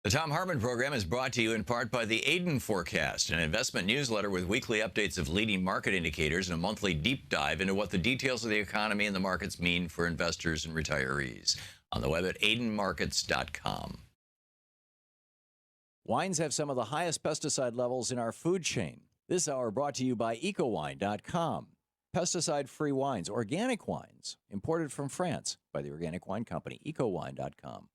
The Thom Hartmann Program is brought to you in part by the Aiden Forecast, an investment newsletter with weekly updates of leading market indicators and a monthly deep dive into what the details of the economy and the markets mean for investors and retirees. On the web at aidenmarkets.com. Wines have some of the highest pesticide levels in our food chain. This hour brought to you by ecowine.com. Pesticide-free wines, organic wines, imported from France by the Organic Wine Company, ecowine.com.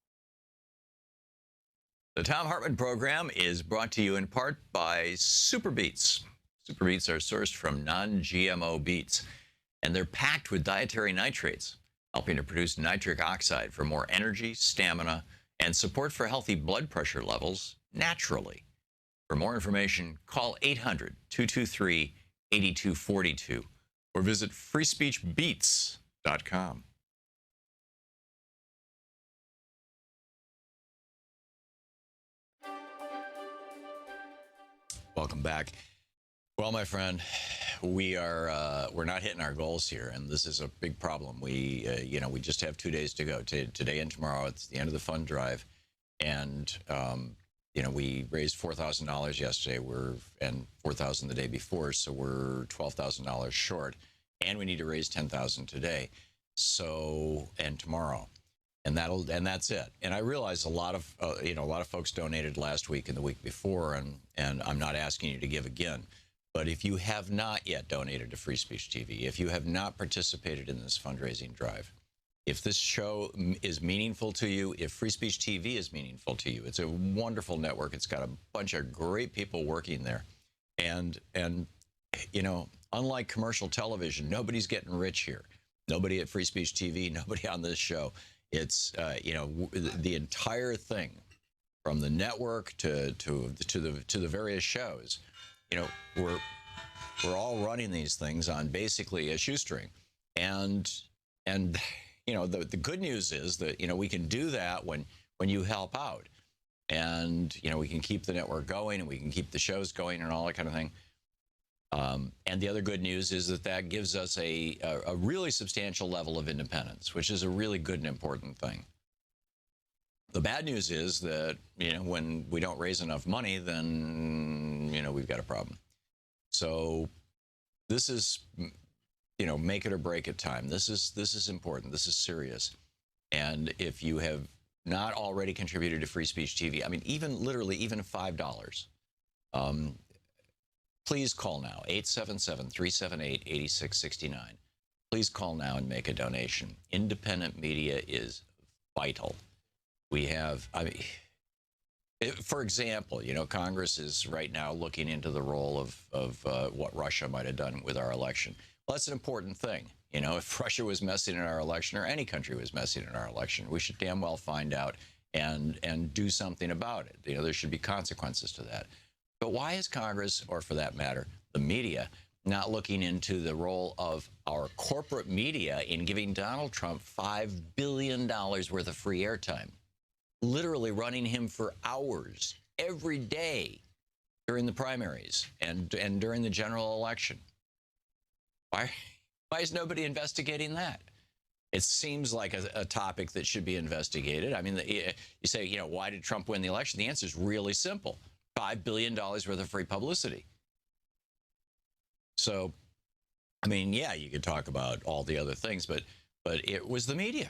The Thom Hartmann Program is brought to you in part by Super Beets. Super Beets are sourced from non-GMO beets, and they're packed with dietary nitrates, helping to produce nitric oxide for more energy, stamina, and support for healthy blood pressure levels naturally. For more information, call 800-223-8242 or visit freespeechbeets.com. Welcome back. Well, my friend, we're not hitting our goals here, and this is a big problem. We just have 2 days to go. Today and tomorrow, it's the end of the fund drive, and we raised $4,000 yesterday. And $4,000 the day before, so we're $12,000 short, and we need to raise $10,000 today. And tomorrow. And that's it. And I realize a lot of folks donated last week and the week before, and I'm not asking you to give again. But if you have not yet donated to Free Speech TV, if you have not participated in this fundraising drive, if this show is meaningful to you, if Free Speech TV is meaningful to you, it's a wonderful network. It's got a bunch of great people working there, and unlike commercial television, nobody's getting rich here. Nobody at Free Speech TV, nobody on this show. It's the entire thing, from the network to the various shows. We're all running these things on basically a shoestring, and the good news is that we can do that when you help out, and we can keep the network going, and we can keep the shows going, and all that kind of thing. And the other good news is that gives us a really substantial level of independence, which is a really good and important thing. The bad news is that, when we don't raise enough money, then, we've got a problem. So this is, make it or break it time. This is important. This is serious. And if you have not already contributed to Free Speech TV, I mean, even $5, please call now, 877-378-8669. Please call now and make a donation. Independent media is vital. We have, for example, Congress is right now looking into the role of what Russia might have done with our election. Well, that's an important thing. If Russia was messing in our election, or any country was messing in our election, we should damn well find out and do something about it. There should be consequences to that. But why is Congress, or for that matter, the media, not looking into the role of our corporate media in giving Donald Trump $5 billion worth of free airtime, literally running him for hours every day during the primaries and during the general election? Why is nobody investigating that? It seems like a topic that should be investigated. I mean, you say, why did Trump win the election? The answer is really simple. $5 billion worth of free publicity. So, I mean, yeah, you could talk about all the other things, but it was the media.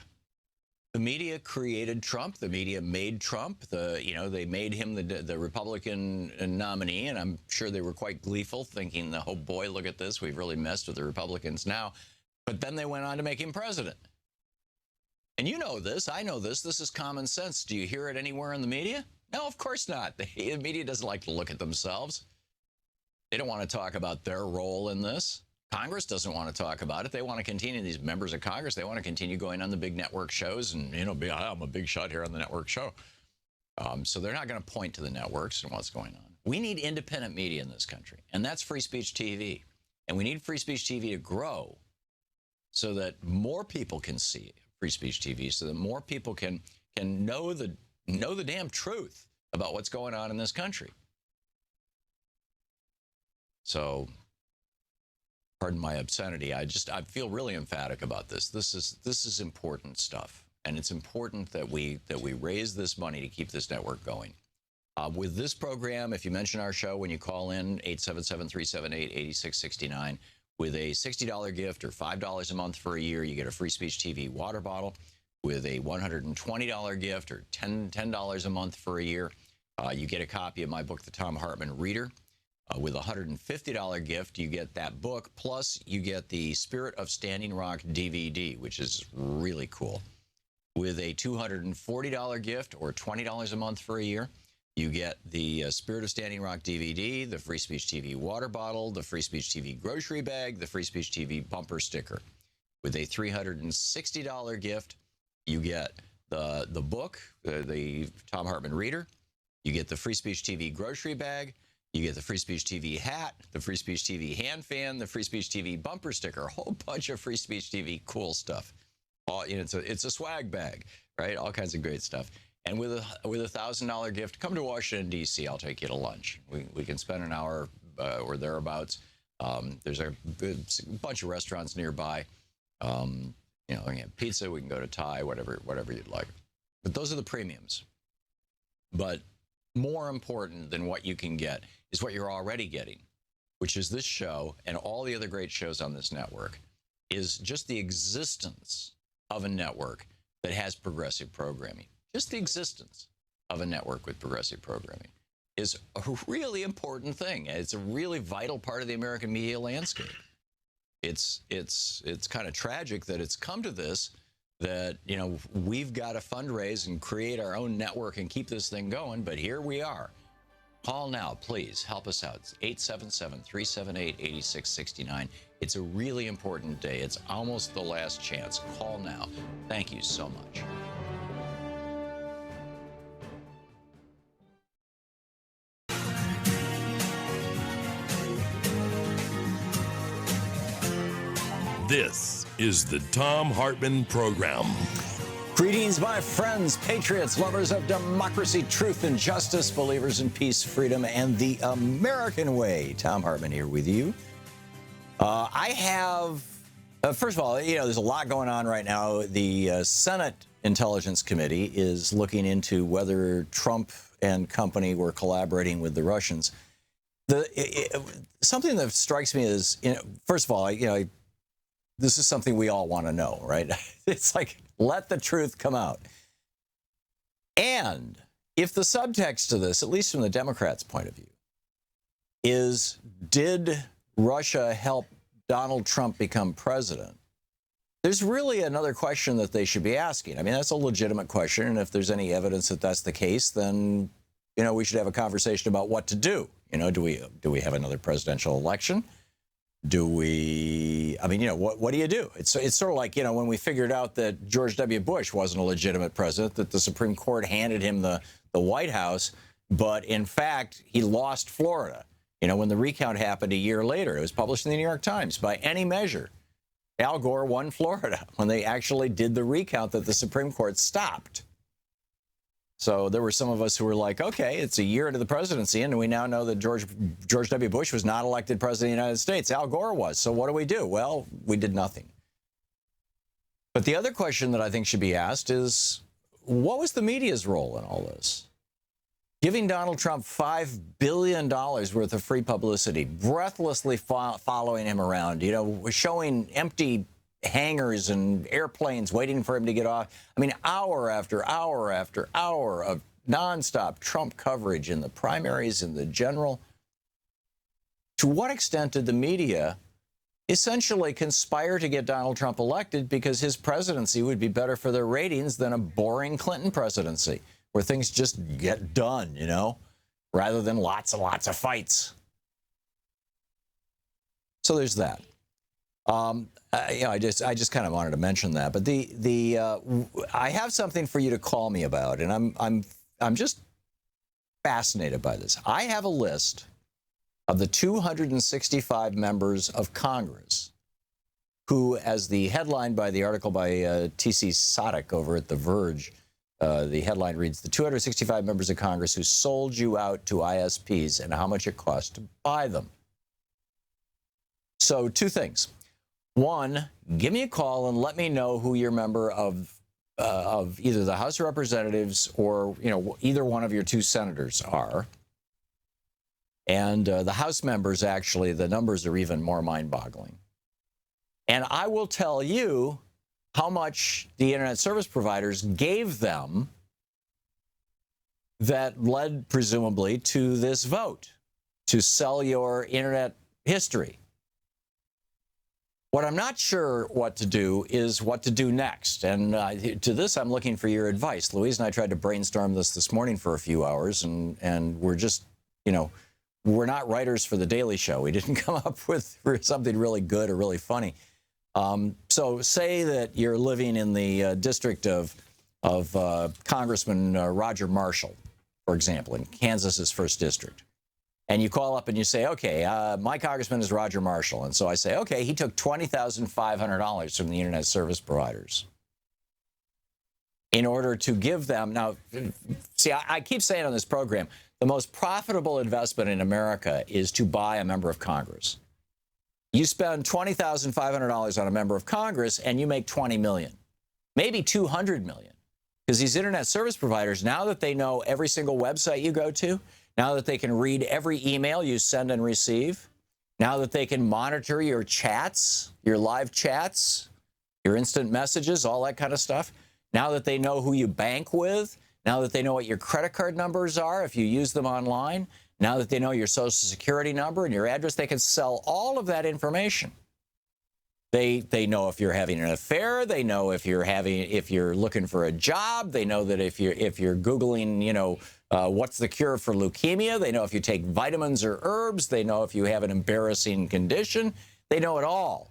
The media created Trump. The media made Trump. They made him the Republican nominee, and I'm sure they were quite gleeful, thinking, oh boy, look at this. We've really messed with the Republicans now. But then they went on to make him president. And you know this. I know this. This is common sense. Do you hear it anywhere in the media? No, of course not. The media doesn't like to look at themselves. They don't want to talk about their role in this. Congress doesn't want to talk about it. They want to continue, these members of Congress, they want to continue going on the big network shows and, I'm a big shot here on the network show. So they're not going to point to the networks and what's going on. We need independent media in this country, and that's Free Speech TV. And we need Free Speech TV to grow so that more people can see Free Speech TV, so that more people can know the damn truth about what's going on in this country. So, pardon my obscenity, I feel really emphatic about this. This is important stuff, and it's important that we raise this money to keep this network going. With this program, if you mention our show when you call in, 877-378-8669, with a $60 gift or $5 a month for a year, you get a Free Speech TV water bottle. With a $120 gift or $10 a month for a year, you get a copy of my book, The Thom Hartmann Reader. With a $150 gift, you get that book, plus you get the Spirit of Standing Rock DVD, which is really cool. With a $240 gift or $20 a month for a year, you get the Spirit of Standing Rock DVD, the Free Speech TV water bottle, the Free Speech TV grocery bag, the Free Speech TV bumper sticker. With a $360 gift, you get the book, the Thom Hartmann Reader. You get the Free Speech TV grocery bag. You get the Free Speech TV hat, the Free Speech TV hand fan, the Free Speech TV bumper sticker, a whole bunch of Free Speech TV cool stuff. It's a swag bag, right? All kinds of great stuff. And with a $1,000 gift, come to Washington, D.C. I'll take you to lunch. We can spend an hour or thereabouts. There's a bunch of restaurants nearby. We can have pizza. We can go to Thai, whatever you'd like. But those are the premiums. But more important than what you can get is what you're already getting, which is this show and all the other great shows on this network, is just the existence of a network that has progressive programming. Just the existence of a network with progressive programming is a really important thing. It's a really vital part of the American media landscape. It's kind of tragic that it's come to this, that, we've got to fundraise and create our own network and keep this thing going, but here we are. Call now, please. Help us out. It's 877-378-8669. It's a really important day. It's almost the last chance. Call now. Thank you so much. This is the Thom Hartmann Program. Greetings, my friends, patriots, lovers of democracy, truth, and justice, believers in peace, freedom, and the American way. Thom Hartmann here with you. I have, first of all, there's a lot going on right now. The Senate Intelligence Committee is looking into whether Trump and company were collaborating with the Russians. Something that strikes me is, first of all, this is something we all want to know, right? It's like, let the truth come out. And if the subtext to this, at least from the Democrats' point of view, is, did Russia help Donald Trump become president? There's really another question that they should be asking. I mean, that's a legitimate question. And if there's any evidence that that's the case, then, we should have a conversation about what to do. Do we have another presidential election? Do we, what do you do? It's sort of like, when we figured out that George W. Bush wasn't a legitimate president, that the Supreme Court handed him the White House, but in fact, he lost Florida. When the recount happened a year later, it was published in the New York Times. By any measure, Al Gore won Florida when they actually did the recount that the Supreme Court stopped. So there were some of us who were like, okay, it's a year into the presidency, and we now know that George W. Bush was not elected president of the United States. Al Gore was. So what do we do? Well, we did nothing. But the other question that I think should be asked is, what was the media's role in all this? Giving Donald Trump $5 billion worth of free publicity, breathlessly following him around, showing empty hangars and airplanes waiting for him to get off. I mean, hour after hour after hour of nonstop Trump coverage in the primaries, in the general. To what extent did the media essentially conspire to get Donald Trump elected because his presidency would be better for their ratings than a boring Clinton presidency, where things just get done, rather than lots and lots of fights? So there's that. I just kind of wanted to mention that, but I have something for you to call me about, and I'm just fascinated by this. I have a list of the 265 members of Congress who, as the headline by the article by T.C. Sadek over at The Verge, the headline reads, "The 265 members of Congress who sold you out to ISPs and how much it cost to buy them." So two things. One, give me a call and let me know who your member of of either the House of Representatives or, either one of your two senators are. And the House members, actually, the numbers are even more mind-boggling. And I will tell you how much the internet service providers gave them that led, presumably, to this vote, to sell your internet history. What I'm not sure what to do is what to do next. And to this, I'm looking for your advice. Louise and I tried to brainstorm this morning for a few hours, and we're just, we're not writers for The Daily Show. We didn't come up with something really good or really funny. So say that you're living in the district of Congressman Roger Marshall, for example, in Kansas's 1st District. And you call up and you say, okay, my congressman is Roger Marshall. And so I say, okay, he took $20,500 from the internet service providers in order to give them. Now, see, I keep saying on this program, the most profitable investment in America is to buy a member of Congress. You spend $20,500 on a member of Congress and you make $20 million, maybe $200 million. Because these internet service providers, now that they know every single website you go to, now that they can read every email you send and receive, now that they can monitor your chats, your live chats, your instant messages, all that kind of stuff, now that they know who you bank with, now that they know what your credit card numbers are if you use them online, now that they know your Social Security number and your address, they can sell all of that information. They know if you're having an affair. They know if you're looking for a job. They know that if you're Googling, what's the cure for leukemia. They know if you take vitamins or herbs. They know if you have an embarrassing condition. They know it all.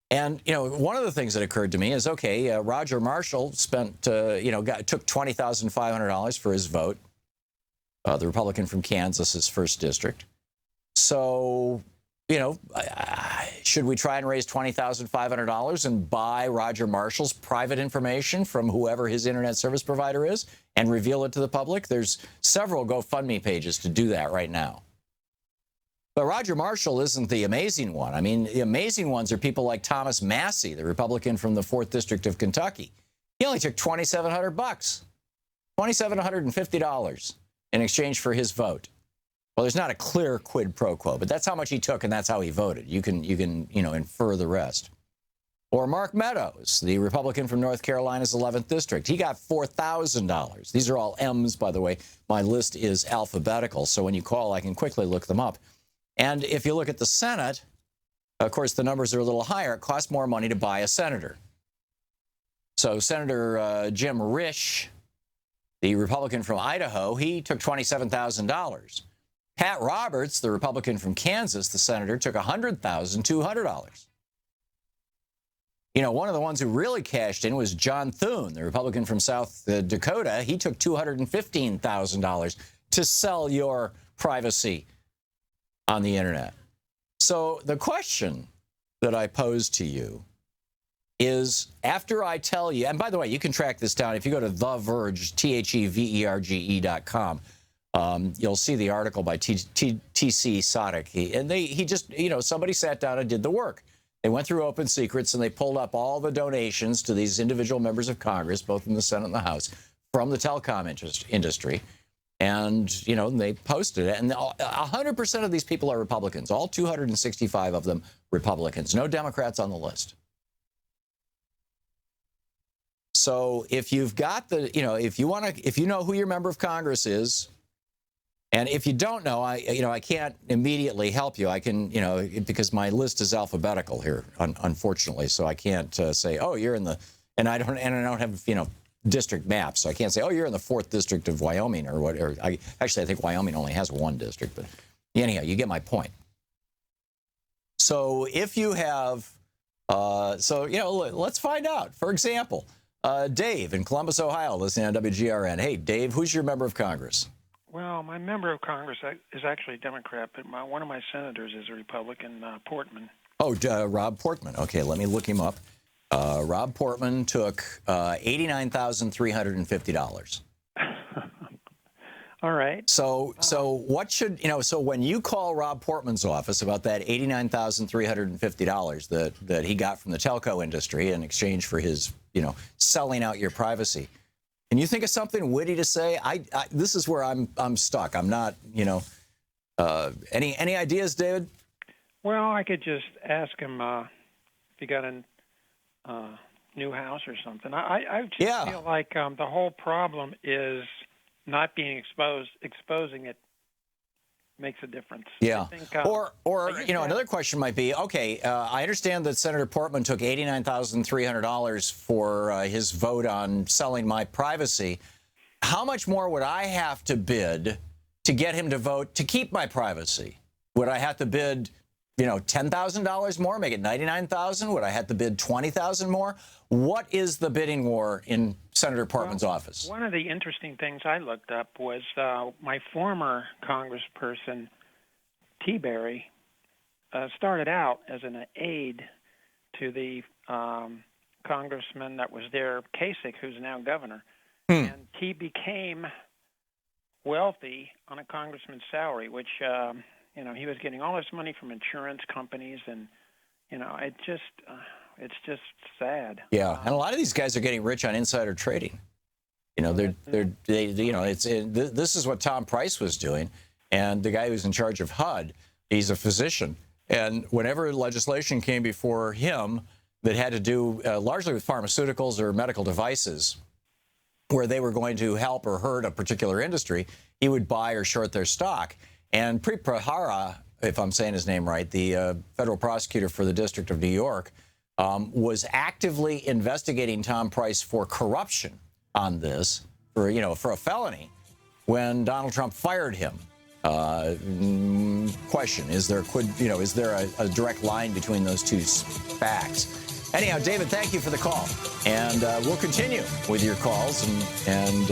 And one of the things that occurred to me is, okay, Roger Marshall took $20,500 for his vote, the Republican from Kansas's 1st District. So, should we try and raise $20,500 and buy Roger Marshall's private information from whoever his internet service provider is and reveal it to the public? There's several GoFundMe pages to do that right now. But Roger Marshall isn't the amazing one. I mean, the amazing ones are people like Thomas Massey, the Republican from the 4th District of Kentucky. He only took $2,700, $2,750 in exchange for his vote. Well, there's not a clear quid pro quo, but that's how much he took, and that's how he voted. You can infer the rest. Or Mark Meadows, the Republican from North Carolina's 11th District. He got $4,000. These are all M's, by the way. My list is alphabetical, so when you call, I can quickly look them up. And if you look at the Senate, of course, the numbers are a little higher. It costs more money to buy a senator. So Senator Jim Risch, the Republican from Idaho, he took $27,000. Pat Roberts, the Republican from Kansas, the senator, took $100,200. One of the ones who really cashed in was John Thune, the Republican from South Dakota. He took $215,000 to sell your privacy on the internet. So the question that I pose to you is, after I tell you, and by the way, you can track this down. If you go to The Verge, TheVerge.com, you'll see the article by T.C. Sadek. He just, somebody sat down and did the work. They went through Open Secrets and they pulled up all the donations to these individual members of Congress, both in the Senate and the House, from the telecom industry. And, they posted it. And 100% of these people are Republicans, all 265 of them Republicans. No Democrats on the list. So if you've got if you know who your member of Congress is, and if you don't know, I can't immediately help you. I can, because my list is alphabetical here, unfortunately. So I can't say, oh, you're in the, and I don't have, district maps. So I can't say, oh, you're in the 4th District of Wyoming or whatever. Actually, I think Wyoming only has one district, but anyhow, you get my point. So if you have, let's find out. For example, Dave in Columbus, Ohio, listening on WGRN. Hey, Dave, who's your member of Congress? Well, my member of Congress is actually a Democrat, but one of my senators is a Republican, Portman. Oh, Rob Portman. Okay, let me look him up. Rob Portman took $89,350. All right. So what should, so when you call Rob Portman's office about that $89,350 that he got from the telco industry in exchange for his, selling out your privacy, can you think of something witty to say? This is where I'm stuck. I'm not, any ideas, David? Well, I could just ask him if he got a new house or something. I just feel like the whole problem is not being exposing it makes a difference. Yeah. I think, another question might be, okay, I understand that Senator Portman took $89,300 for his vote on selling my privacy. How much more would I have to bid to get him to vote to keep my privacy? Would I have to bid, $10,000 more, make it $99,000? Would I have to bid $20,000 more? What is the bidding war in Senator Portman's office? One of the interesting things I looked up was my former congressperson, T. Berry, started out as an aide to the congressman that was there, Kasich, who's now governor. And he became wealthy on a congressman's salary, which, he was getting all this money from insurance companies, and, it's just sad. Yeah, and a lot of these guys are getting rich on insider trading. This is what Tom Price was doing, and the guy who's in charge of HUD, he's a physician, and whenever legislation came before him that had to do largely with pharmaceuticals or medical devices, where they were going to help or hurt a particular industry, he would buy or short their stock. And Preet Prahara, if I'm saying his name right, the federal prosecutor for the District of New York, was actively investigating Tom Price for corruption on this, for a felony, when Donald Trump fired him. Question: is there a direct line between those two facts? Anyhow, David, thank you for the call, and we'll continue with your calls, and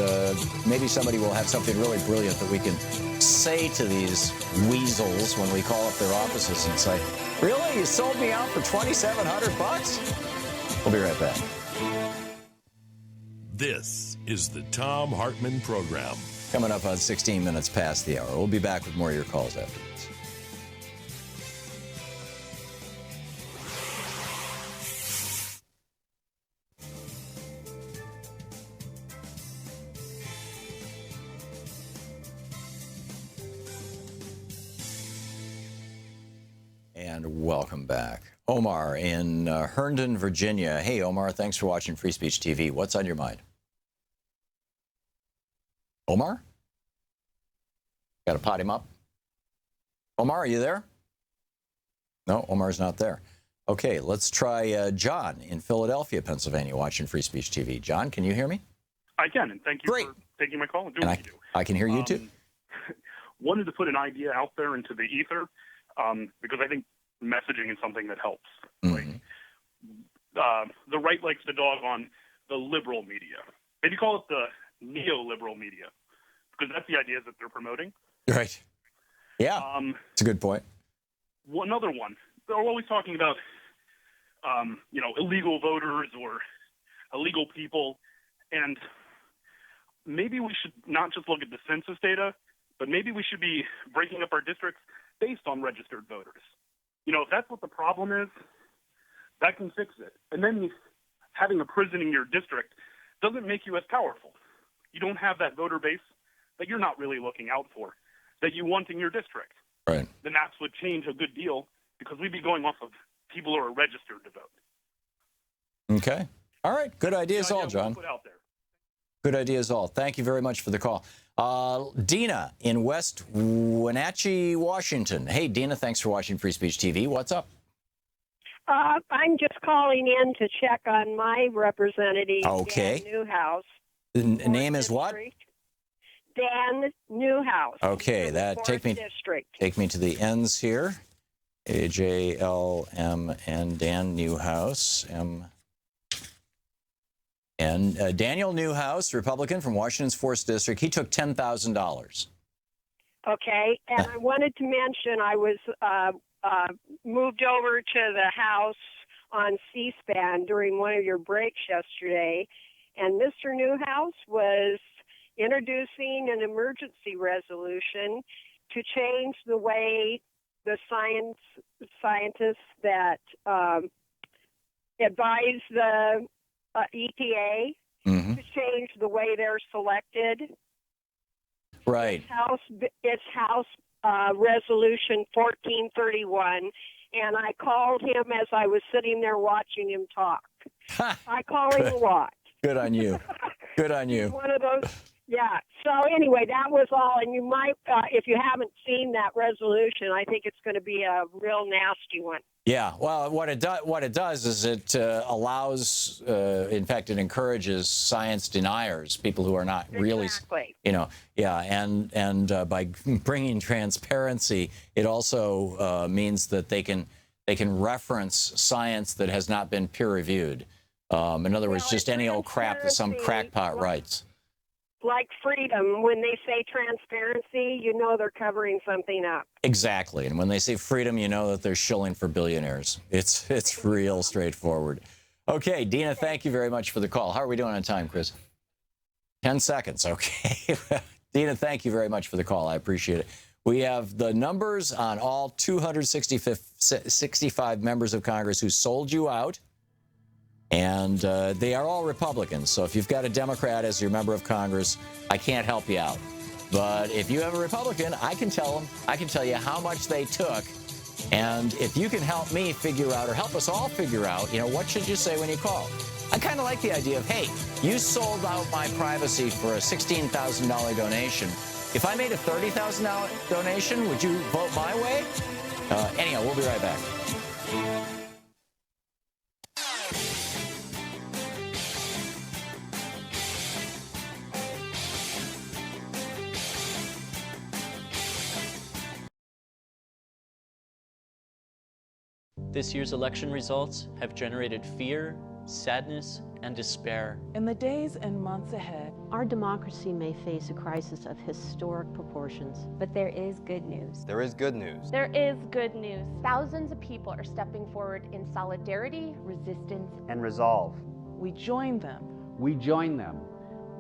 maybe somebody will have something really brilliant that we can say to these weasels when we call up their offices and say, "Really, you sold me out for $2,700? We'll be right back. This is the Thom Hartmann Program. Coming up on 16 minutes past the hour. We'll be back with more of your calls after this. And welcome back. Omar in Herndon, Virginia. Hey, Omar, thanks for watching Free Speech TV. What's on your mind? Omar? Got to pot him up. Omar, are you there? No, Omar's not there. Okay, let's try John in Philadelphia, Pennsylvania, watching Free Speech TV. John, can you hear me? I can, and thank you for taking my call and doing what you do. I can hear you, too. Wanted to put an idea out there into the ether because I think messaging is something that helps. Mm-hmm. The right likes to dog on the liberal media. Maybe call it the neoliberal media, because that's the ideas that they're promoting. Right. Yeah, it's a good point. Another one, they're always talking about, illegal voters or illegal people, and maybe we should not just look at the census data, but maybe we should be breaking up our districts based on registered voters. If that's what the problem is, that can fix it. And then having a prison in your district doesn't make you as powerful. You don't have that voter base that you're not really looking out for, that you want in your district. Right. Then that would change a good deal, because we'd be going off of people who are registered to vote. Okay. All right. Good ideas all, John. Put out there. Good ideas all. Thank you very much for the call. Dina in West Wenatchee, Washington. Hey, Dina, thanks for watching Free Speech TV. What's up? I'm just calling in to check on my representative, okay. Dan Newhouse. The name is what? Dan Newhouse. Okay, that take me to the ends here. AJLMN, Dan Newhouse. And Daniel Newhouse, Republican from Washington's 4th District, he took $10,000. Okay, and I wanted to mention I was moved over to the House on C-SPAN during one of your breaks yesterday, and Mr. Newhouse was, introducing an emergency resolution to change the way the scientists that advise the EPA Mm-hmm. to change the way they're selected. Right. It's House Resolution 1431, and I called him as I was sitting there watching him talk. I call him a lot. Good on you. Good on you. One of those. Yeah. So anyway, that was all. And you might, if you haven't seen that resolution, I think it's going to be a real nasty one. Yeah. Well, what it does is it allows, in fact, it encourages science deniers, people who are not really, Exactly. yeah. And by bringing transparency, it also means that they can reference science that has not been peer reviewed. In other words, just any old crap that some crackpot writes. Like freedom, when they say transparency, you know they're covering something up. Exactly. And when they say freedom, you know that they're shilling for billionaires. It's real straightforward. Okay, Dina, thank you very much for the call. How are we doing on time, Chris? 10 seconds. Okay. Dina, thank you very much for the call. I appreciate it. We have the numbers on all 265 members of Congress who sold you out. And they are all Republicans. So if you've got a Democrat as your member of Congress, I can't help you out. But if you have a Republican, I can tell you how much they took. And if you can help me figure out, or help us all figure out, what should you say when you call? I kind of like the idea of, hey, you sold out my privacy for a $16,000 donation. If I made a $30,000 donation, would you vote my way? Anyhow, we'll be right back. This year's election results have generated fear, sadness, and despair. In the days and months ahead, our democracy may face a crisis of historic proportions. But there is good news. There is good news. There is good news. Thousands of people are stepping forward in solidarity, resistance, and resolve. We join them. We join them.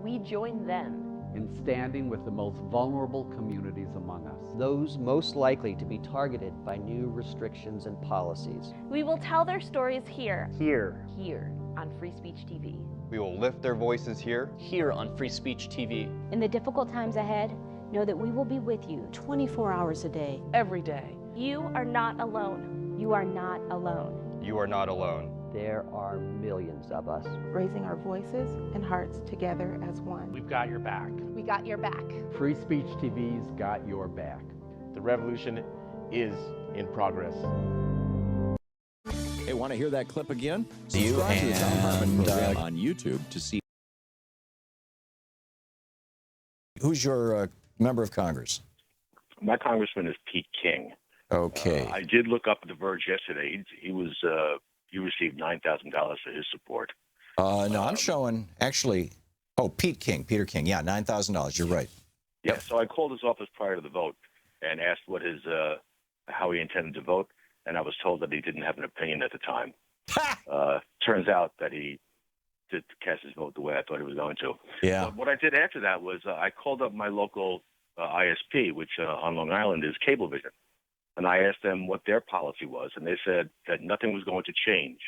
We join them. In standing with the most vulnerable communities among us. Those most likely to be targeted by new restrictions and policies. We will tell their stories here. Here. Here on Free Speech TV. We will lift their voices here. Here on Free Speech TV. In the difficult times ahead, know that we will be with you 24 hours a day. Every day. You are not alone. You are not alone. You are not alone. There are millions of us. Raising our voices and hearts together as one. We've got your back. We got your back. Free Speech TV's got your back. The revolution is in progress. Hey, want to hear that clip again? Subscribe to the Thom Hartmann Program on YouTube to see. Who's your member of Congress? My congressman is Pete King. Okay. I did look up at The Verge yesterday. He received $9,000 for his support. No, I'm showing actually. Oh, Peter King. Yeah, $9,000. You're right. Yeah. So I called his office prior to the vote and asked what how he intended to vote, and I was told that he didn't have an opinion at the time. Turns out that he did cast his vote the way I thought he was going to. Yeah. But what I did after that was I called up my local ISP, which on Long Island is Cablevision. And I asked them what their policy was, and they said that nothing was going to change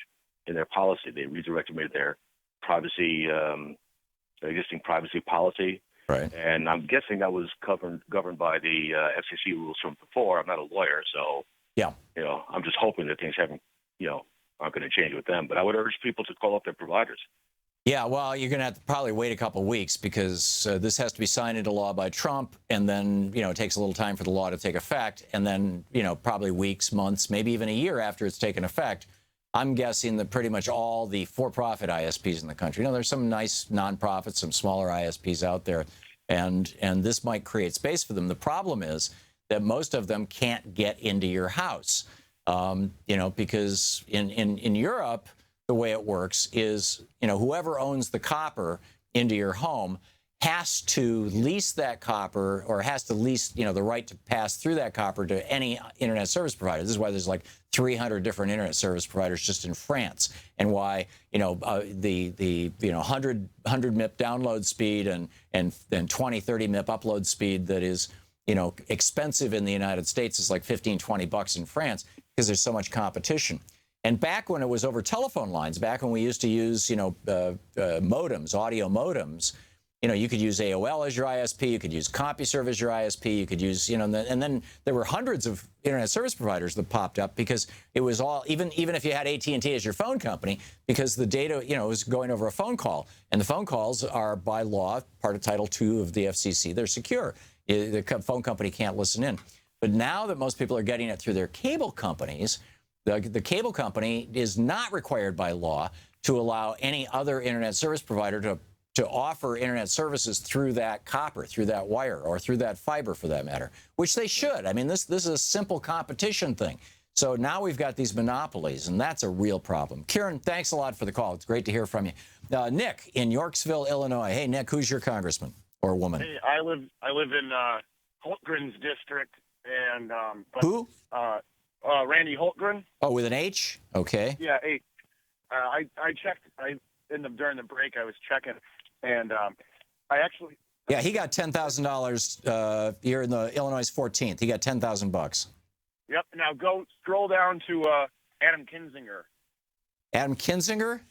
in their policy. They redirected me to their privacy, existing privacy policy. Right. And I'm guessing that was governed by the FCC rules from before. I'm not a lawyer, so yeah, I'm just hoping that things aren't going to change with them. But I would urge people to call up their providers. Yeah, well, you're going to have to probably wait a couple of weeks because this has to be signed into law by Trump, and then, it takes a little time for the law to take effect, and then, probably weeks, months, maybe even a year after it's taken effect, I'm guessing that pretty much all the for-profit ISPs in the country, there's some nice nonprofits, some smaller ISPs out there, and this might create space for them. The problem is that most of them can't get into your house, because in Europe, the way it works is, whoever owns the copper into your home has to lease that copper, or has to lease, the right to pass through that copper to any internet service provider. This is why there's like 300 different internet service providers just in France, and why the 100 MIP download speed and 20, 30 MIP upload speed that is expensive in the United States is like 15, 20 bucks in France, because there's so much competition. And back when it was over telephone lines, back when we used to use modems, audio modems, you could use AOL as your ISP, you could use CompuServe as your ISP, you could use, and then there were hundreds of internet service providers that popped up, because it was all, even if you had AT&T as your phone company, because the data, was going over a phone call, and the phone calls are by law part of Title II of the FCC. They're secure. The phone company can't listen in. But now that most people are getting it through their cable companies, the cable company is not required by law to allow any other internet service provider to offer internet services through that copper, through that wire, or through that fiber, for that matter, which they should. I mean, this is a simple competition thing. So now we've got these monopolies, and that's a real problem. Kieran, thanks a lot for the call. It's great to hear from you. Nick in Yorksville, Illinois. Hey, Nick, who's your congressman or woman? Hey, I live in Holtgren's district, and who? Randy Holtgren. Oh, with an H? Okay. Yeah, H. I checked. During the break, I was checking, and I actually. Yeah, he got $10,000 here in the Illinois 14th. He got $10,000. Yep. Now scroll down to Adam Kinzinger. Adam Kinzinger?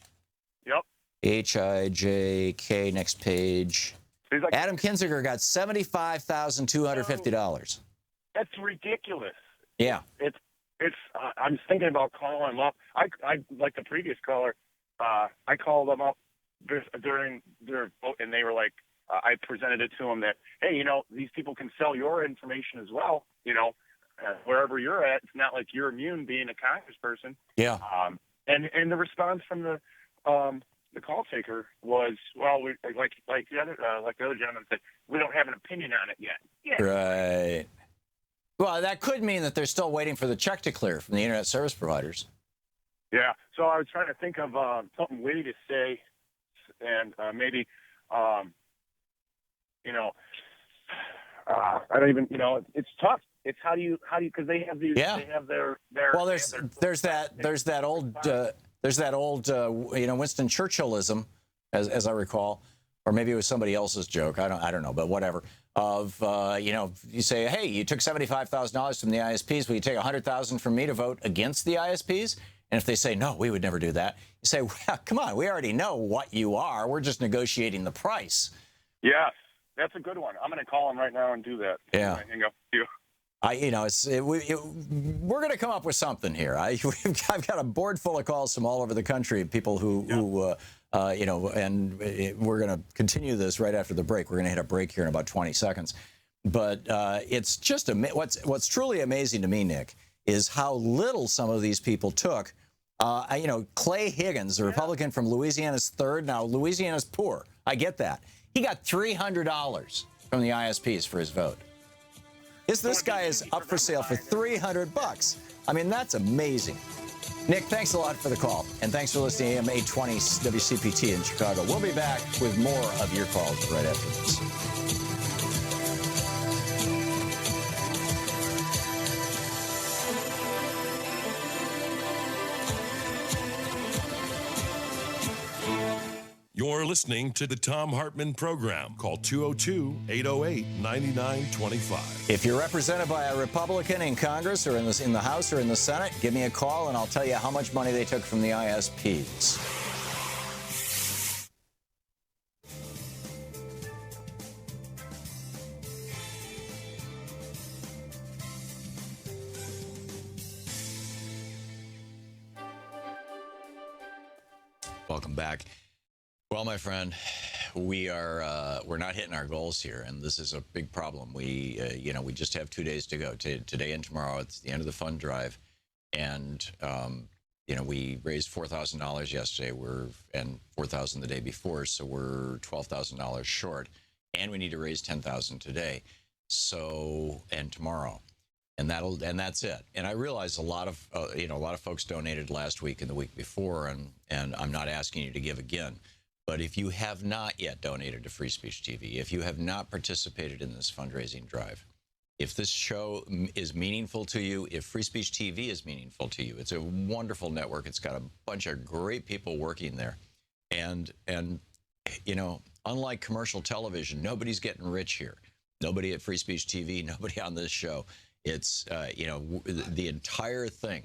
Yep. HIJK. Next page. Like, Adam Kinzinger got $75,250. That's ridiculous. Yeah. It's. I'm thinking about calling him up. I like the previous caller. I called them up during their vote, and they were like, I presented it to them that, hey, these people can sell your information as well. Wherever you're at, it's not like you're immune being a congressperson. Yeah. And the response from the call taker was, well, we, like the other gentleman said, we don't have an opinion on it yet. Yeah. Right. Well, that could mean that they're still waiting for the check to clear from the internet service providers. Yeah. So I was trying to think of something witty to say, and maybe, I don't even, it's tough. It's how do you, because they have these, they have their. Well, there's that old Winston Churchillism, as I recall, or maybe it was somebody else's joke. I don't know, but whatever. Of you say, hey, you took $75,000 from the ISPs. Will you take $100,000 from me to vote against the ISPs? And if they say, no, we would never do that, you say, well, come on, we already know what you are. We're just negotiating the price. Yeah, that's a good one. I'm going to call him right now and do that. Yeah. Hang up with you. We're going to come up with something here. I've got a board full of calls from all over the country, people who and we're going to continue this right after the break. We're going to hit a break here in about 20 seconds. But it's just what's truly amazing to me, Nick, is how little some of these people took. Clay Higgins, the Republican from Louisiana's 3rd. Now, Louisiana's poor. I get that. He got $300 from the ISPs for his vote. This guy is up for sale for $300. I mean, that's amazing. Nick, thanks a lot for the call. And thanks for listening to AM 820 WCPT in Chicago. We'll be back with more of your calls right after this. You're listening to the Thom Hartmann Program. Call 202-808-9925. If you're represented by a Republican in Congress or in the House or in the Senate, give me a call and I'll tell you how much money they took from the ISPs. Welcome back. Well, my friend, we're not hitting our goals here, and this is a big problem. We just have 2 days to go. Today and tomorrow, it's the end of the fund drive, and we raised $4,000 yesterday. And $4,000 the day before, so we're $12,000 short, and we need to raise $10,000 today, and tomorrow, and that's it. And I realize a lot of folks donated last week and the week before, and I'm not asking you to give again. But if you have not yet donated to Free Speech TV, if you have not participated in this fundraising drive, if this show is meaningful to you, if Free Speech TV is meaningful to you, it's a wonderful network. It's got a bunch of great people working there. And you know, unlike commercial television, nobody's getting rich here. Nobody at Free Speech TV, nobody on this show. It's, you know, the entire thing,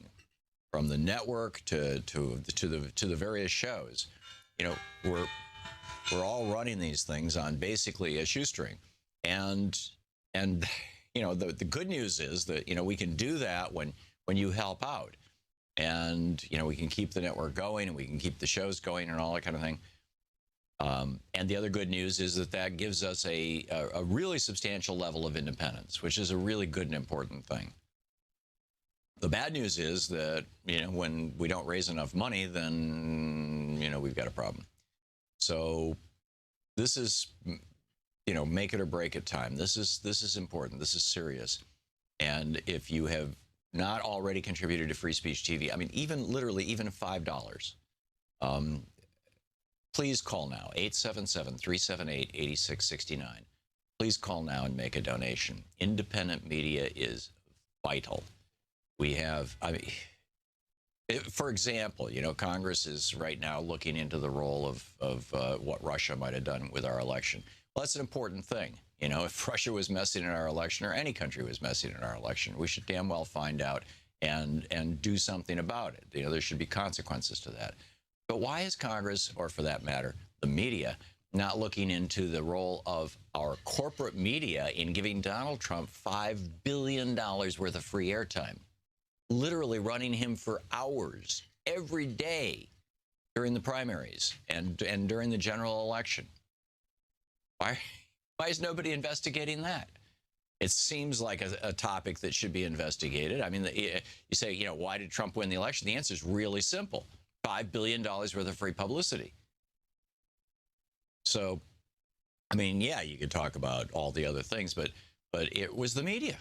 from the network to the various shows, you know, we're all running these things on basically a shoestring. And you know, the good news is that, you know, we can do that when you help out. And, you know, we can keep the network going and we can keep the shows going and all that kind of thing. And the other good news is that gives us a really substantial level of independence, which is a really good and important thing. The bad news is that, you know, when we don't raise enough money, then, you know, we've got a problem. So this is, you know, make it or break it time. This is important. This is serious. And if you have not already contributed to Free Speech TV, I mean, even literally even $5, please call now, 877-378-8669. Please call now and make a donation. Independent media is vital. We have, I mean, for example, you know, Congress is right now looking into the role of what Russia might have done with our election. Well, that's an important thing. You know, if Russia was messing in our election, or any country was messing in our election, we should damn well find out and do something about it. You know, there should be consequences to that. But why is Congress, or for that matter, the media, not looking into the role of our corporate media in giving Donald Trump $5 billion worth of free airtime? Literally running him for hours every day during the primaries and during the general election. Why is nobody investigating that? It seems like a topic that should be investigated. I mean, you say, you know, why did Trump win the election? The answer is really simple. $5 billion worth of free publicity. So, I mean, yeah, you could talk about all the other things, but it was the media.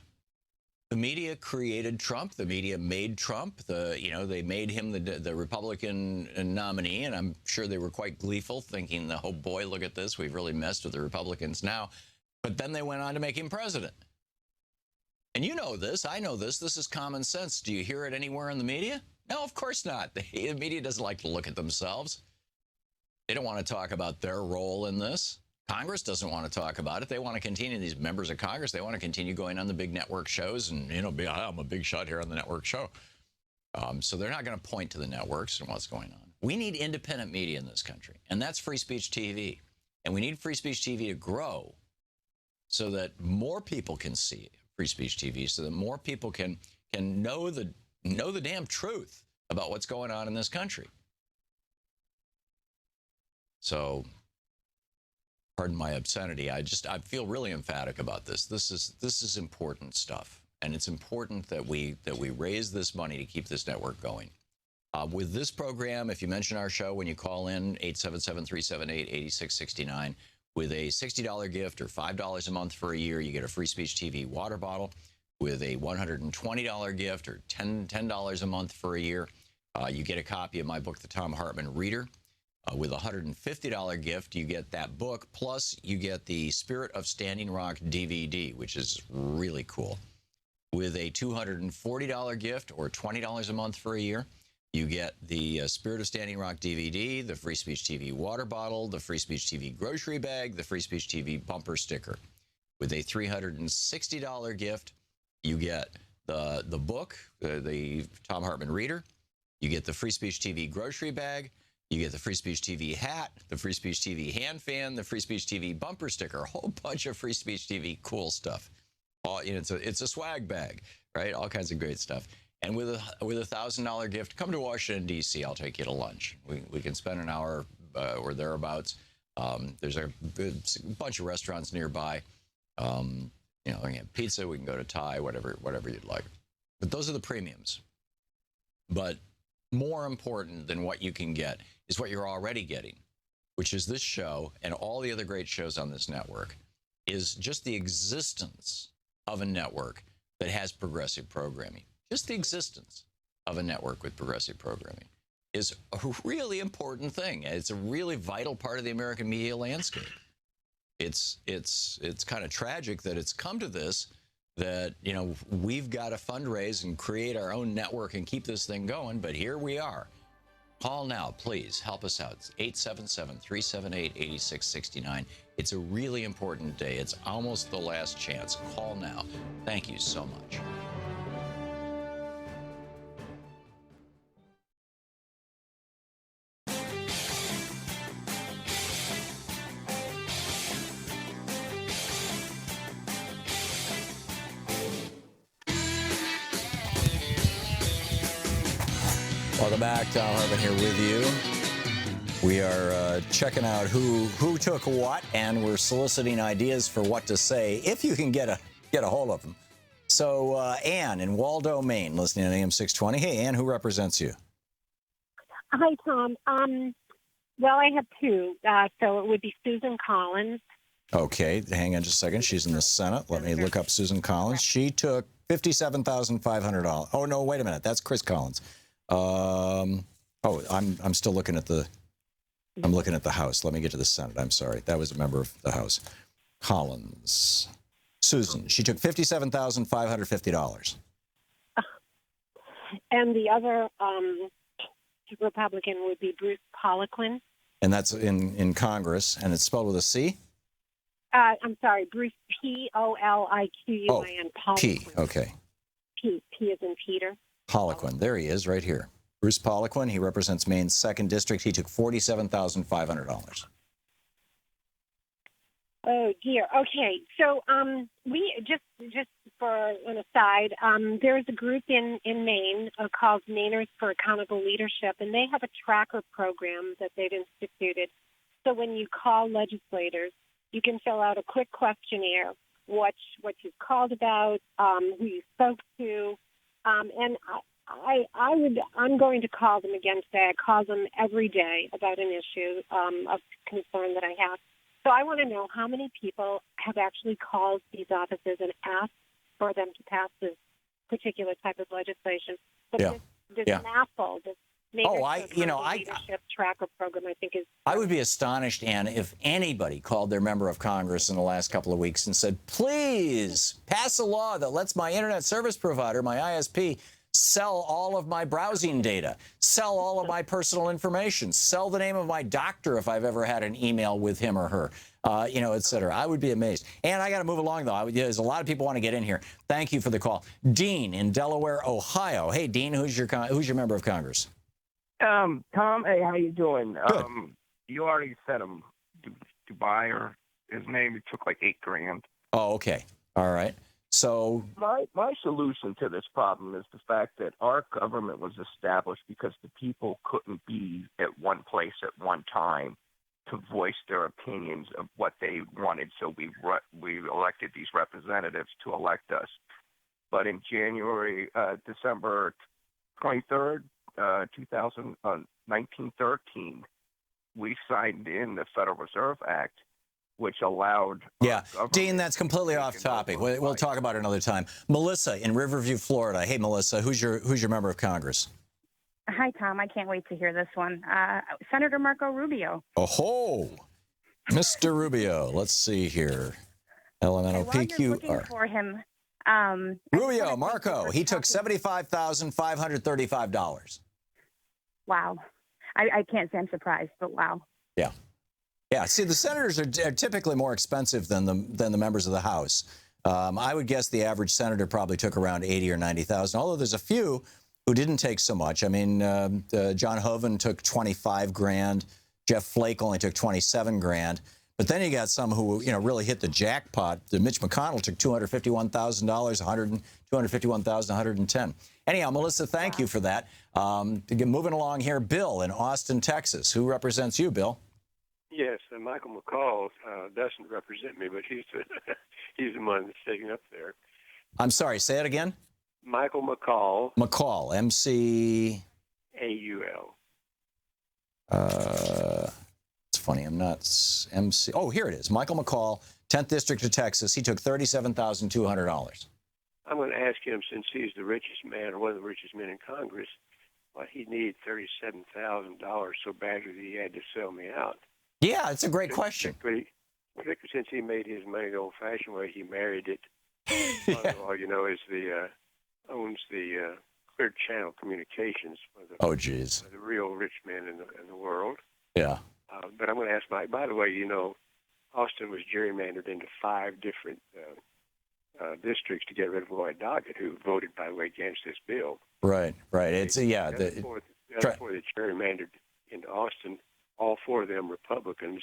The media created Trump. The media made Trump. You know, they made him the Republican nominee, and I'm sure they were quite gleeful, thinking, oh boy, look at this. We've really messed with the Republicans now. But then they went on to make him president. And you know this. I know this. This is common sense. Do you hear it anywhere in the media? No, of course not. The media doesn't like to look at themselves. They don't want to talk about their role in this. Congress doesn't want to talk about it. They want to continue, these members of Congress, they want to continue going on the big network shows and, you know, I'm a big shot here on the network show. So they're not going to point to the networks and what's going on. We need independent media in this country, and that's Free Speech TV. And we need Free Speech TV to grow so that more people can see Free Speech TV, so that more people can know the damn truth about what's going on in this country. So, pardon my obscenity, I feel really emphatic about this. This is important stuff, and it's important that we raise this money to keep this network going. With this program, if you mention our show when you call in, 877-378-8669, with a $60 gift or $5 a month for a year, you get a Free Speech TV water bottle. With a $120 gift or $10 a month for a year, you get a copy of my book, The Thom Hartmann Reader. With a $150 gift, you get that book, plus you get the Spirit of Standing Rock DVD, which is really cool. With a $240 gift or $20 a month for a year, you get the Spirit of Standing Rock DVD, the Free Speech TV water bottle, the Free Speech TV grocery bag, the Free Speech TV bumper sticker. With a $360 gift, you get the book, the Thom Hartmann Reader. You get the Free Speech TV grocery bag. You get the Free Speech TV hat, the Free Speech TV hand fan, the Free Speech TV bumper sticker, a whole bunch of Free Speech TV cool stuff. You know, it's a swag bag, right? All kinds of great stuff. And with a $1,000 gift, come to Washington, D.C. I'll take you to lunch. We can spend an hour or thereabouts. There's a bunch of restaurants nearby. You know, we can have pizza, we can go to Thai, whatever you'd like. But those are the premiums. But more important than what you can get is what you're already getting, which is this show and all the other great shows on this network, is just the existence of a network that has progressive programming. Just the existence of a network with progressive programming is a really important thing. It's a really vital part of the American media landscape. It's kind of tragic that it's come to this, that, you know, we've got to fundraise and create our own network and keep this thing going, but here we are. Call now, please. Help us out. It's 877-378-8669. It's a really important day. It's almost the last chance. Call now. Thank you so much. Welcome back. Thom Hartmann here with you. We are checking out who took what, and we're soliciting ideas for what to say, if you can get a hold of them. So Ann in Waldo, Maine, listening on AM 620. Hey, Ann, who represents you? Hi, Tom. Well, I have two. So it would be Susan Collins. Okay, hang on just a second. She's in the Senate. Let me look up Susan Collins. She took $57,500. Oh no, wait a minute. That's Chris Collins. I'm still looking at the House. Let me get to the Senate. I'm sorry. That was a member of the House. Collins. Susan. She took $57,550. And the other Republican would be Bruce Poliquin. And that's in Congress, and it's spelled with a C? I'm sorry, Bruce, Poliquin. Oh, P, okay. P as in Peter. Poliquin. There he is, right here. Bruce Poliquin. He represents Maine's 2nd District. He took $47,500. Oh dear. Okay. So we just for an aside, there's a group in Maine called Mainers for Accountable Leadership, and they have a tracker program that they've instituted. So when you call legislators, you can fill out a quick questionnaire, what you've called about, who you spoke to, and I'm going to call them again today. I call them every day about an issue of concern that I have. So I want to know how many people have actually called these offices and asked for them to pass this particular type of legislation. But this NAFL, this Leadership Tracker Program, I think is... I would be astonished, Ann, if anybody called their member of Congress in the last couple of weeks and said, please pass a law that lets my internet service provider, my ISP, sell all of my browsing data, sell all of my personal information, sell the name of my doctor if I've ever had an email with him or her, et cetera. I would be amazed. And I got to move along, though. There's a lot of people want to get in here. Thank you for the call. Dean in Delaware, Ohio. Hey, Dean, who's your member of Congress? Tom, hey, how you doing? Good. You already said him, Dubai, or his name. It took like $8,000. Oh, okay. All right. So my solution to this problem is the fact that our government was established because the people couldn't be at one place at one time to voice their opinions of what they wanted. So we elected these representatives to elect us. But in December 23rd, 1913, we signed in the Federal Reserve Act, which allowed... Yeah, Dean, that's completely off topic. We'll talk about it another time. Melissa in Riverview, Florida. Hey, Melissa, who's your member of Congress? Hi, Tom. I can't wait to hear this one. Senator Marco Rubio. Oh, Mr. Rubio. Let's see here. LMNOPQR. Looking for him. Rubio, Marco. He took $75,535. Wow. I can't say I'm surprised, but wow. Yeah. Yeah, see, the senators are typically more expensive than the members of the House. I would guess the average senator probably took around $80,000 or $90,000, although there's a few who didn't take so much. I mean, John Hoeven took $25,000. Jeff Flake only took $27,000. But then you got some who, really hit the jackpot. Mitch McConnell took $251,000, $251,110. Anyhow, Melissa, thank you for that. Moving along here, Bill in Austin, Texas. Who represents you, Bill? Yes, Michael McCall doesn't represent me, but he's the one that's taking up there. I'm sorry, say it again? Michael McCall. McCall, M-C... A-U-L. It's funny, I'm not MC... Oh, here it is. Michael McCall, 10th District of Texas. He took $37,200. I'm going to ask him, since he's the richest man or one of the richest men in Congress, why he needed $37,000 so badly that he had to sell me out. Yeah, it's a great question. Particularly since he made his money the old-fashioned way, he married it. Yeah. All you know is owns the Clear Channel Communications. Oh, geez. The real rich man in the world. Yeah. But I'm going to ask Mike, by the way, Austin was gerrymandered into 5 different districts to get rid of Lloyd Doggett, who voted, by the way, against this bill. Right. It's, yeah. The other 4 that gerrymandered into Austin, all 4 of them Republicans.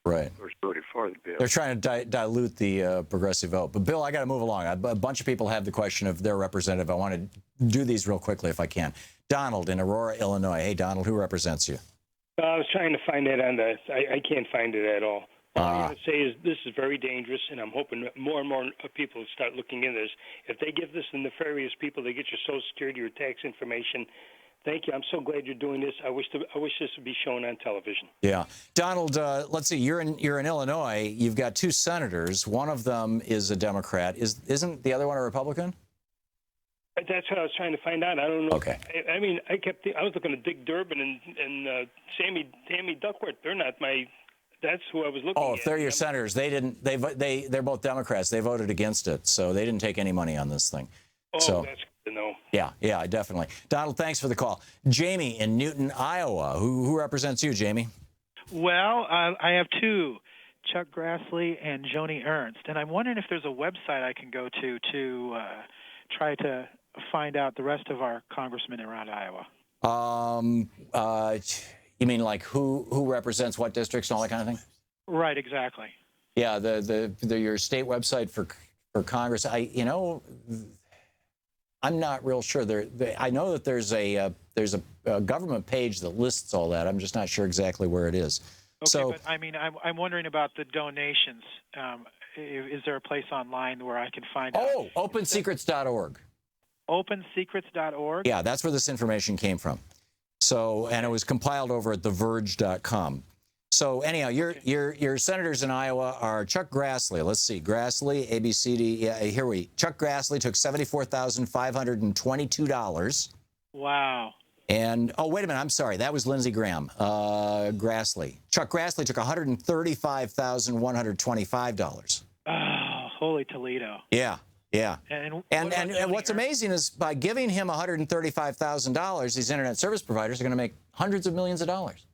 Right. Of course, voted for the bill. They're trying to dilute the progressive vote. But, Bill, I got to move along. A bunch of people have the question of their representative. I want to do these real quickly if I can. Donald in Aurora, Illinois. Hey, Donald, who represents you? I was trying to find that on I can't find it at all. All I'm going to say is this is very dangerous, and I'm hoping that more and more people start looking into this. If they give this to nefarious people, they get your Social Security or tax information. Thank you. I'm so glad you're doing this. I wish this would be shown on television. Yeah, Donald. Let's see. You're in Illinois. You've got 2 senators. One of them is a Democrat. Isn't the other one a Republican? That's what I was trying to find out. I don't know. Okay. I mean, I was looking at Dick Durbin and Sammy Duckworth. They're not my. That's who I was looking at. Oh, if they're your senators, they're both Democrats. They voted against it, so they didn't take any money on this thing. Oh, so, that's good to know. Yeah, definitely. Donald, thanks for the call. Jamie in Newton, Iowa. Who represents you, Jamie? Well, I have 2, Chuck Grassley and Joni Ernst, and I'm wondering if there's a website I can go to try to find out the rest of our congressmen around Iowa. You mean like who represents what districts and all that kind of thing? Right, exactly. Yeah, your state website for Congress. I'm not real sure. I know that there's a government page that lists all that. I'm just not sure exactly where it is. Okay, so, but I mean, I'm wondering about the donations. Is there a place online where I can find out? Oh, opensecrets.org. Opensecrets.org? Yeah, that's where this information came from. So, and it was compiled over at theverge.com. So anyhow, your senators in Iowa are Chuck Grassley. Let's see, Grassley, ABCD. Yeah, Chuck Grassley took $74,522. Wow. And oh, wait a minute, I'm sorry, that was Lindsey Graham. Grassley. Chuck Grassley took $135,125. Oh, holy Toledo. Yeah. And what's amazing is by giving him $135,000, these internet service providers are going to make hundreds of millions of dollars.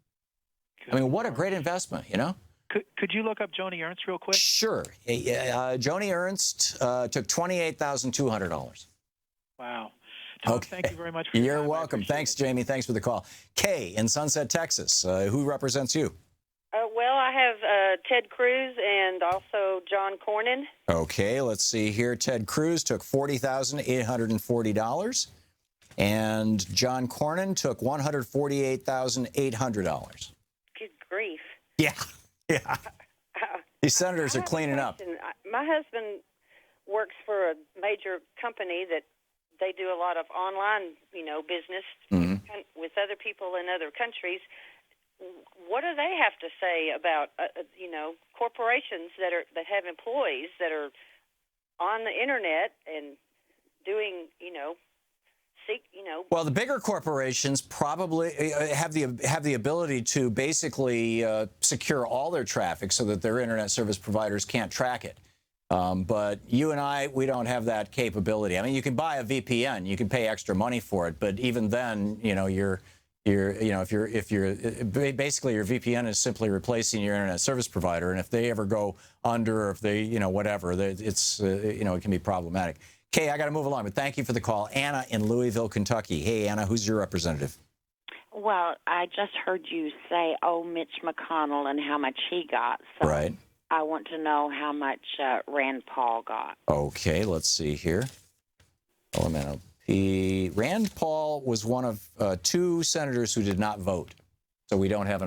I mean, what a great investment, Could you look up Joni Ernst real quick? Sure. Joni Ernst took $28,200. Wow. Tom, okay. Thank you very much for your You're time. welcome. Thanks, Jamie. Thanks for the call. Kay in Sunset, Texas. Who represents you? Well, I have Ted Cruz and also John Cornyn. Okay, let's see here. Ted Cruz took $40,840. And John Cornyn took $148,800. Good grief. Yeah. These senators are cleaning up. My husband works for a major company that they do a lot of online, business with other people in other countries. What do they have to say about, corporations that have employees that are on the internet and doing, Well, the bigger corporations probably have the ability to basically secure all their traffic so that their internet service providers can't track it. But you and I, we don't have that capability. I mean, you can buy a VPN, you can pay extra money for it, but even then, if you're basically your VPN is simply replacing your internet service provider, and if they ever go under, or if they, whatever, it's it can be problematic. Kay, I got to move along, but thank you for the call. Anna in Louisville, Kentucky. Hey, Anna, who's your representative? Well, I just heard you say, Mitch McConnell and how much he got. So right. I want to know how much Rand Paul got. Okay, let's see here. Oh, a minute. Rand Paul was one of 2 senators who did not vote. So we don't have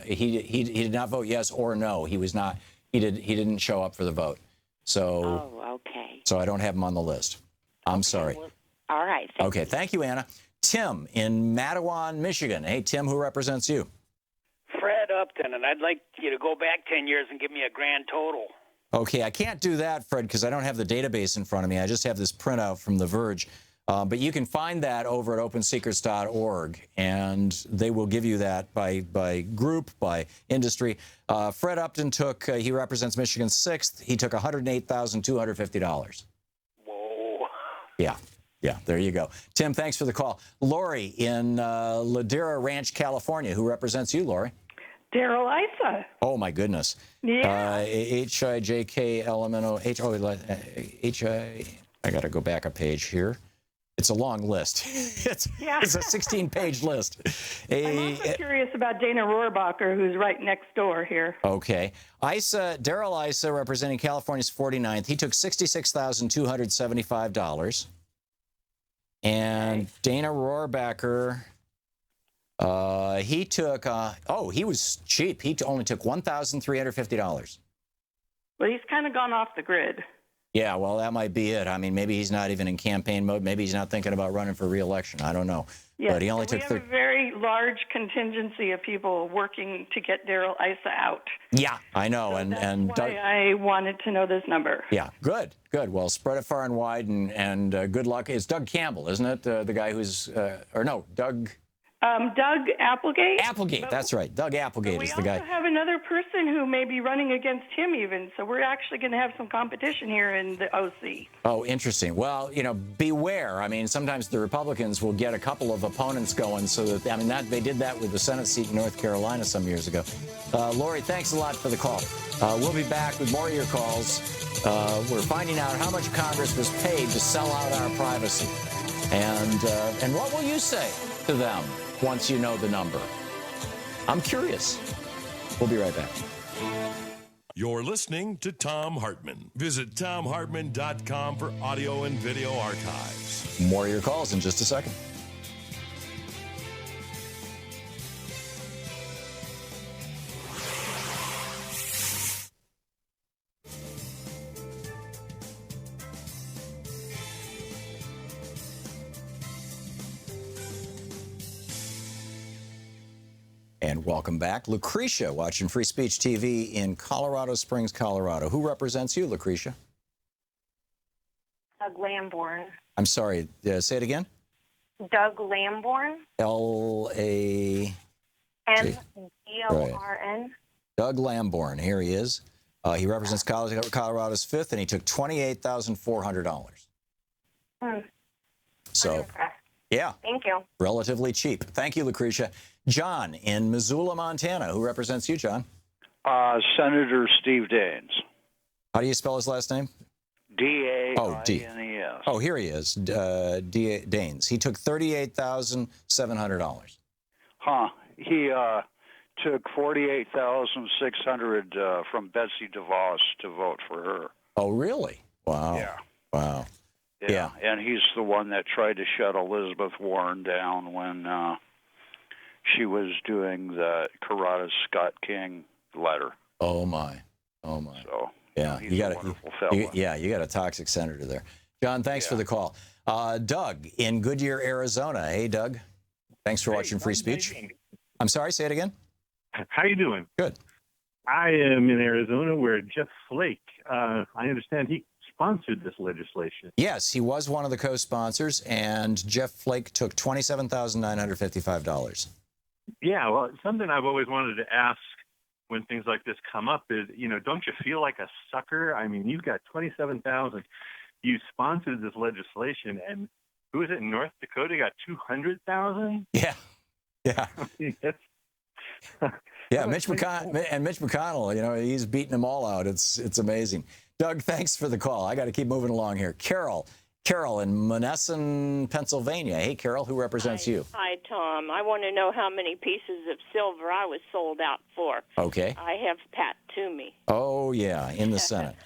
he did not vote yes or no. He didn't show up for the vote. So okay. So I don't have him on the list. I'm sorry. Well, all right. Thank you, Anna. Tim in Mattawan, Michigan. Hey, Tim, who represents you? Fred Upton, and I'd like you to go back 10 years and give me a grand total. Okay, I can't do that, Fred, because I don't have the database in front of me. I just have this printout from The Verge. But you can find that over at opensecrets.org, and they will give you that by group, by industry. Fred Upton took, he represents Michigan 6th. He took $108,250. Whoa. Yeah. Yeah, there you go. Tim, thanks for the call. Lori in Ladera Ranch, California. Who represents you, Lori? Daryl Isa. Oh, my goodness. Yeah. H-I-J-K-L-M-N-O. I got to go back a page here. It's a long list. It's a 16-page list. I'm also curious about Dana Rohrbacher, who's right next door here. Okay. Daryl Isa, representing California's 49th. He took $66,275. And Dana Rohrbacher, he took, he was cheap. He only took $1,350. Well, he's kind of gone off the grid. Yeah, well, that might be it. I mean, maybe he's not even in campaign mode. Maybe he's not thinking about running for re-election. I don't know. Yeah, but he only we took have a very large contingency of people working to get Daryl Isa out. Yeah, I know. So and that's why I wanted to know this number. Yeah, good. Well, spread it far and wide, and good luck. It's Doug Campbell, isn't it? The guy who's, Doug... Doug Applegate. Applegate, that's right. Doug Applegate is the guy. We also have another person who may be running against him even, so we're actually going to have some competition here in the OC. Oh, interesting. Well, beware. I mean, sometimes the Republicans will get a couple of opponents going so that, they did that with the Senate seat in North Carolina some years ago. Lori, thanks a lot for the call. We'll be back with more of your calls. We're finding out how much Congress was paid to sell out our privacy. And what will you say to them once you know the number? I'm curious. We'll be right back. You're listening to Thom Hartmann. Visit thomhartmann.com for audio and video archives. More of your calls in just a second. And welcome back. Lucretia, watching Free Speech TV in Colorado Springs, Colorado. Who represents you, Lucretia? Doug Lamborn. I'm sorry, say it again? Doug Lamborn. L-A... M-D-O-R-N. Doug Lamborn, here he is. He represents Colorado's 5th, and he took $28,400. So, yeah. Thank you. Relatively cheap. Thank you, Lucretia. John in Missoula, Montana. Who represents you, John? Senator Steve Daines. How do you spell his last name? D-A-I-N-E-S. Oh, here he is, Daines. He took $38,700. Huh. He took $48,600 from Betsy DeVos to vote for her. Oh, really? Wow. Yeah. Wow. Yeah. And he's the one that tried to shut Elizabeth Warren down when she was doing the Coretta Scott King letter. Oh, my. So, yeah, he's a wonderful fella. You got a toxic senator there. John, thanks for the call. Doug in Goodyear, Arizona. Hey, Doug. Thanks for watching Free Speech. I'm sorry, say it again. How you doing? Good. I am in Arizona where Jeff Flake, I understand he sponsored this legislation. Yes, he was one of the co-sponsors, and Jeff Flake took $27,955. Yeah, well, something I've always wanted to ask when things like this come up is, don't you feel like a sucker? I mean, you've got $27,000. You sponsored this legislation, and who is it in North Dakota? Got $200,000? Yeah. I mean, yeah, Mitch McConnell, he's beating them all out. It's amazing. Doug, thanks for the call. I got to keep moving along here. Carol in Monessen, Pennsylvania. Hey, Carol, who represents you? Hi, Tom. I want to know how many pieces of silver I was sold out for. Okay. I have Pat Toomey. Oh, yeah, in the Senate.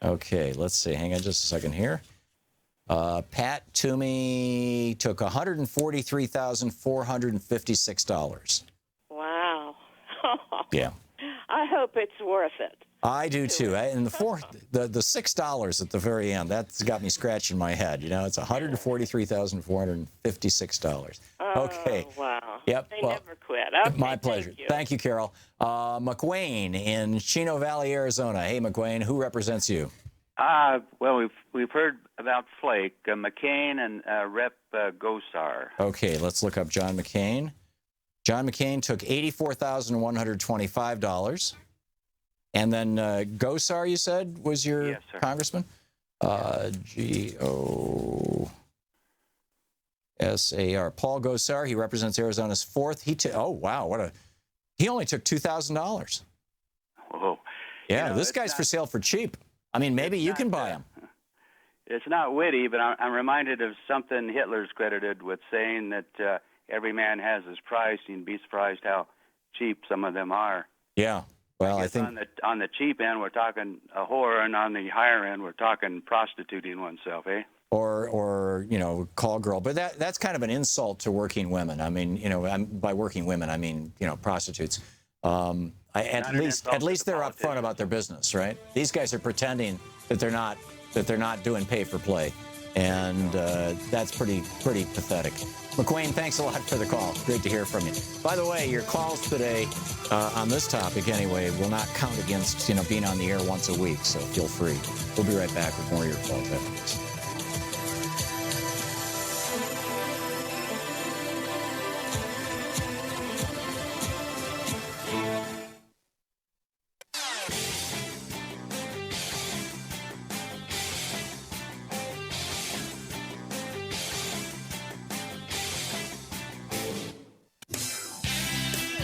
Okay, let's see. Hang on just a second here. Pat Toomey took $143,456. Wow. Yeah. I hope it's worth it. I do too. And the $6 at the very end, that's got me scratching my head. It's $143,456. Okay. Wow. Yep. They never quit. Okay, my pleasure. Thank you, Carol. McWayne in Chino Valley, Arizona. Hey, McWayne, who represents you? Well, we've heard about Flake, McCain, and Rep. Gosar. Okay, let's look up John McCain. John McCain took $84,125. And then Gosar, you said, was your congressman? G-O-S-A-R. Paul Gosar, he represents Arizona's 4th. He only took $2,000. Whoa. Yeah, this guy's for sale for cheap. I mean, maybe you can buy him. It's not witty, but I'm reminded of something Hitler's credited with saying that every man has his price. You'd be surprised how cheap some of them are. Yeah. Well, I think on the cheap end, we're talking a whore, and on the higher end, we're talking prostituting oneself, eh? Or call girl. But that's kind of an insult to working women. I mean, by working women, I mean, prostitutes. At least they're upfront about their business, right? These guys are pretending that they're not doing pay for play, and that's pretty pathetic. McQueen, thanks a lot for the call. Great to hear from you. By the way, your calls today on this topic, anyway, will not count against being on the air once a week. So feel free. We'll be right back with more of your calls after this.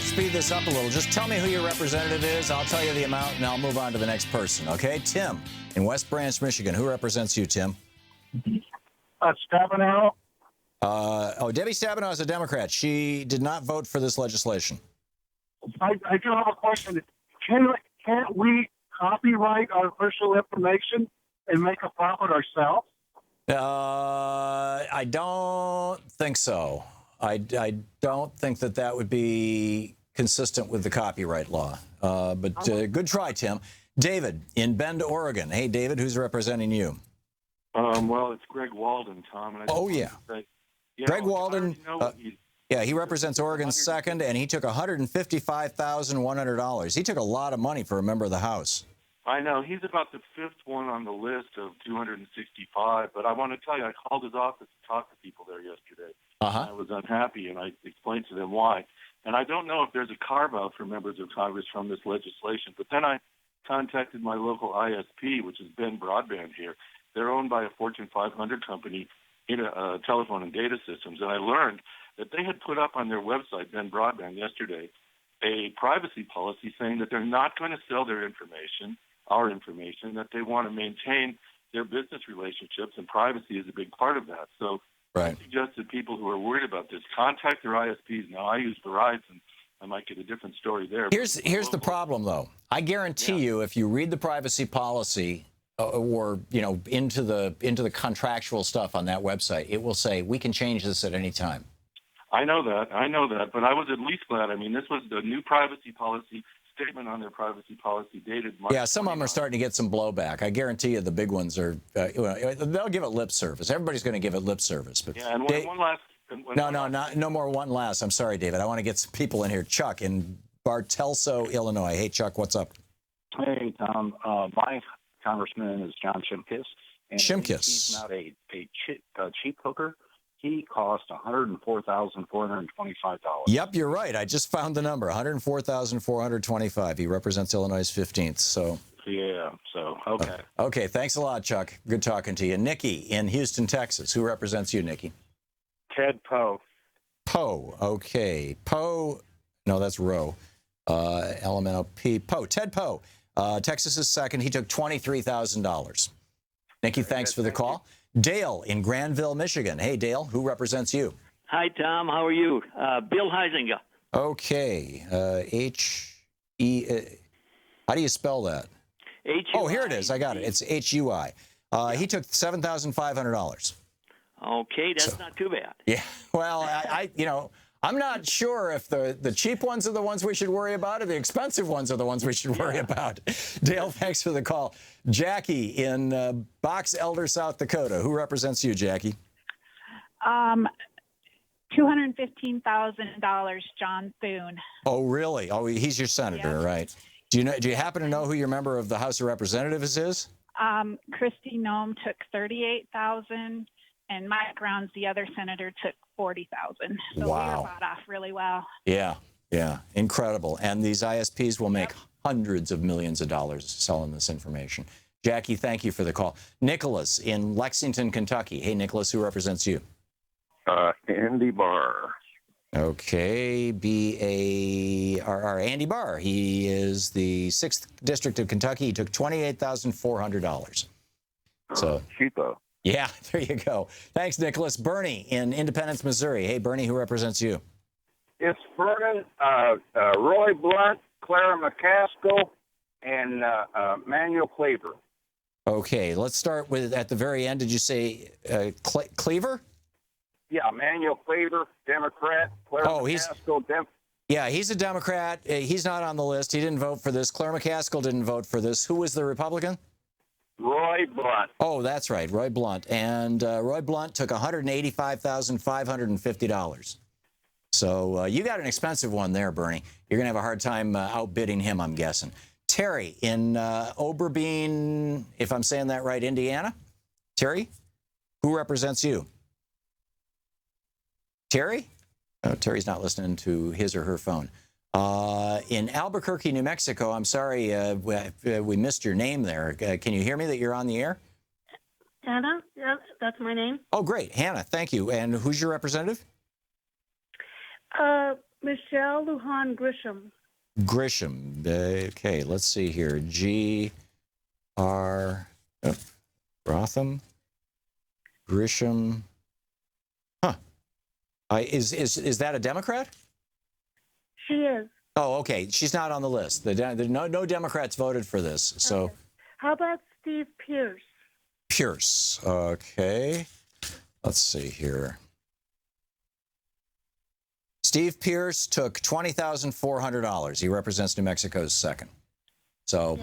Speed this up a little. Just tell me who your representative is. I'll tell you the amount, and I'll move on to the next person, okay? Tim in West Branch, Michigan. Who represents you, Tim? Stabenow. Debbie Stabenow is a Democrat. She did not vote for this legislation. I do have a question. Can't we copyright our personal information and make a profit ourselves? I don't think so. I don't think that would be consistent with the copyright law. But good try, Tim. David in Bend, Oregon. Hey, David, who's representing you? Well, it's Greg Walden, Tom. And Greg Walden. He represents Oregon's 2nd, and he took $155,100. He took a lot of money for a member of the House. I know. He's about the 5th one on the list of 265. But I want to tell you, I called his office to talk to people there yesterday. I was unhappy, and I explained to them why. And I don't know if there's a carve-out for members of Congress from this legislation. But then I contacted my local ISP, which is Ben Broadband here. They're owned by a Fortune 500 company in telephone and data systems. And I learned that they had put up on their website, Ben Broadband, yesterday, a privacy policy saying that they're not going to sell their information, our information, that they want to maintain their business relationships, and privacy is a big part of that. So I suggest that people who are worried about this contact their ISPs. Now, I use Verizon. I might get a different story there. Here's the problem, though. I guarantee you, if you read the privacy policy or into the contractual stuff on that website, it will say we can change this at any time. I know that, but I was at least glad. I mean, this was the new privacy policy statement on their privacy policy dated March. Yeah, some of them are starting to get some blowback. I guarantee you the big ones are, they'll give it lip service. Everybody's going to give it lip service. But yeah, and one last. No more one last. I'm sorry, David. I want to get some people in here. Chuck in Bartelso, Illinois. Hey, Chuck, what's up? Hey, Tom. My congressman is John Shimkus. And he's not a cheap hooker. He cost $104,425. Yep, you're right. I just found the number, $104,425. He represents Illinois' 15th. So. Yeah. So okay. Okay. Thanks a lot, Chuck. Good talking to you. Nikki in Houston, Texas. Who represents you, Nikki? Ted Poe. Poe. Okay. Poe. No, that's Roe. LMNOP. Poe. Ted Poe. Texas' 2nd. He took $23,000. Nikki, thanks for the call. Dale in Granville, Michigan. Hey, Dale, who represents you? Hi, Tom. How are you? Bill Heisinger. Okay. How do you spell that? H-U-I. Oh, here it is. I got it. It's H-U-I. He took $7,500. Okay, that's not too bad. Yeah. Well, I'm not sure if the cheap ones are the ones we should worry about or the expensive ones are the ones we should worry about. Dale, thanks for the call. Jackie in Box Elder, South Dakota. Who represents you, Jackie? $215,000, John Thune. Oh, really? Oh, he's your senator, right? Do you happen to know who your member of the House of Representatives is? Kristi Noem took 38,000, and Mike Rounds, the other senator, took 40,000. So we were bought off really well. Yeah, incredible. And these ISPs will make hundreds of millions of dollars selling this information. Jackie, thank you for the call. Nicholas in Lexington, Kentucky. Hey, Nicholas, who represents you? Andy Barr. Okay, B-A-R-R, Andy Barr. He is the 6th District of Kentucky. He took $28,400. So cheapo. Yeah, there you go. Thanks, Nicholas. Bernie in Independence, Missouri. Hey, Bernie, who represents you? It's Vernon, Roy Blunt, Clara McCaskill, and Manuel Cleaver. Okay, let's start with, at the very end, did you say Cleaver? Yeah, Manuel Cleaver, Democrat. Clara McCaskill, yeah, he's a Democrat. He's not on the list. He didn't vote for this. Clara McCaskill didn't vote for this. Who was the Republican? Roy Blunt. Oh, that's right, Roy Blunt. And Roy Blunt took $185,550. So you got an expensive one there, Bernie. You're going to have a hard time outbidding him, I'm guessing. Terry in Oberbean, if I'm saying that right, Indiana. Terry, who represents you? Terry? Oh, Terry's not listening to his or her phone. In Albuquerque, New Mexico, I'm sorry, we missed your name there. Can you hear me that you're on the air? Hannah, yeah, that's my name. Oh, great. Hannah, thank you. And who's your representative? Michelle Lujan Grisham. Grisham. Okay, let's see here. G-R... Rotham? Grisham. Huh. Is that a Democrat? She is. Oh, okay. She's not on the list. No Democrats voted for this. So, okay. How about Steve Pierce? Pierce. Okay. Let's see here. Steve Pierce took $20,400. He represents New Mexico's 2nd. So,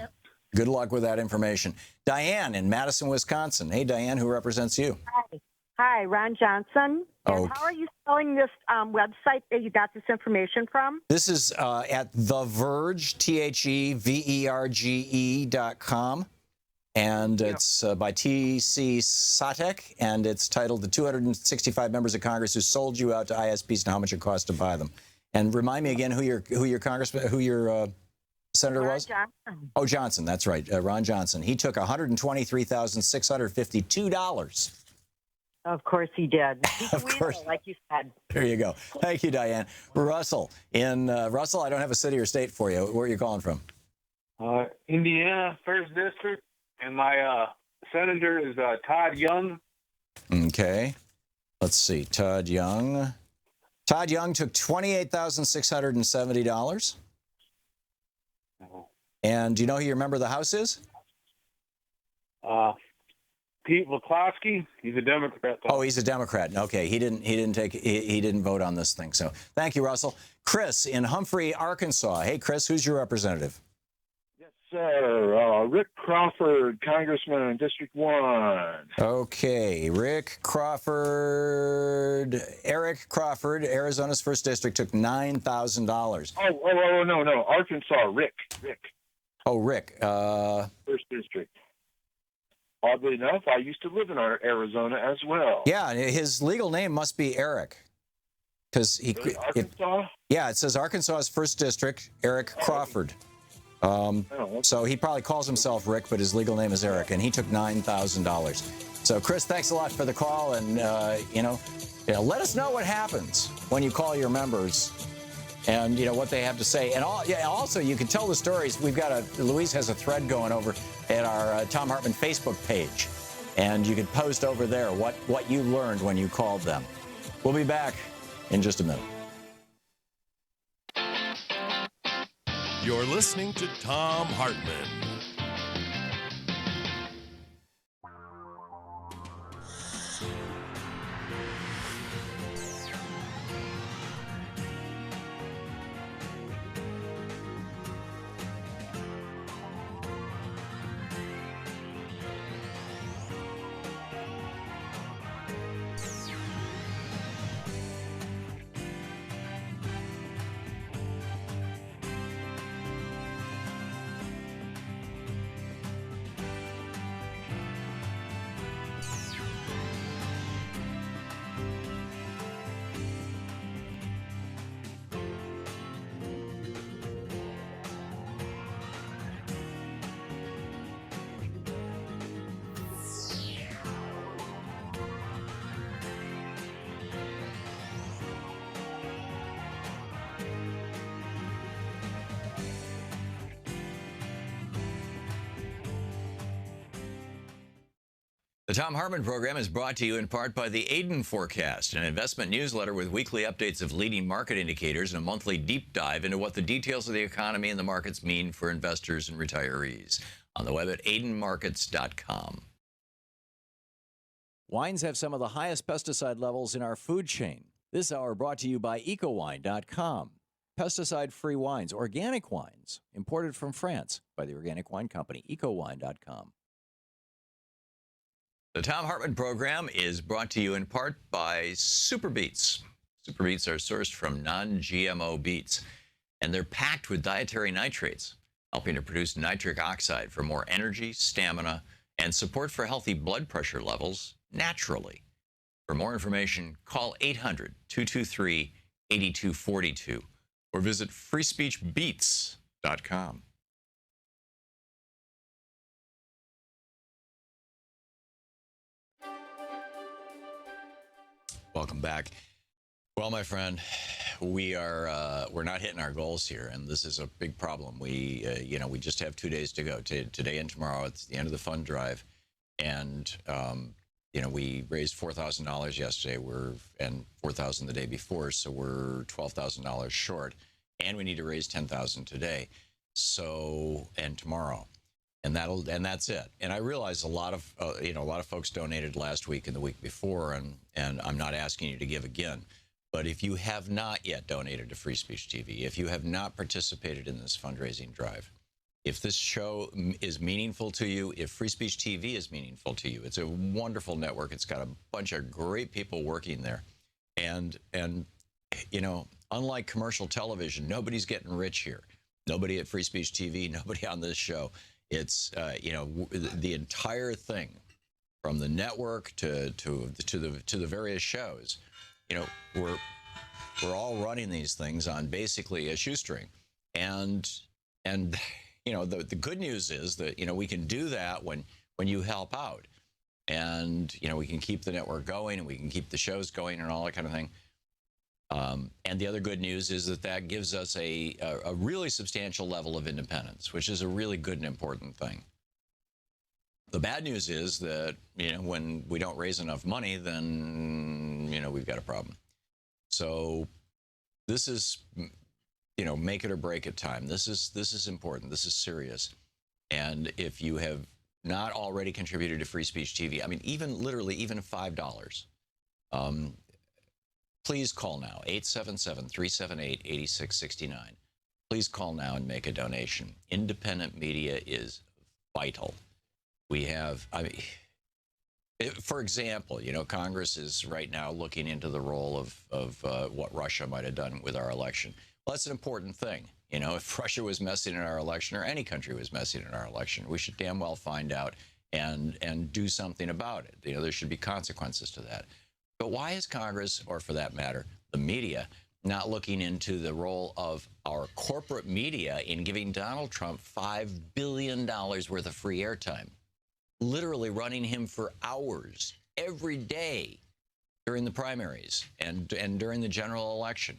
good luck with that information. Diane in Madison, Wisconsin. Hey, Diane, who represents you? Hi, Ron Johnson. And how are you spelling this website that you got this information from? This is at The Verge, TheVerge.com. And it's by T.C. Satek, and it's titled "The 265 Members of Congress Who Sold You Out to ISPs and How Much It Cost to Buy Them." And remind me again who your senator was? Johnson. Oh, Johnson. That's right, Ron Johnson. He took $123,652. Of course he did. Of course, like you said. There you go. Thank you, Diane. Russell in Russell. I don't have a city or state for you. Where are you calling from? Indiana, 1st District. And my senator is Todd Young. Okay. Let's see. Todd Young. Todd Young took $28,670. And do you know who your member of the House is? Pete McCloskey. He's a Democrat. Oh, he's a Democrat. Okay, he didn't vote on this thing. So thank you, Russell. Chris in Humphrey, Arkansas. Hey, Chris, who's your representative? Sir, Rick Crawford, Congressman in District 1. Okay, Rick Crawford, Eric Crawford, Arizona's 1st District, took $9,000. Oh, no, Arkansas, Rick. Oh, Rick. 1st District. Oddly enough, I used to live in Arizona as well. Yeah, his legal name must be Eric. Because Arkansas? Yeah, it says Arkansas's 1st District, Eric Crawford. So he probably calls himself Rick, but his legal name is Eric, and he took $9,000. So, Chris, thanks a lot for the call, and, let us know what happens when you call your members and, what they have to say. And also, you can tell the stories. We've got Louise has a thread going over at our Thom Hartmann Facebook page, and you can post over there what you learned when you called them. We'll be back in just a minute. You're listening to Thom Hartmann. The Thom Hartmann Program is brought to you in part by the Aiden Forecast, an investment newsletter with weekly updates of leading market indicators and a monthly deep dive into what the details of the economy and the markets mean for investors and retirees. On the web at aidenmarkets.com. Wines have some of the highest pesticide levels in our food chain. This hour brought to you by ecowine.com. Pesticide-free wines, organic wines, imported from France by the organic wine company, ecowine.com. The Thom Hartmann Program is brought to you in part by Super Beets. Super Beets are sourced from non-GMO beets, and they're packed with dietary nitrates, helping to produce nitric oxide for more energy, stamina, and support for healthy blood pressure levels naturally. For more information, call 800-223-8242 or visit freespeechbeets.com. Welcome back. Well, my friend, we're not hitting our goals here, and this is a big problem. We just have 2 days to go. Today and tomorrow, it's the end of the fund drive, and we raised $4,000 yesterday. And $4,000 the day before, so we're $12,000 short, and we need to raise $10,000 today, and tomorrow. And that's it. And I realize a lot of folks donated last week and the week before, and I'm not asking you to give again. But if you have not yet donated to Free Speech TV, if you have not participated in this fundraising drive, if this show is meaningful to you, if Free Speech TV is meaningful to you, it's a wonderful network. It's got a bunch of great people working there, and unlike commercial television, nobody's getting rich here. Nobody at Free Speech TV, nobody on this show. It's the entire thing, from the network to the various shows. We're all running these things on basically a shoestring, and the good news is that we can do that when you help out, and we can keep the network going, and we can keep the shows going, and all that kind of thing. And the other good news is that gives us a really substantial level of independence, which is a really good and important thing. The bad news is that, when we don't raise enough money, then, we've got a problem. So this is, make it or break it time. This is important. This is serious. And if you have not already contributed to Free Speech TV, I mean, even $5, please call now, 877-378-8669. Please call now and make a donation. Independent media is vital. We have, for example, Congress is right now looking into the role of what Russia might have done with our election. Well, that's an important thing. If Russia was messing in our election, or any country was messing in our election, we should damn well find out and do something about it. There should be consequences to that. But why is Congress, or for that matter, the media, not looking into the role of our corporate media in giving Donald Trump $5 billion worth of free airtime, literally running him for hours every day during the primaries and during the general election?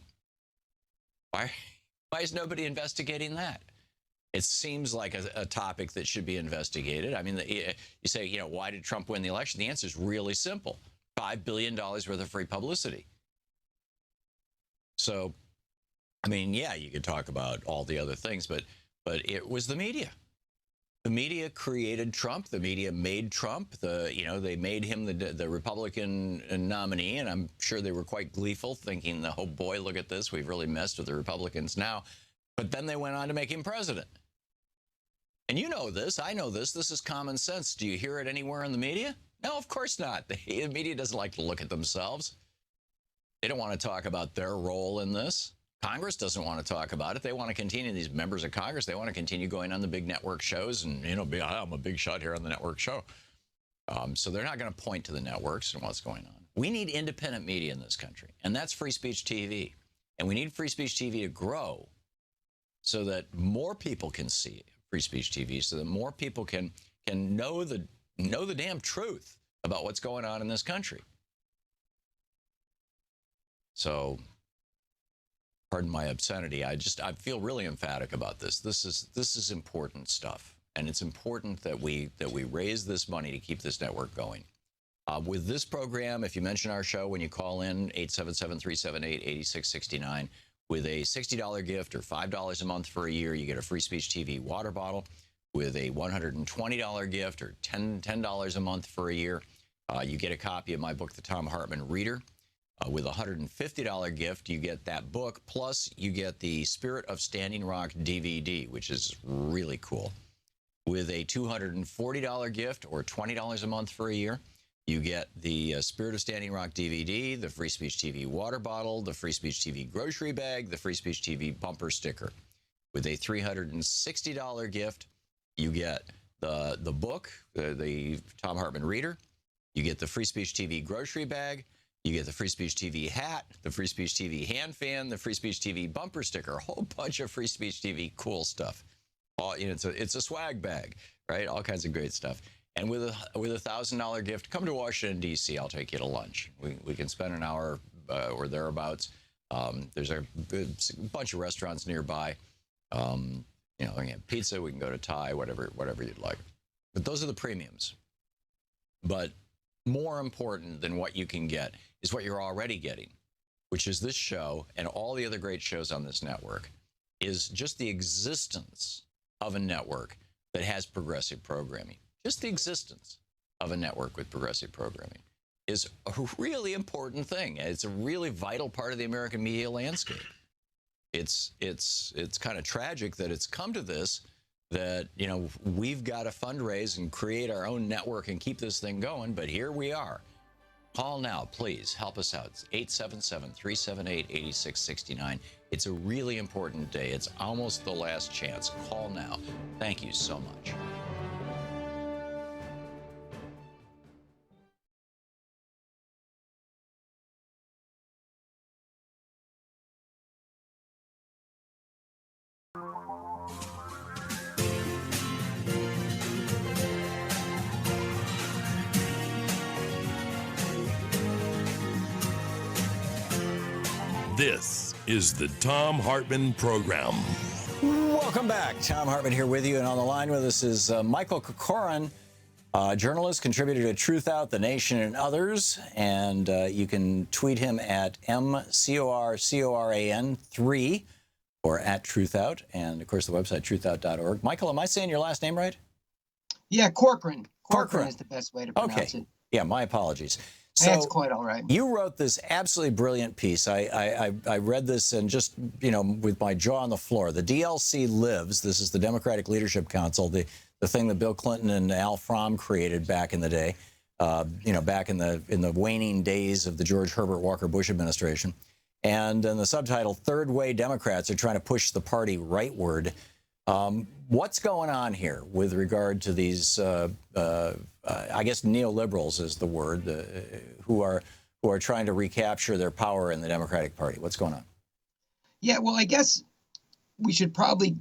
Why is nobody investigating that? It seems like a topic that should be investigated. I mean, you say, why did Trump win the election? The answer is really simple. $5 billion worth of free publicity. So, I mean, yeah, you could talk about all the other things, but it was the media. The media created Trump. The media made Trump. They made him the Republican nominee, and I'm sure they were quite gleeful, thinking, oh boy, look at this. We've really messed with the Republicans now. But then they went on to make him president. And you know this. I know this. This is common sense. Do you hear it anywhere in the media? No, of course not. The media doesn't like to look at themselves. They don't want to talk about their role in this. Congress doesn't want to talk about it. They want to continue, these members of Congress, they want to continue going on the big network shows and, I'm a big shot here on the network show. So they're not going to point to the networks and what's going on. We need independent media in this country, and that's Free Speech TV. And we need Free Speech TV to grow so that more people can see Free Speech TV, so that more people can know the damn truth about what's going on in this country. So, pardon my obscenity, I feel really emphatic about this. This is important stuff, and it's important that we raise this money to keep this network going. With this program, if you mention our show when you call in, 877-378-8669, with a $60 gift or $5 a month for a year, you get a free speech TV water bottle. With a $120 gift or $10 a month for a year, you get a copy of my book, The Thom Hartmann Reader. With a $150 gift, you get that book, plus you get the Spirit of Standing Rock DVD, which is really cool. With a $240 gift or $20 a month for a year, you get the Spirit of Standing Rock DVD, the Free Speech TV water bottle, the Free Speech TV grocery bag, the Free Speech TV bumper sticker. With a $360 gift, you get the book, the Thom Hartmann Reader. You get the Free Speech TV grocery bag. You get the Free Speech TV hat, the Free Speech TV hand fan, the Free Speech TV bumper sticker, a whole bunch of Free Speech TV cool stuff. It's a swag bag, right? All kinds of great stuff. And with a $1,000 gift, come to Washington, D.C. I'll take you to lunch. We can spend an hour or thereabouts. There's a bunch of restaurants nearby. We can have pizza. We can go to Thai, whatever you'd like. But those are the premiums. But more important than what you can get is what you're already getting, which is this show and all the other great shows on this network, is just the existence of a network that has progressive programming. Just the existence of a network with progressive programming is a really important thing. It's a really vital part of the American media landscape. It's kind of tragic that it's come to this, that, we've got to fundraise and create our own network and keep this thing going, but here we are. Call now, please. Help us out. It's 877-378-8669. It's a really important day. It's almost the last chance. Call now. Thank you so much. This is the Thom Hartmann Program. Welcome back. Thom Hartmann here with you. And on the line with us is Michael Kokorin, journalist, contributor to Truth Out, The Nation, and others. And you can tweet him at MCORCORAN3 or at Truth Out. And, of course, the website, truthout.org. Michael, am I saying your last name right? Yeah, Corcoran. Corcoran is the best way to pronounce it. Yeah, my apologies. So that's quite all right. You wrote this absolutely brilliant piece. I read this and just, with my jaw on the floor. The DLC lives. This is the Democratic Leadership Council, the thing that Bill Clinton and Al Fromm created back in the day, back in the waning days of the George Herbert Walker Bush administration. And in the subtitle, Third Way Democrats are trying to push the party rightward. What's going on here with regard to these, I guess neoliberals is the word, who are trying to recapture their power in the Democratic Party? What's going on? Yeah, well, I guess we should probably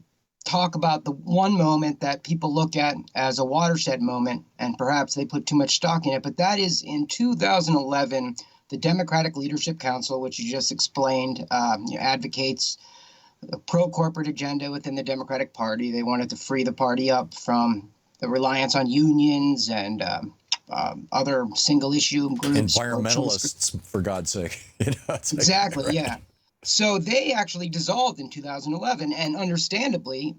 talk about the one moment that people look at as a watershed moment, and perhaps they put too much stock in it, but that is in 2011, the Democratic Leadership Council, which you just explained, advocates a pro-corporate agenda within the Democratic Party. They wanted to free the party up from the reliance on unions and other single-issue groups. Environmentalists, for God's sake. Exactly, right. Yeah. So they actually dissolved in 2011, and understandably,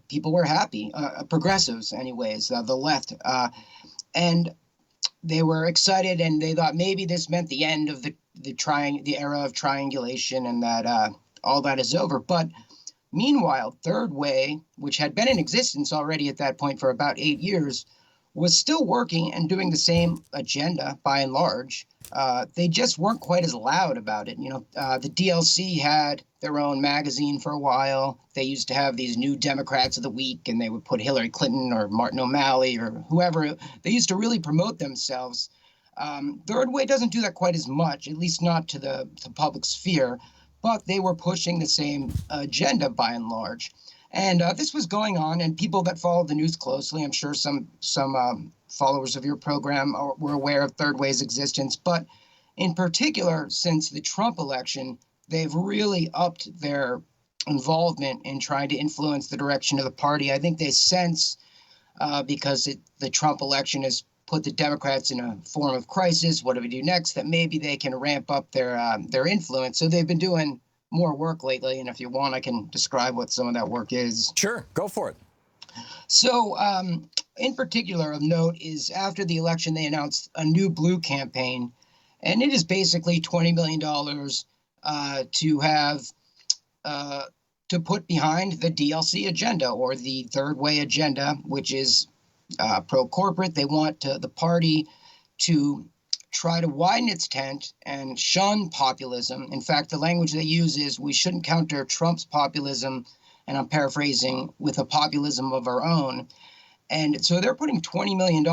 people were happy, progressives anyways, the left. And they were excited, and they thought maybe this meant the end of the era of triangulation, and that all that is over. But meanwhile, Third Way, which had been in existence already at that point for about 8 years, was still working and doing the same agenda by and large. They just weren't quite as loud about it. The DLC had their own magazine for a while. They used to have these New Democrats of the Week, and they would put Hillary Clinton or Martin O'Malley or whoever. They used to really promote themselves. Third Way doesn't do that quite as much, at least not to the public sphere. But they were pushing the same agenda by and large. And this was going on, and people that followed the news closely, I'm sure some followers of your program were aware of Third Way's existence. But in particular, since the Trump election, they've really upped their involvement in trying to influence the direction of the party. I think they sense, because the Trump election has put the Democrats in a form of crisis. What do we do next? That maybe they can ramp up their influence. So they've been doing more work lately, and if you want, I can describe what some of that work is. Sure, go for it. So, in particular of note is after the election, they announced a new blue campaign, and it is basically $20 million to have to put behind the DLC agenda, or the third way agenda, which is pro-corporate. They want the party to try to widen its tent and shun populism. In fact, the language they use is, we shouldn't counter Trump's populism, and I'm paraphrasing, with a populism of our own. And so they're putting $20 million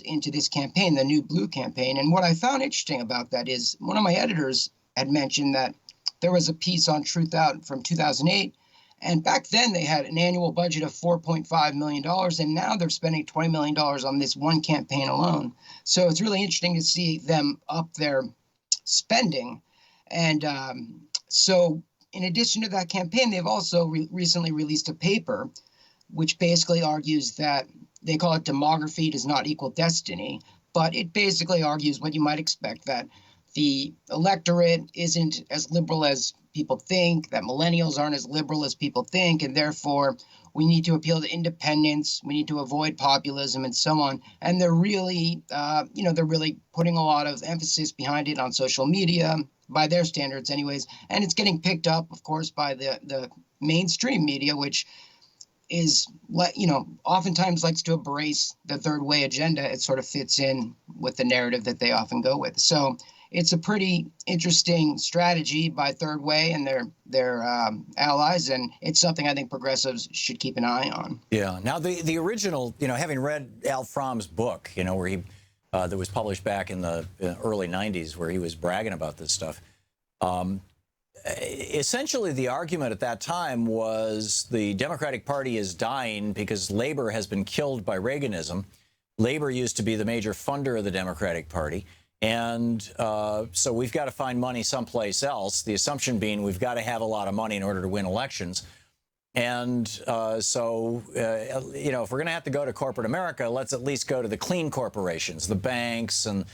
into this campaign, the new blue campaign. And what I found interesting about that is one of my editors had mentioned that there was a piece on Truth Out from 2008. And back then they had an annual budget of $4.5 million. And now they're spending $20 million on this one campaign alone. So it's really interesting to see them up their spending. And so in addition to that campaign, they've also recently released a paper which basically argues that, they call it demography does not equal destiny, but it basically argues what you might expect, that the electorate isn't as liberal as people think, that millennials aren't as liberal as people think, and therefore we need to appeal to independence, we need to avoid populism, and so on. And they're really, they're really putting a lot of emphasis behind it on social media, by their standards anyways, and it's getting picked up, of course, by the mainstream media, which is, oftentimes likes to embrace the third way agenda. It sort of fits in with the narrative that they often go with. So it's a pretty interesting strategy by Third Way and their allies, and it's something I think progressives should keep an eye on. Yeah. Now, the original, having read Al Fromm's book, where he that was published back in the early 90s, where he was bragging about this stuff. Essentially, the argument at that time was the Democratic Party is dying because labor has been killed by Reaganism. Labor used to be the major funder of the Democratic Party. And so we've got to find money someplace else, the assumption being we've got to have a lot of money in order to win elections. And if we're going to have to go to corporate America, let's at least go to the clean corporations, the banks and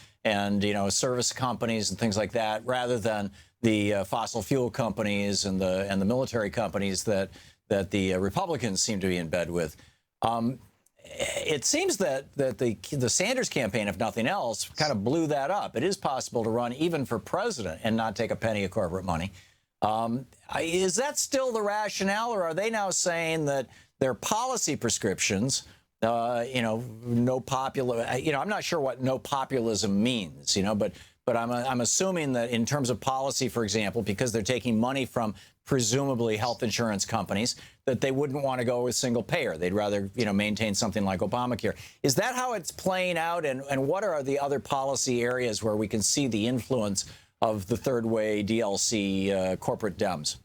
service companies and things like that, rather than the fossil fuel companies and the military companies that the Republicans seem to be in bed with. It seems that the Sanders campaign, if nothing else, kind of blew that up. It is possible to run even for president and not take a penny of corporate money. Is that still the rationale, or are they now saying that their policy prescriptions, no popular, I'm not sure what no populism means, but I'm assuming that in terms of policy, for example, because they're taking money from presumably health insurance companies, that they wouldn't want to go with single payer. They'd rather, maintain something like Obamacare. Is that how it's playing out? And what are the other policy areas where we can see the influence of the third way DLC corporate Dems?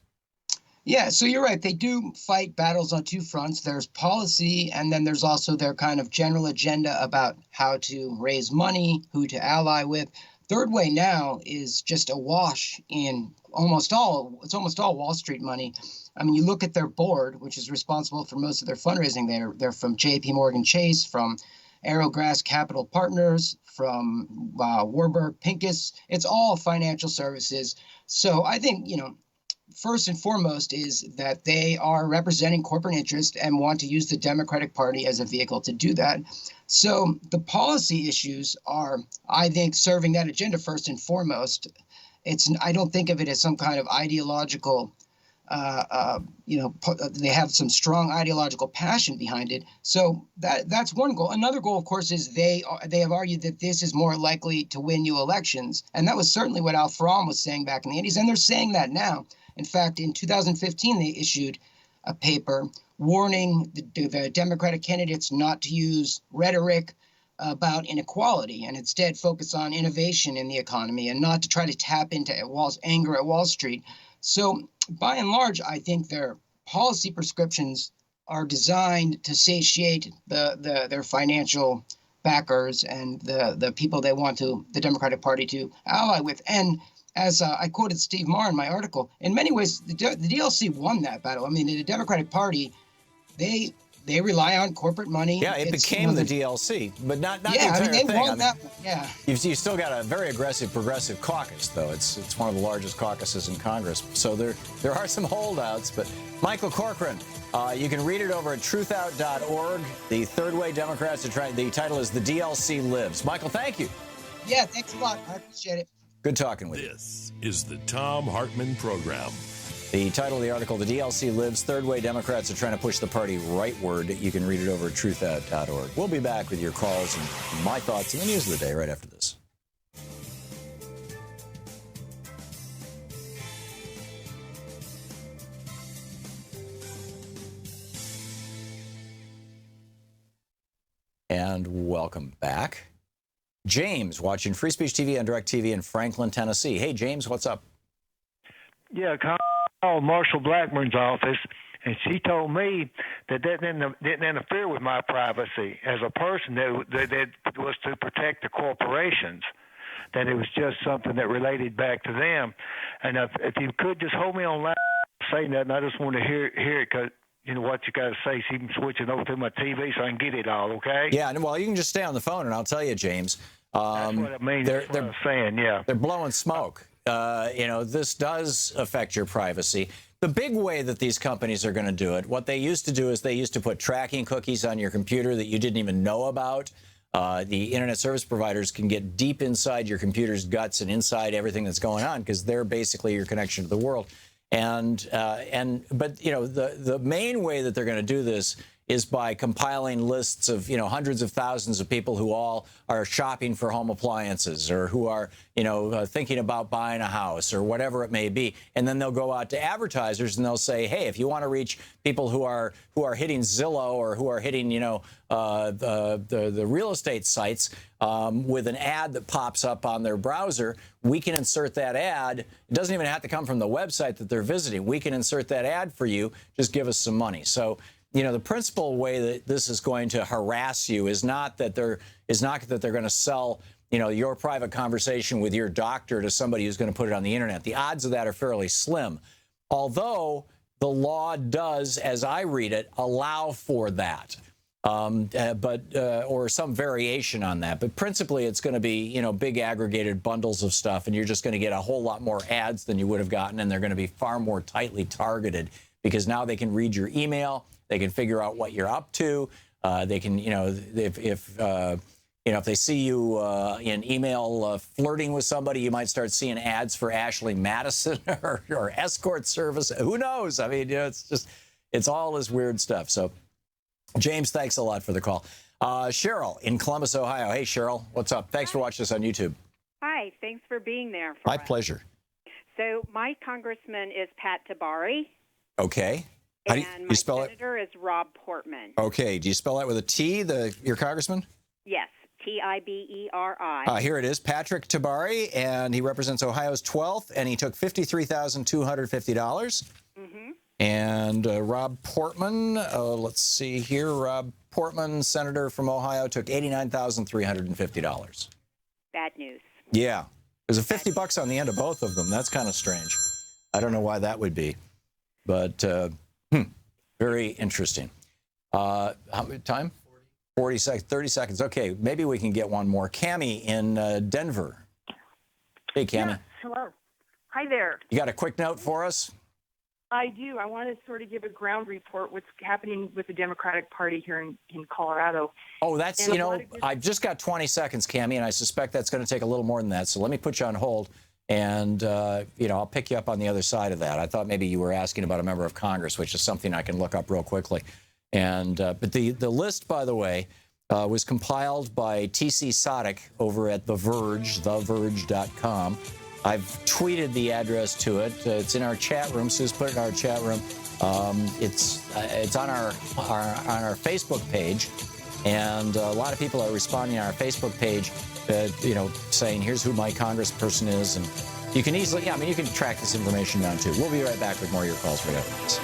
Yeah, so you're right. They do fight battles on two fronts. There's policy, and then there's also their kind of general agenda about how to raise money, who to ally with. Third Way now is just awash in almost all Wall Street money. I mean, you look at their board, which is responsible for most of their fundraising. They're from J.P. Morgan Chase, from Arrowgrass Capital Partners, from Warburg Pincus. It's all financial services. So I think, first and foremost is that they are representing corporate interest and want to use the Democratic Party as a vehicle to do that. So the policy issues are, I think, serving that agenda first and foremost. I don't think of it as some kind of ideological, they have some strong ideological passion behind it. So that's one goal. Another goal, of course, is they have argued that this is more likely to win you elections. And that was certainly what Al Fromm was saying back in the 80s. And they're saying that now. In fact, in 2015, they issued a paper warning the Democratic candidates not to use rhetoric about inequality and instead focus on innovation in the economy and not to try to tap into anger at Wall Street. So by and large, I think their policy prescriptions are designed to satiate their financial backers and the people they want the Democratic Party to ally with. And as I quoted Steve Marr in my article, in many ways, the DLC won that battle. I mean, the Democratic Party, they they rely on corporate money. Yeah, it became the DLC, but not the entire they thing. want that. Yeah. You still got a very aggressive progressive caucus, though. It's one of the largest caucuses in Congress. So there are some holdouts. But Michael Corcoran, you can read it over at truthout.org. The Third Way Democrats are trying. The title is "The DLC Lives." Michael, thank you. Yeah, thanks a lot. I appreciate it. Good talking with you. This is the Thom Hartmann Program. The title of the article, "The DLC Lives, Third Way Democrats are trying to push the party rightward." You can read it over at truthout.org. We'll be back with your calls and my thoughts and the news of the day right after this. And welcome back. James, watching Free Speech TV on DirecTV in Franklin, Tennessee. Hey, James, what's up? Yeah, called Marshall Blackburn's office, and she told me that didn't interfere with my privacy as a person. That was to protect the corporations. That it was just something that related back to them. And if you could just hold me on line, say nothing. I just want to hear it because you know what you got to say. So you can switch it over to my TV so I can get it all. Okay? Yeah. Well, you can just stay on the phone, and I'll tell you, James. That's what I mean. That's what I'm saying. Yeah. They're blowing smoke. This does affect your privacy. The big way that these companies are going to do it, what they used to do is they used to put tracking cookies on your computer that you didn't even know about. The internet service providers can get deep inside your computer's guts and inside everything that's going on because they're basically your connection to the world. But the main way that they're going to do this is by compiling lists of, hundreds of thousands of people who all are shopping for home appliances or who are, thinking about buying a house or whatever it may be. And then they'll go out to advertisers and they'll say, hey, if you want to reach people who are hitting Zillow or who are hitting, the real estate sites with an ad that pops up on their browser, we can insert that ad. It doesn't even have to come from the website that they're visiting. We can insert that ad for you. Just give us some money. So, the principal way that this is going to harass you is not that they're going to sell, your private conversation with your doctor to somebody who's going to put it on the internet. The odds of that are fairly slim, although the law does, as I read it, allow for that, or some variation on that. But principally, it's going to be, big aggregated bundles of stuff, and you're just going to get a whole lot more ads than you would have gotten, and they're going to be far more tightly targeted because now they can read your email. They can figure out what you're up to. They can, if they see you in email flirting with somebody, you might start seeing ads for Ashley Madison or escort service. Who knows? I mean, it's all this weird stuff. So, James, thanks a lot for the call. Cheryl in Columbus, Ohio. Hey, Cheryl, what's up? Thanks for watching us on YouTube. Hi, thanks for being there. My pleasure. So my congressman is Pat Tabari. Okay. And my senator is Rob Portman. Okay. Do you spell that with a T, your congressman? Yes. Tiberi. Here it is. Patrick Tabari, and he represents Ohio's 12th, and he took $53,250. Mm-hmm. And Rob Portman, let's see here. Rob Portman, senator from Ohio, took $89,350. Bad news. Yeah. There's a $50 on the end of both of them. That's kind of strange. I don't know why that would be, but very interesting. How much time? 40 seconds, 30 seconds. Okay, maybe we can get one more. Cammie in Denver. Hey, Cammie. Yes, hello. Hi there. You got a quick note for us? I do. I want to sort of give a ground report what's happening with the Democratic Party here in Colorado. Oh, that's, I've just got 20 seconds, Cammie, and I suspect that's going to take a little more than that. So let me put you on hold, and, I'll pick you up on the other side of that. I thought maybe you were asking about a member of Congress, which is something I can look up real quickly. And but the list, by the way, was compiled by T.C. Sadek over at The Verge, theverge.com. I've tweeted the address to it. It's in our chat room. Sue's put it in our chat room. It's on our Facebook page, and a lot of people are responding on our Facebook page, saying here's who my congressperson is, and you can easily, you can track this information down too. We'll be right back with more of your calls right after this.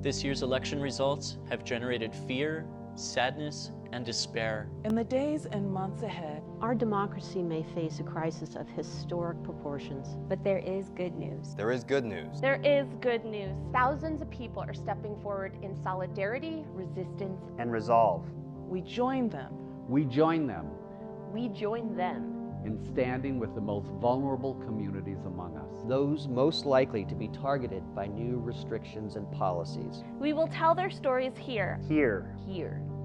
This year's election results have generated fear, sadness, and despair. In the days and months ahead, our democracy may face a crisis of historic proportions. But there is good news. There is good news. There is good news. Thousands of people are stepping forward in solidarity, resistance, and resolve. We join them. We join them. We join them in standing with the most vulnerable communities among us. Those most likely to be targeted by new restrictions and policies. We will tell their stories here. Here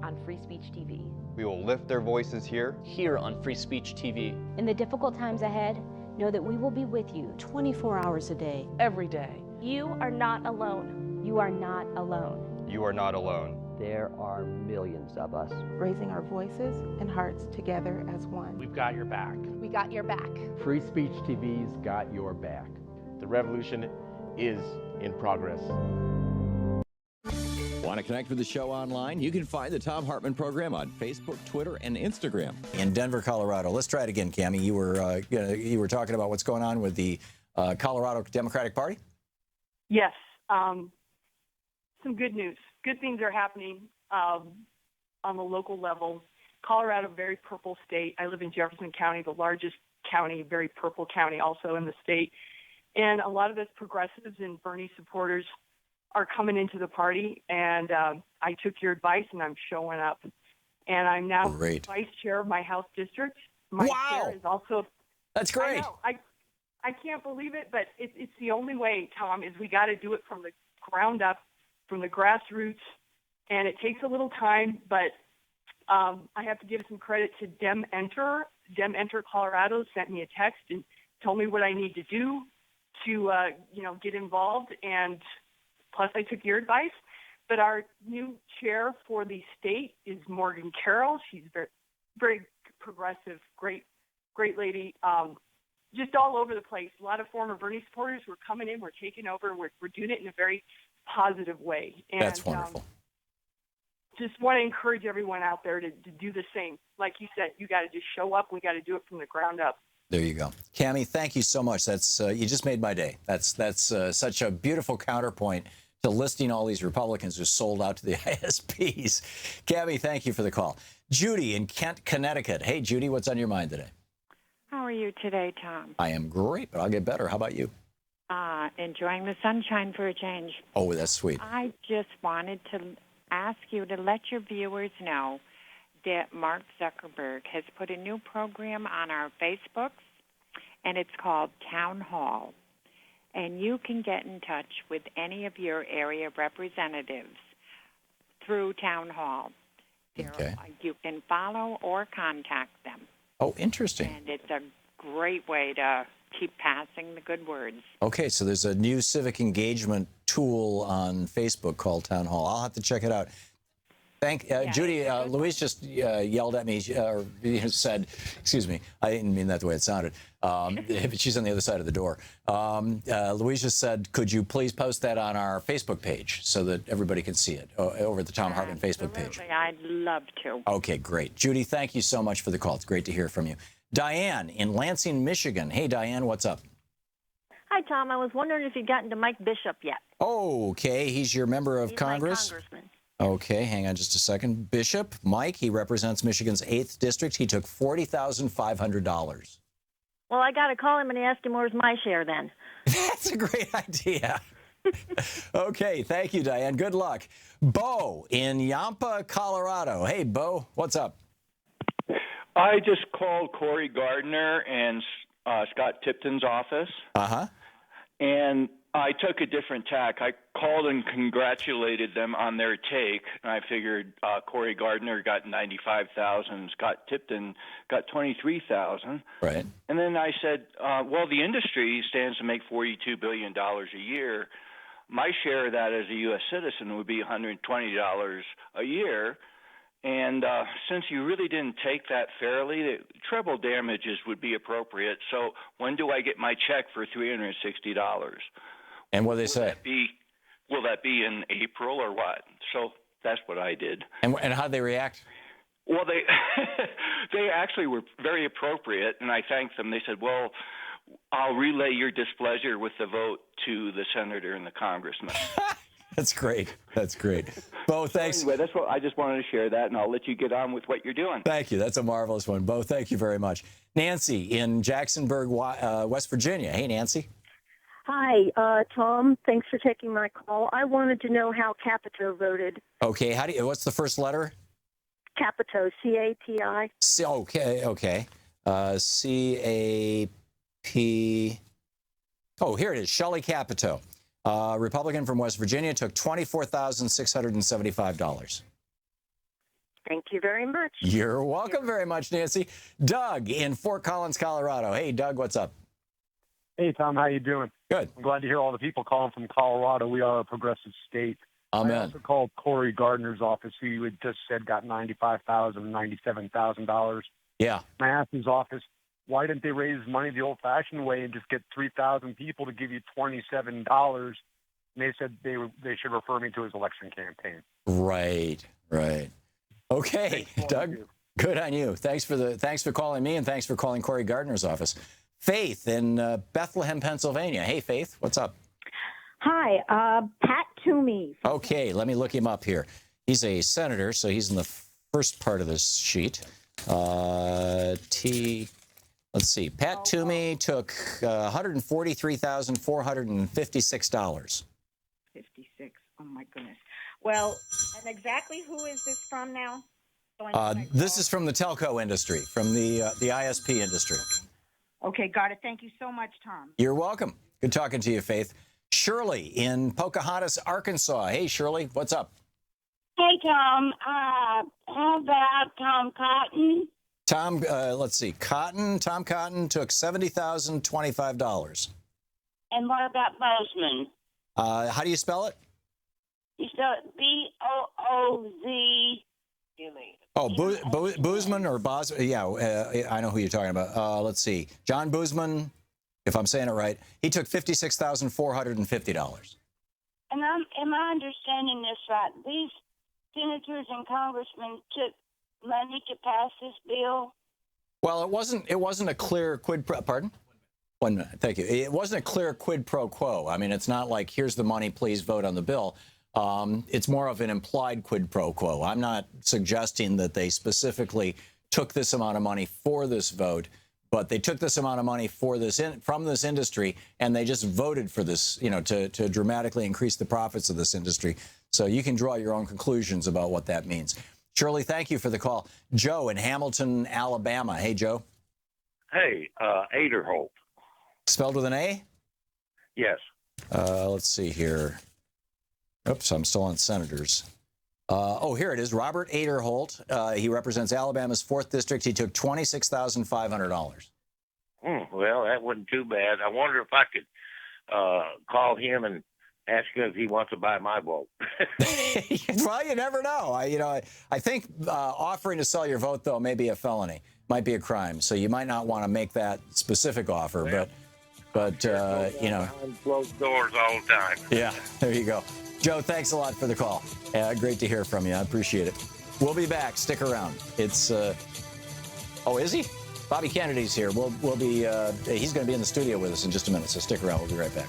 on Free Speech TV. We will lift their voices here on Free Speech TV. In the difficult times ahead, know that we will be with you 24 hours a day, every day. You are not alone. You are not alone. You are not alone. There are millions of us raising our voices and hearts together as one. We've got your back. We got your back. Free Speech TV's got your back. The revolution is in progress. Want to connect with the show online? You can find the Thom Hartmann Program on Facebook, Twitter, and Instagram. In Denver, Colorado. Let's try it again, Cammie. You were talking about what's going on with the Colorado Democratic Party? Yes. Some good news. Good things are happening on the local level. Colorado, very purple state. I live in Jefferson County, the largest county, very purple county also in the state. And a lot of us progressives and Bernie supporters are coming into the party. And I took your advice, and I'm showing up. And I'm now vice chair of my House district. My chair is also... That's great. I can't believe it, but it's the only way, Tom, is we got to do it from the ground up, from the grassroots, and it takes a little time, but I have to give some credit to Dem Enter. Dem Enter Colorado sent me a text and told me what I need to do to, get involved, and plus I took your advice. But our new chair for the state is Morgan Carroll. She's very, very progressive, great lady. Just all over the place. A lot of former Bernie supporters were coming in. We're taking over. We're doing it in a very positive way. And, that's wonderful. Just want to encourage everyone out there to do the same. Like you said, you got to just show up. We got to do it from the ground up. There you go. Cammie, thank you so much. That's you just made my day. That's such a beautiful counterpoint to listing all these Republicans who sold out to the ISPs. Cammie, thank you for the call. Judy in Kent, Connecticut. Hey, Judy, what's on your mind today? How are you today, Tom? I am great, but I'll get better. How about you? Enjoying the sunshine for a change. Oh, that's sweet. I just wanted to ask you to let your viewers know that Mark Zuckerberg has put a new program on our Facebooks, and it's called Town Hall. And you can get in touch with any of your area representatives through Town Hall. Okay. You can follow or contact them. Oh, interesting. And it's a great way to keep passing the good words. Okay, so there's a new civic engagement tool on Facebook called Town Hall. I'll have to check it out. Judy, Louise just yelled at me, or said, excuse me, I didn't mean that the way it sounded. She's on the other side of the door. Louise just said, could you please post that on our Facebook page so that everybody can see it over at the Thom Hartmann Facebook page? I'd love to. Okay, great. Judy, thank you so much for the call. It's great to hear from you. Diane in Lansing, Michigan. Hey, Diane, what's up? Hi, Tom. I was wondering if you'd gotten to Mike Bishop yet. Oh, okay. He's your member of Congress? My congressman. Okay, hang on just a second. Bishop, Mike, he represents Michigan's 8th district. He took $40,500. Well, I got to call him and ask him where's my share then. That's a great idea. Okay, thank you, Diane. Good luck. Bo in Yampa, Colorado. Hey, Bo, what's up? I just called Corey Gardner and Scott Tipton's office. Uh-huh. And I took a different tack. I called and congratulated them on their take, and I figured Corey Gardner got $95,000, Scott Tipton got $23,000. Right. And then I said, well, the industry stands to make $42 billion a year. My share of that as a U.S. citizen would be $120 a year. And since you really didn't take that fairly, the treble damages would be appropriate. So when do I get my check for $360? And what do they say? Will that be in April or what? So that's what I did. And how did they react? Well, they actually were very appropriate, and I thanked them. They said, well, I'll relay your displeasure with the vote to the senator and the congressman. That's great. That's great. Bo, thanks. Anyway, that's what I just wanted to share that, and I'll let you get on with what you're doing. Thank you. That's a marvelous one. Bo, thank you very much. Nancy in Jacksonburg, West Virginia. Hey, Nancy. Hi, Tom. Thanks for taking my call. I wanted to know how Capito voted. Okay. What's the first letter? Capito, C-A-P-I. Okay. C-A-P. Oh, here it is. Shelley Capito, Republican from West Virginia, took $24,675. Thank you very much. You're welcome very much, Nancy. Doug in Fort Collins, Colorado. Hey, Doug, what's up? Hey, Tom, how you doing? Good. I'm glad to hear all the people calling from Colorado. We are a progressive state. Amen. I also called Cory Gardner's office, who you had just said got $95,000, $97,000. Yeah. I asked his office, why didn't they raise money the old-fashioned way and just get 3,000 people to give you $27? And they said they should refer me to his election campaign. Right. Okay, Doug. Good on you. Thanks for calling me, and thanks for calling Cory Gardner's office. Faith in Bethlehem, Pennsylvania. Hey, Faith, what's up? Hi, Pat Toomey. Okay, let me look him up here. He's a senator, so he's in the first part of this sheet. Let's see. Pat Toomey took $143,456. 56. Oh, my goodness. Well, and exactly who is this from now? This is from the telco industry, from the ISP industry. Okay, got it. Thank you so much, Tom. You're welcome. Good talking to you, Faith. Shirley in Pocahontas, Arkansas. Hey, Shirley, what's up? Hey, Tom. How about Tom Cotton? Let's see. Tom Cotton took $70,025. And what about Bozeman? How do you spell it? You spell it B-O-O-Z. Oh, Boozman or Bosman? Yeah, I know who you're talking about. Let's see. John Boozman, if I'm saying it right, he took $56,450. And am I understanding this right? These senators and congressmen took money to pass this bill? Well, it wasn't a clear quid pro. Pardon? 1 minute. Thank you. It wasn't a clear quid pro quo. I mean, it's not like, here's the money, please vote on the bill. It's more of an implied quid pro quo. I'm not suggesting that they specifically took this amount of money for this vote, but they took this amount of money for this from this industry, and they just voted for this, to dramatically increase the profits of this industry. So you can draw your own conclusions about what that means. Shirley, thank you for the call. Joe in Hamilton, Alabama. Hey, Joe. Hey, Aderholt. Spelled with an A? Yes. Let's see here. Oops, I'm still on senators. Here it is. Robert Aderholt. He represents Alabama's 4th District. He took $26,500. Well, that wasn't too bad. I wonder if I could call him and ask him if he wants to buy my vote. Well, you never know. I think offering to sell your vote, though, may be a felony. Might be a crime. So you might not want to make that specific offer. Well, but behind closed doors all the time. Yeah, there you go. Joe, thanks a lot for the call. Great to hear from you. I appreciate it. We'll be back. Stick around. It's is he? Bobby Kennedy's here. We'll be. He's going to be in the studio with us in just a minute. So stick around. We'll be right back.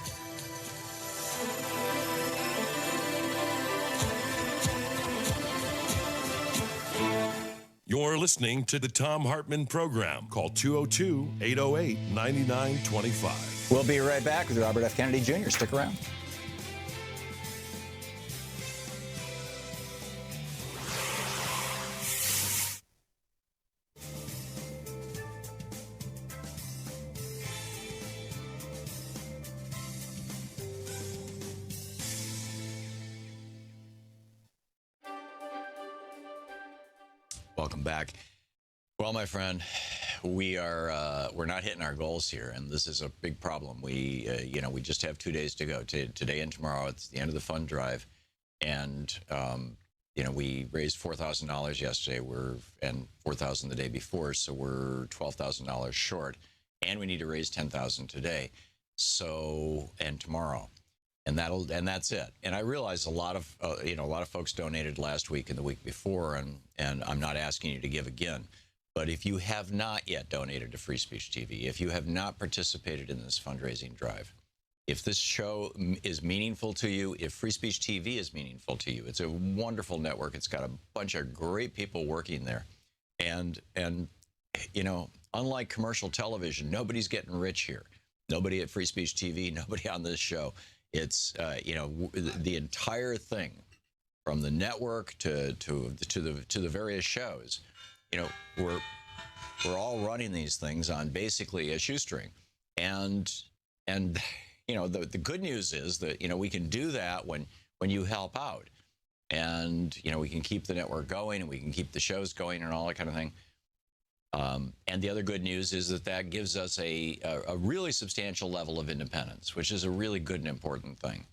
You're listening to the Thom Hartmann Program. Call 202-808-9925. We'll be right back with Robert F. Kennedy Jr. Stick around. Welcome back. Well, my friend, we're not hitting our goals here, and this is a big problem. We just have 2 days to go. Today and tomorrow, it's the end of the fund drive, and we raised $4,000 yesterday. And $4,000 the day before, so we're $12,000 short, and we need to raise $10,000 today, and tomorrow. And that's it. And I realize a lot of folks donated last week and the week before, and I'm not asking you to give again. But if you have not yet donated to Free Speech TV, if you have not participated in this fundraising drive, If this show is meaningful to you, if Free Speech TV is meaningful to you, it's a wonderful network. It's got a bunch of great people working there. And you know, unlike commercial television, nobody's getting rich here. Nobody at Free Speech TV, nobody on this show. It's, you know, the entire thing, from the network to the various shows, you know, we're all running these things on basically a shoestring. And you know, the good news is that, you know, we can do that when you help out. And, you know, we can keep the network going and we can keep the shows going and all that kind of thing. And the other good news is that gives us a really substantial level of independence, which is a really good and important thing.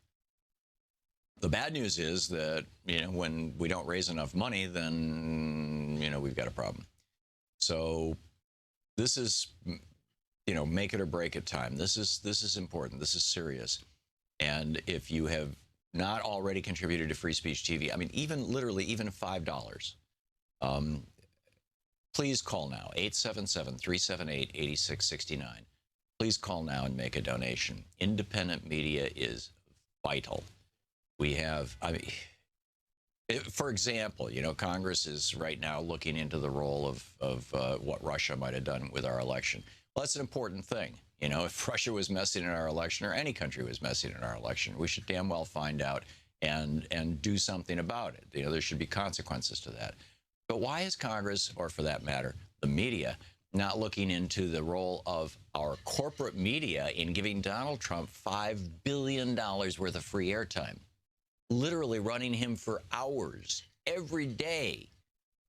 The bad news is that, you know, when we don't raise enough money, then, you know, we've got a problem. So this is, you know, make it or break it time. This is important. This is serious. And if you have not already contributed to Free Speech TV, I mean, literally even $5, please call now, 877-378-8669. Please call now and make a donation. Independent media is vital. We have, I mean, for example, you know, Congress is right now looking into the role of what Russia might have done with our election. Well, that's an important thing. You know, if Russia was messing in our election, or any country was messing in our election, we should damn well find out and do something about it. You know, there should be consequences to that. But why is Congress, or for that matter, the media, not looking into the role of our corporate media in giving Donald Trump $5 billion worth of free airtime? Literally running him for hours every day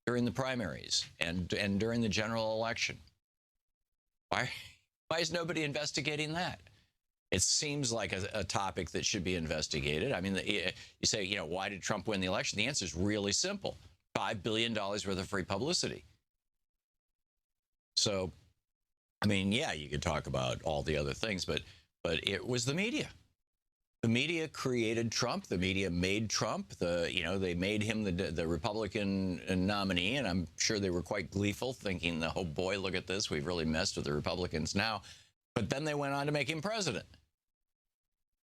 during the primaries and during the general election. Why is nobody investigating that? It seems like a topic that should be investigated. I mean, you say, you know, why did Trump win the election? The answer is really simple. $5 billion worth of free publicity. So, I mean, yeah, you could talk about all the other things, but it was the media. The media created Trump. The media made Trump. You know, they made him the Republican nominee, and I'm sure they were quite gleeful, thinking, oh boy, look at this. We've really messed with the Republicans now. But then they went on to make him president.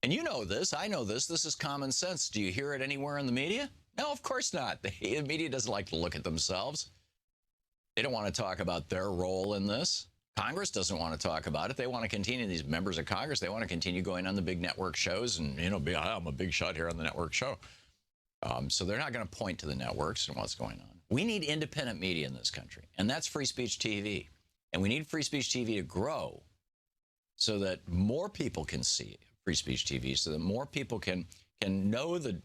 And you know this. I know this. This is common sense. Do you hear it anywhere in the media? No, of course not. The media doesn't like to look at themselves. They don't want to talk about their role in this. Congress doesn't want to talk about it. They want to continue, these members of Congress, they want to continue going on the big network shows and, you know, I'm a big shot here on the network show. So they're not going to point to the networks and what's going on. We need independent media in this country, and that's Free Speech TV. And we need Free Speech TV to grow so that more people can see Free Speech TV, so that more people can know the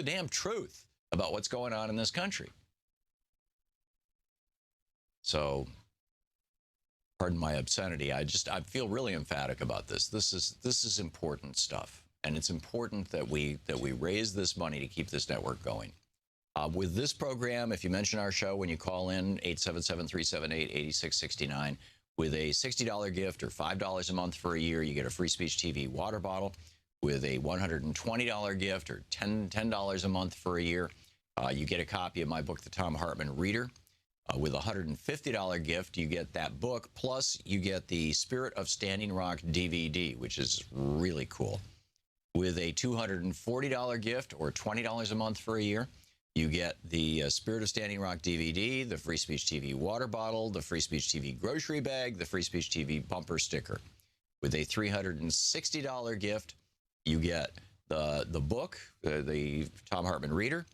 damn truth about what's going on in this country. So, pardon my obscenity, I feel really emphatic about this. This is important stuff, and it's important that we raise this money to keep this network going. With this program, if you mention our show when you call in, 877-378-8669, with a $60 gift or $5 a month for a year, you get a Free Speech TV water bottle. With a $120 gift or $10 a month for a year, you get a copy of my book, The Thom Hartmann Reader. With a $150 gift, you get that book, plus you get the Spirit of Standing Rock DVD, which is really cool. With a $240 gift or $20 a month for a year, you get the Spirit of Standing Rock DVD, the Free Speech TV water bottle, the Free Speech TV grocery bag, the Free Speech TV bumper sticker. With a $360 gift, you get the book, the Thom Hartmann Reader.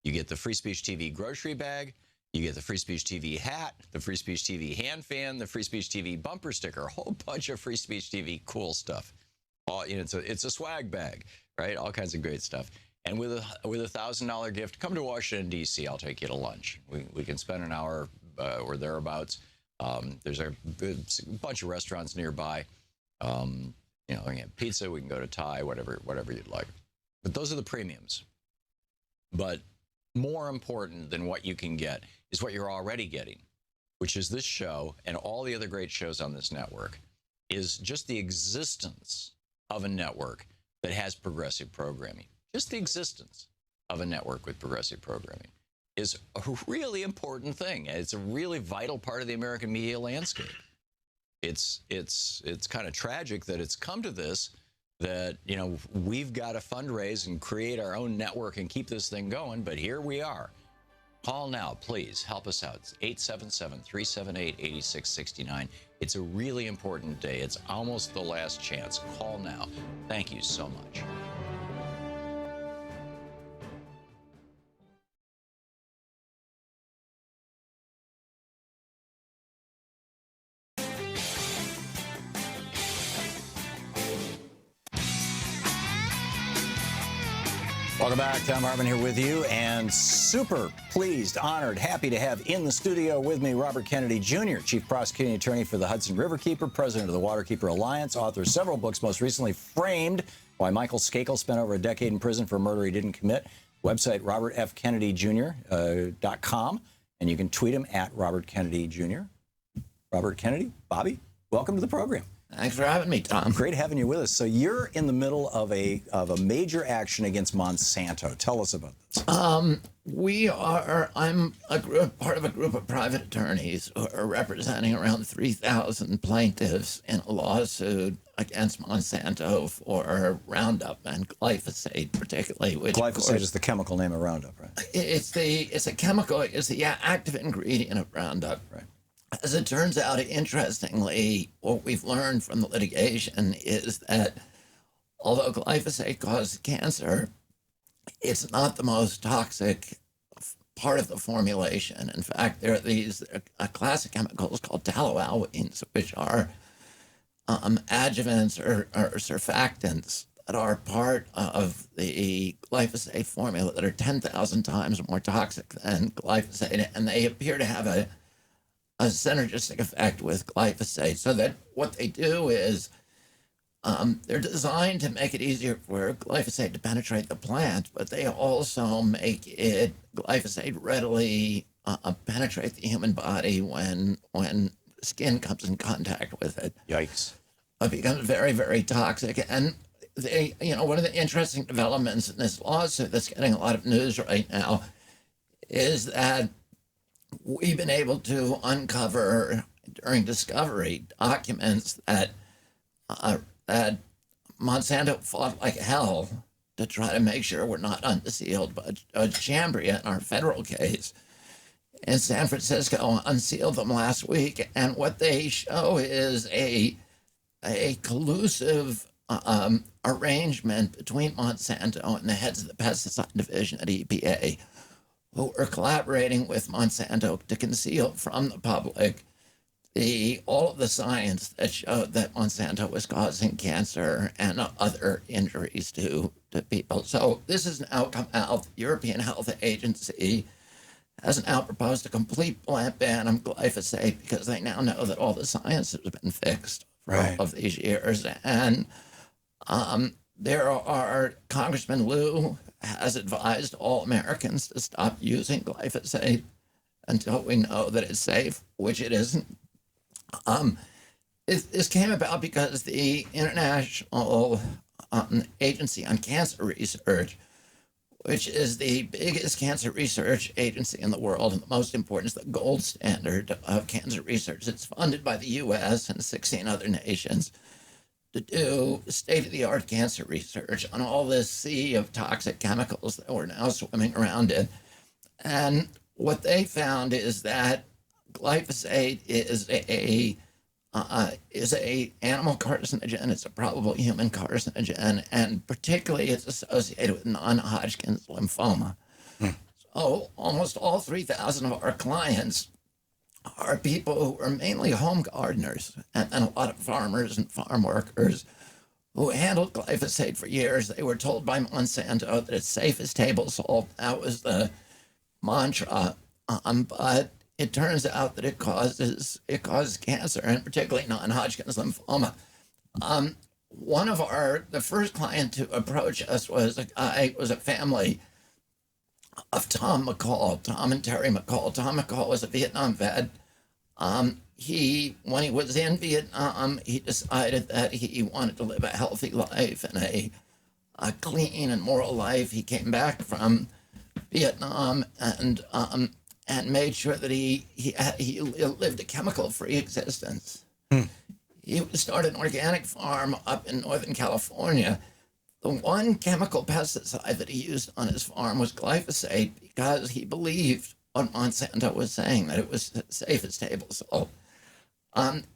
You get the Free Speech TV grocery bag. You get the Free Speech TV hat, the Free Speech TV hand fan, the Free Speech TV bumper sticker, a whole bunch of Free Speech TV cool stuff. You know, it's a swag bag, right? All kinds of great stuff. And with a $1,000 gift, come to Washington, D.C. I'll take you to lunch. We can spend an hour or thereabouts. There's a bunch of restaurants nearby. You know, we can have pizza, we can go to Thai, whatever you'd like. But those are the premiums. But more important than what you can get is what you're already getting, which is this show and all the other great shows on this network, is just the existence of a network that has progressive programming. Just the existence of a network with progressive programming is a really important thing. It's a really vital part of the American media landscape. It's kind of tragic that it's come to this, that, you know, we've got to fundraise and create our own network and keep this thing going, but here we are. Call now, please. Help us out. It's 877-378-8669. It's a really important day. It's almost the last chance. Call now. Thank you so much. Welcome back. Thom Hartmann here with you, and super pleased, honored, happy to have in the studio with me Robert Kennedy Jr., Chief Prosecuting Attorney for the Hudson River Keeper, President of the Waterkeeper Alliance, author of several books, most recently Framed, Why Michael Skakel Spent Over a Decade in Prison for a Murder He Didn't Commit. Website, robertfkennedykr.com, and you can tweet him at Robert Kennedy Jr. Robert Kennedy, Bobby, welcome to the program. Thanks for having me, Tom. Great having you with us. So you're in the middle of a major action against Monsanto. Tell us about this. I'm part of a group of private attorneys who are representing around 3,000 plaintiffs in a lawsuit against Monsanto for Roundup and glyphosate, particularly. Which, glyphosate is the chemical name of Roundup, right? It's a chemical. It's the active ingredient of Roundup. Right. As it turns out, interestingly, what we've learned from the litigation is that although glyphosate causes cancer, it's not the most toxic part of the formulation. In fact, there are these class of chemicals called taloaldehydes, which are adjuvants or surfactants that are part of the glyphosate formula that are 10,000 times more toxic than glyphosate, and they appear to have a synergistic effect with glyphosate. So that what they do is they're designed to make it easier for glyphosate to penetrate the plant, but they also make glyphosate readily penetrate the human body when skin comes in contact with it. Yikes. It becomes very, very toxic. And one of the interesting developments in this lawsuit that's getting a lot of news right now is that we've been able to uncover during discovery documents that Monsanto fought like hell to try to make sure we're not unsealed. But Judge Chambria, in our federal case in San Francisco, unsealed them last week. And what they show is a collusive arrangement between Monsanto and the heads of the pesticide division at EPA, who are collaborating with Monsanto to conceal from the public all of the science that showed that Monsanto was causing cancer and other injuries to people. So this has now come out. The European Health Agency has now proposed a complete ban on glyphosate because they now know that all the science has been fixed for all of these years. And there are Congressman Liu has advised all Americans to stop using glyphosate until we know that it's safe, which it isn't. This came about because the International Agency on Cancer Research, which is the biggest cancer research agency in the world and the most important, is the gold standard of cancer research. It's funded by the U.S. and 16 other nations to do state-of-the-art cancer research on all this sea of toxic chemicals that we're now swimming around in. And what they found is that glyphosate is a animal carcinogen. It's a probable human carcinogen, and particularly it's associated with non-Hodgkin's lymphoma. So almost all 3,000 of our clients are people who are mainly home gardeners and a lot of farmers and farm workers who handled glyphosate for years. They were told by Monsanto that it's safe as table salt. That was the mantra. But it turns out that it causes cancer, and particularly non-Hodgkin's lymphoma. One of the first client to approach us was a family of Tom and Terry McCall. Tom McCall was a Vietnam vet. When he was in Vietnam, he decided that he wanted to live a healthy life and a clean and moral life. He came back from Vietnam and made sure that he lived a chemical-free existence. He started an organic farm up in Northern California. The one chemical pesticide that he used on his farm was glyphosate because he believed what Monsanto was saying, that it was safe as table salt.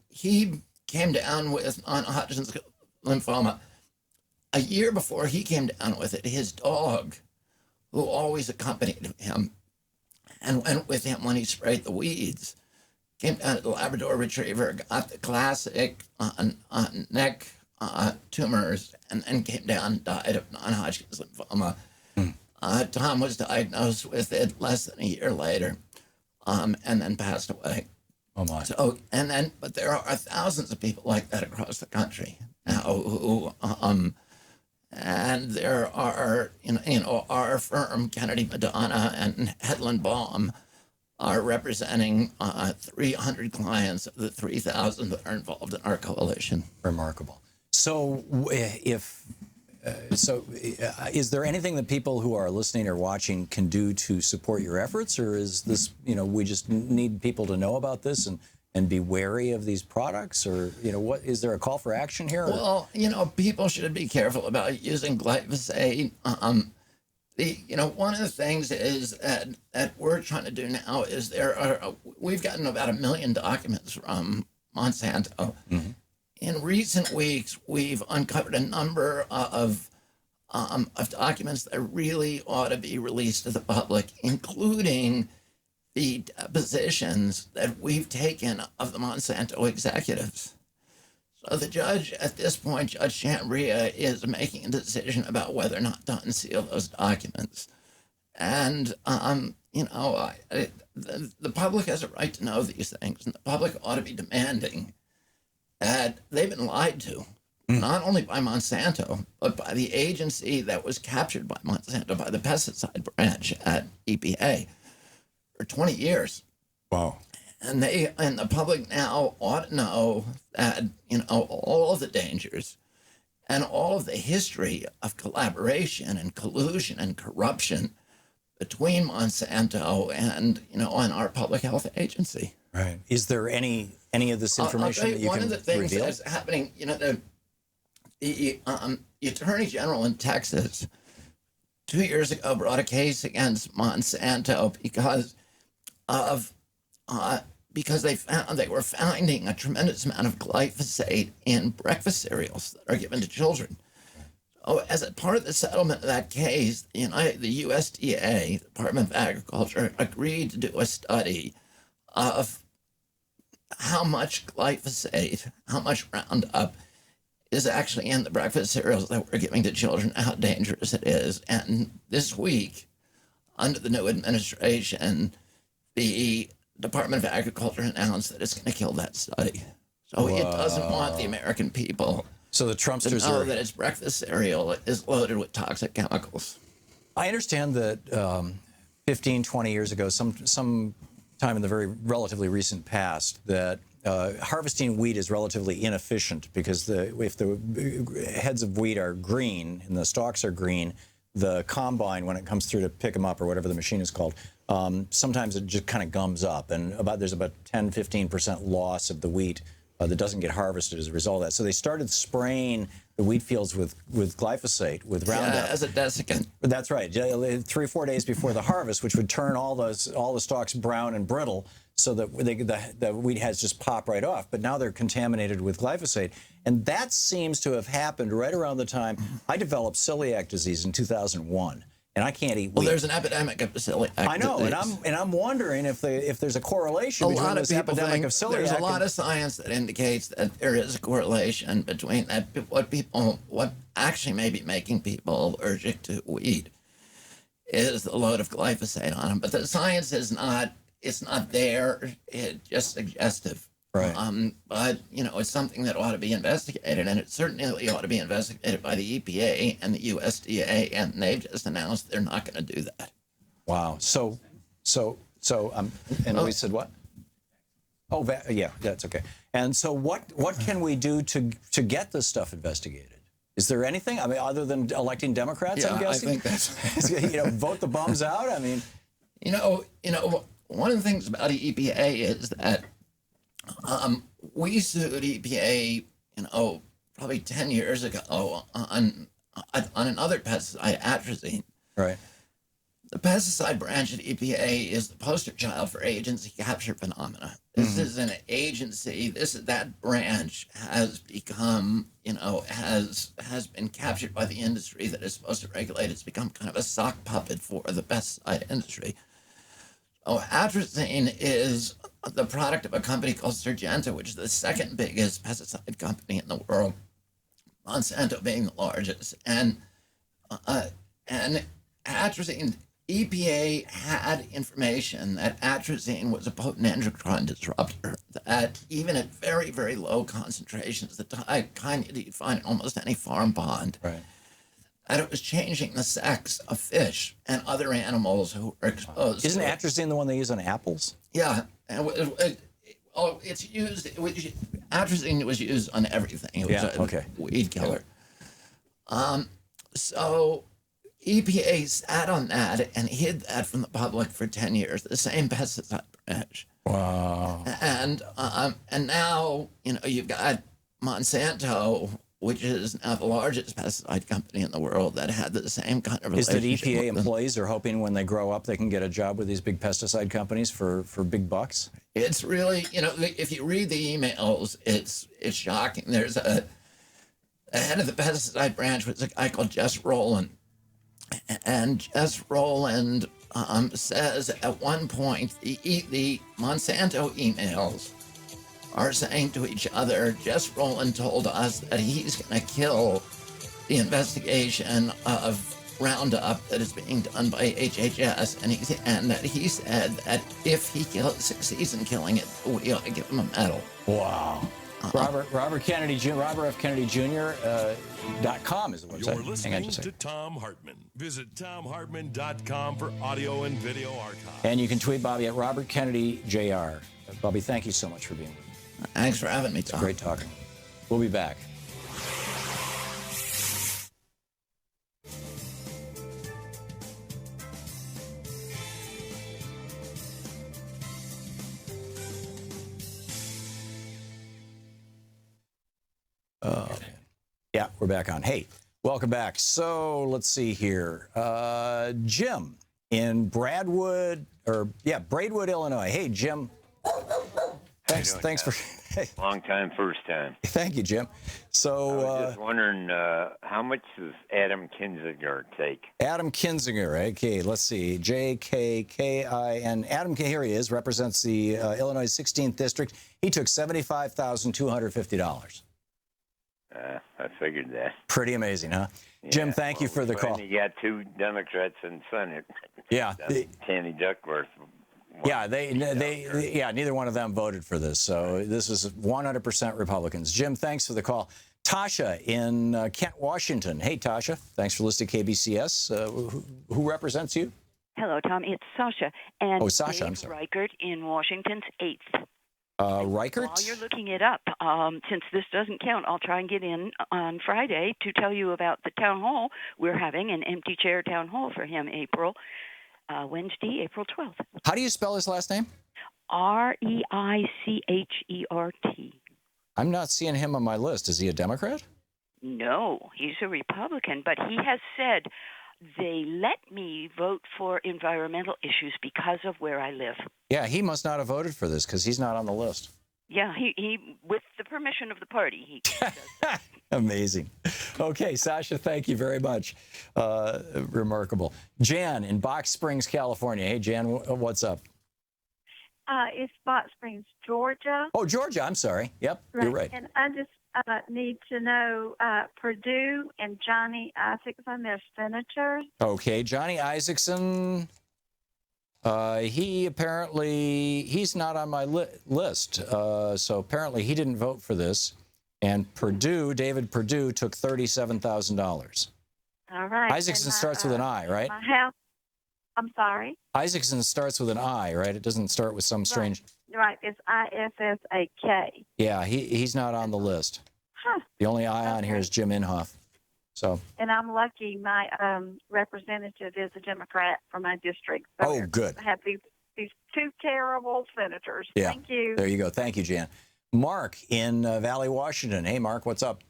He came down with non-Hodgkin's lymphoma. A year before he came down with it, his dog, who always accompanied him and went with him when he sprayed the weeds, came down to the Labrador Retriever, got the classic neck tumors, and then came down and died of non-Hodgkin's lymphoma. Thom was diagnosed with it less than a year later, and then passed away. Oh my! So, but there are thousands of people like that across the country now who, and there are, our firm, Kennedy Madonna and Headland Baum, are representing 300 clients of the 3,000 that are involved in our coalition. Remarkable. So, is there anything that people who are listening or watching can do to support your efforts, or is this, we just need people to know about this and be wary of these products, or what is there a call for action here? Well, people should be careful about using glyphosate. One of the things is that we're trying to do now is we've gotten about 1 million documents from Monsanto. Mm-hmm. In recent weeks, we've uncovered a number of documents that really ought to be released to the public, including the depositions that we've taken of the Monsanto executives. So the judge at this point, Judge Chambria, is making a decision about whether or not to unseal those documents. And, the public has a right to know these things, and the public ought to be demanding that they've been lied to, not only by Monsanto, but by the agency that was captured by Monsanto, by the pesticide branch at EPA for 20 years. Wow. And the public now ought to know that, all of the dangers and all of the history of collaboration and collusion and corruption between Monsanto and, and our public health agency. Right. Is there any of this information that you can reveal? One of the things that's happening, the Attorney General in Texas 2 years ago brought a case against Monsanto because they found they were finding a tremendous amount of glyphosate in breakfast cereals that are given to children. So as a part of the settlement of that case, the USDA, Department of Agriculture, agreed to do a study of how much glyphosate, how much Roundup is actually in the breakfast cereals that we're giving to children, how dangerous it is. And this week, under the new administration, the Department of Agriculture announced that it's going to kill that study. So it doesn't want the American people to know that its breakfast cereal is loaded with toxic chemicals. I understand that 15, 20 years ago, some time in the very relatively recent past, that harvesting wheat is relatively inefficient because if the heads of wheat are green and the stalks are green, the combine, when it comes through to pick them up or whatever the machine is called, sometimes it just kind of gums up, and there's about 10-15% loss of the wheat that doesn't get harvested as a result of that. So they started spraying the wheat fields with glyphosate, with Roundup. As a desiccant. That's right. 3 or 4 days before the harvest, which would turn all the stalks brown and brittle, so that the wheat heads just pop right off. But now they're contaminated with glyphosate. And that seems to have happened right around the time I developed celiac disease in 2001. And I can't eat wheat. Well, there's an epidemic of celiac disease. I know, and I'm wondering if there's a correlation between this epidemic of celiac. There's a lot of science that indicates that there is a correlation between that, what actually may be making people allergic to wheat is the load of glyphosate on them. But the science is not. It's not there. It's just suggestive. Right. But, it's something that ought to be investigated, and it certainly ought to be investigated by the EPA and the USDA, and they've just announced they're not going to do that. Wow. And we said what? Oh, yeah, that's okay. And so what can we do to get this stuff investigated? Is there anything? I mean, other than electing Democrats, I'm guessing? I think that's... vote the bums out? I mean... One of the things about the EPA is that We sued EPA, probably 10 years ago on another pesticide, atrazine. Right. The pesticide branch at EPA is the poster child for agency capture phenomena. This is an agency. That branch has become, has been captured by the industry that is supposed to regulate. It's become kind of a sock puppet for the pesticide industry. So atrazine is the product of a company called Syngenta, which is the second biggest pesticide company in the world, Monsanto being the largest. And atrazine, EPA had information that atrazine was a potent endocrine disruptor, that even at very, very low concentrations, the kind you'd find in almost any farm pond, right, that it was changing the sex of fish and other animals who were exposed. Isn't atrazine the one they use on apples? Yeah. And it's used, atrazine was used on everything. It was a weed killer. So EPA sat on that and hid that from the public for 10 years, the same pesticide branch. Wow. And now, you've got Monsanto, which is now the largest pesticide company in the world, that had the same kind of relationship. Is that EPA employees are hoping when they grow up they can get a job with these big pesticide companies for big bucks? It's really, if you read the emails, it's shocking. There's the head of the pesticide branch was a guy called Jess Rowland. And Jess Rowland says at one point, the Monsanto emails are saying to each other, Jess Rowland told us that he's going to kill the investigation of Roundup that is being done by HHS, and that he said that if he succeeds in killing it, we ought to give him a medal. Wow. Robert F. Kennedy Jr. .com is the website. You're listening to Thom Hartmann. Visit ThomHartmann.com for audio and video archive. And you can tweet Bobby at Robert Kennedy Jr. Bobby, thank you so much for being with me. Thanks for having me, Tom. It's great talking. We'll be back. Yeah, we're back on. Hey, welcome back. So let's see here. Jim in Braidwood, Illinois. Hey, Jim. Thanks for long time, first time. Thank you, Jim. So I was just wondering, how much does Adam Kinzinger take? Adam Kinzinger. Okay, let's see. JKKIN. Adam, here he is. Represents the Illinois 16th district. He took $75,250. I figured that. Pretty amazing, huh? Yeah, Jim, thank you for the call. You got two Democrats in Senate. Yeah. Tanny Duckworth. Yeah, neither one of them voted for this. So this is 100% Republicans. Jim, thanks for the call. Tasha in Kent, Washington. Hey, Tasha. Thanks for listening to KBCS. Who represents you? Hello, Tom. It's Sasha. And Sasha, I'm sorry. Reichert in Washington's 8th. Reichert? While you're looking it up, since this doesn't count, I'll try and get in on Friday to tell you about the town hall. We're having an empty chair town hall for him Wednesday, April 12th. How do you spell his last name? Reichert. I'm not seeing him on my list. Is he a Democrat? No, he's a Republican, but he has said they let me vote for environmental issues because of where I live. Yeah, he must not have voted for this because he's not on the list. Yeah, he with the permission of the party, he does that. Amazing. Okay, Sasha, thank you very much. Remarkable. Jan in Box Springs, California. Hey, Jan, what's up? It's Box Springs, Georgia. Oh, Georgia. I'm sorry. Yep, right. You're right. And I just need to know Perdue and Johnny Isaacson, their senators. Okay, Johnny Isaacson. He's not on my list. So apparently he didn't vote for this. And David Perdue took $37,000. All right. Isaacson starts with an I, right? My house. I'm sorry. Isaacson starts with an I, right? It doesn't start with some strange. Right. It's ISSAK. Yeah, he's not on the list. Huh. The only I on here is Jim Inhofe. So. And I'm lucky. My representative is a Democrat from my district. So good. I have these these two terrible senators. Yeah. Thank you. There you go. Thank you, Jan. Mark in Valley, Washington. Hey, Mark, what's up?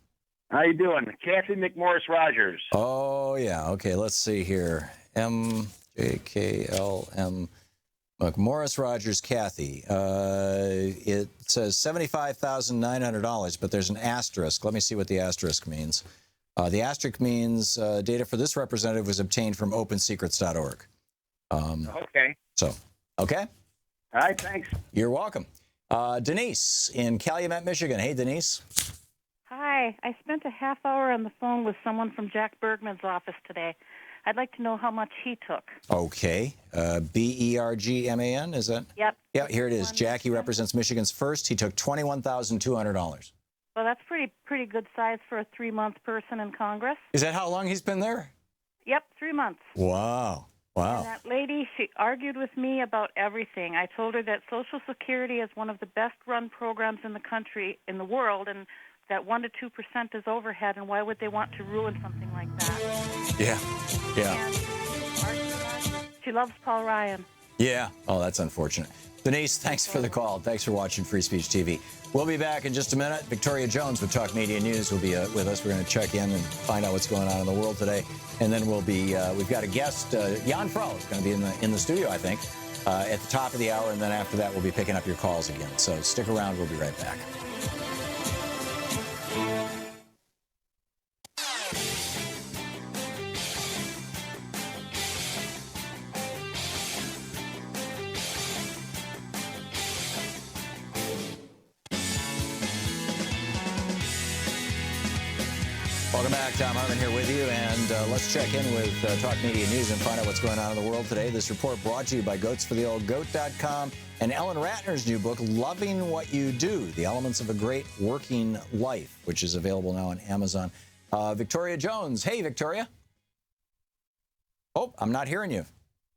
How you doing? Kathy McMorris Rogers. Oh, yeah. Okay, let's see here. MJKLM McMorris Rogers Kathy. It says $75,900, but there's an asterisk. Let me see what the asterisk means. The asterisk means data for this representative was obtained from opensecrets.org. Okay. So, okay. All right, thanks. You're welcome. Denise in Calumet, Michigan. Hey, Denise. Hi. I spent a half hour on the phone with someone from Jack Bergman's office today. I'd like to know how much he took. Okay. Bergman, is that? Yep. Yeah, here it is. Jack, he represents Michigan's first. He took $21,200. Well, that's pretty good size for a 3-month person in Congress. Is that how long he's been there? Yep, 3 months. Wow. Wow. And that lady, she argued with me about everything. I told her that Social Security is one of the best-run programs in the country, in the world, and that 1% to 2% is overhead, and why would they want to ruin something like that? Yeah. Yeah. And she loves Paul Ryan. Yeah. Oh, that's unfortunate. Denise, thanks for the call. Thanks for watching Free Speech TV. We'll be back in just a minute. Victoria Jones with Talk Media News will be with us. We're going to check in and find out what's going on in the world today. And then we'll be, we've got a guest, Jan Frau, is going to be in the studio, I think, at the top of the hour. And then after that, we'll be picking up your calls again. So stick around. We'll be right back. Welcome back. Thom Hartmann here with you, and let's check in with Talk Media News and find out what's going on in the world today. This report brought to you by goatsfortheoldgoat.com and Ellen Ratner's new book, Loving What You Do, The Elements of a Great Working Life, which is available now on Amazon. Victoria Jones. Hey, Victoria. Oh, I'm not hearing you.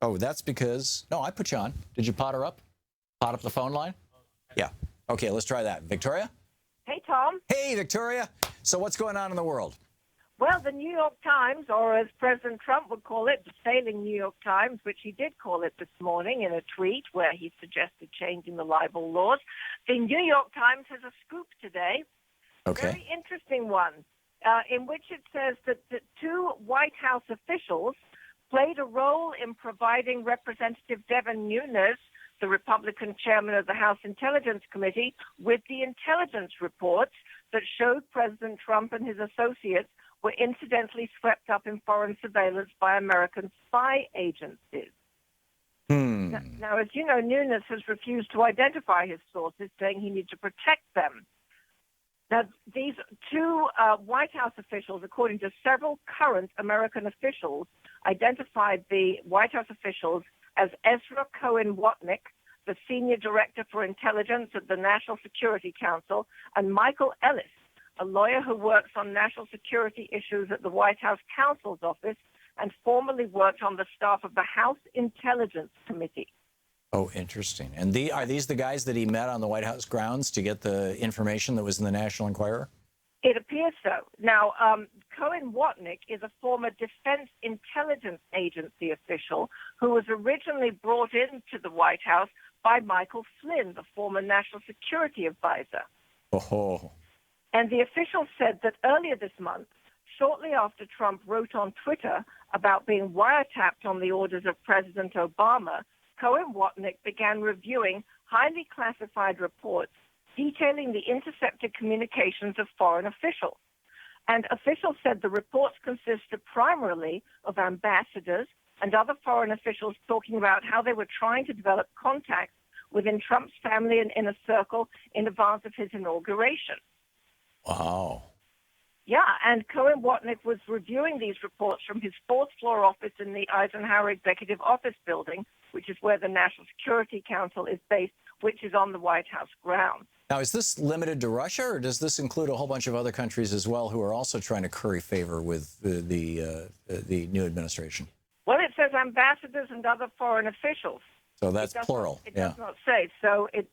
Oh, that's because, no, I put you on. Did you pot her up? Pot up the phone line? Yeah. Okay, let's try that. Victoria? Hey, Tom. Hey, Victoria. So what's going on in the world? Well, the New York Times, or as President Trump would call it, the failing New York Times, which he did call it this morning in a tweet where he suggested changing the libel laws. The New York Times has a scoop today, okay, very interesting one, in which it says that the 2 White House officials played a role in providing Representative Devin Nunes, the Republican chairman of the House Intelligence Committee, with the intelligence reports that showed President Trump and his associates were incidentally swept up in foreign surveillance by American spy agencies. Now, as you know, Nunes has refused to identify his sources, saying he needs to protect them. Now, these 2 White House officials, according to several current American officials, identified the White House officials as Ezra Cohen Watnick, the Senior Director for Intelligence at the National Security Council, and Michael Ellis, a lawyer who works on national security issues at the White House Counsel's Office and formerly worked on the staff of the House Intelligence Committee. Oh, interesting. And are these the guys that he met on the White House grounds to get the information that was in the National Enquirer? It appears so. Now, Cohen Watnick is a former Defense Intelligence Agency official who was originally brought into the White House by Michael Flynn, the former National Security Advisor. Oh. And the official said that earlier this month, shortly after Trump wrote on Twitter about being wiretapped on the orders of President Obama, Cohen Watnick began reviewing highly classified reports detailing the intercepted communications of foreign officials. And officials said the reports consisted primarily of ambassadors and other foreign officials talking about how they were trying to develop contacts within Trump's family and inner circle in advance of his inauguration. Wow. Yeah, and Cohen Watnick was reviewing these reports from his 4th floor office in the Eisenhower Executive Office Building, which is where the National Security Council is based, which is on the White House grounds. Now, is this limited to Russia, or does this include a whole bunch of other countries as well who are also trying to curry favor with the new administration? Well, it says ambassadors and other foreign officials. So that's plural. It does not say. So it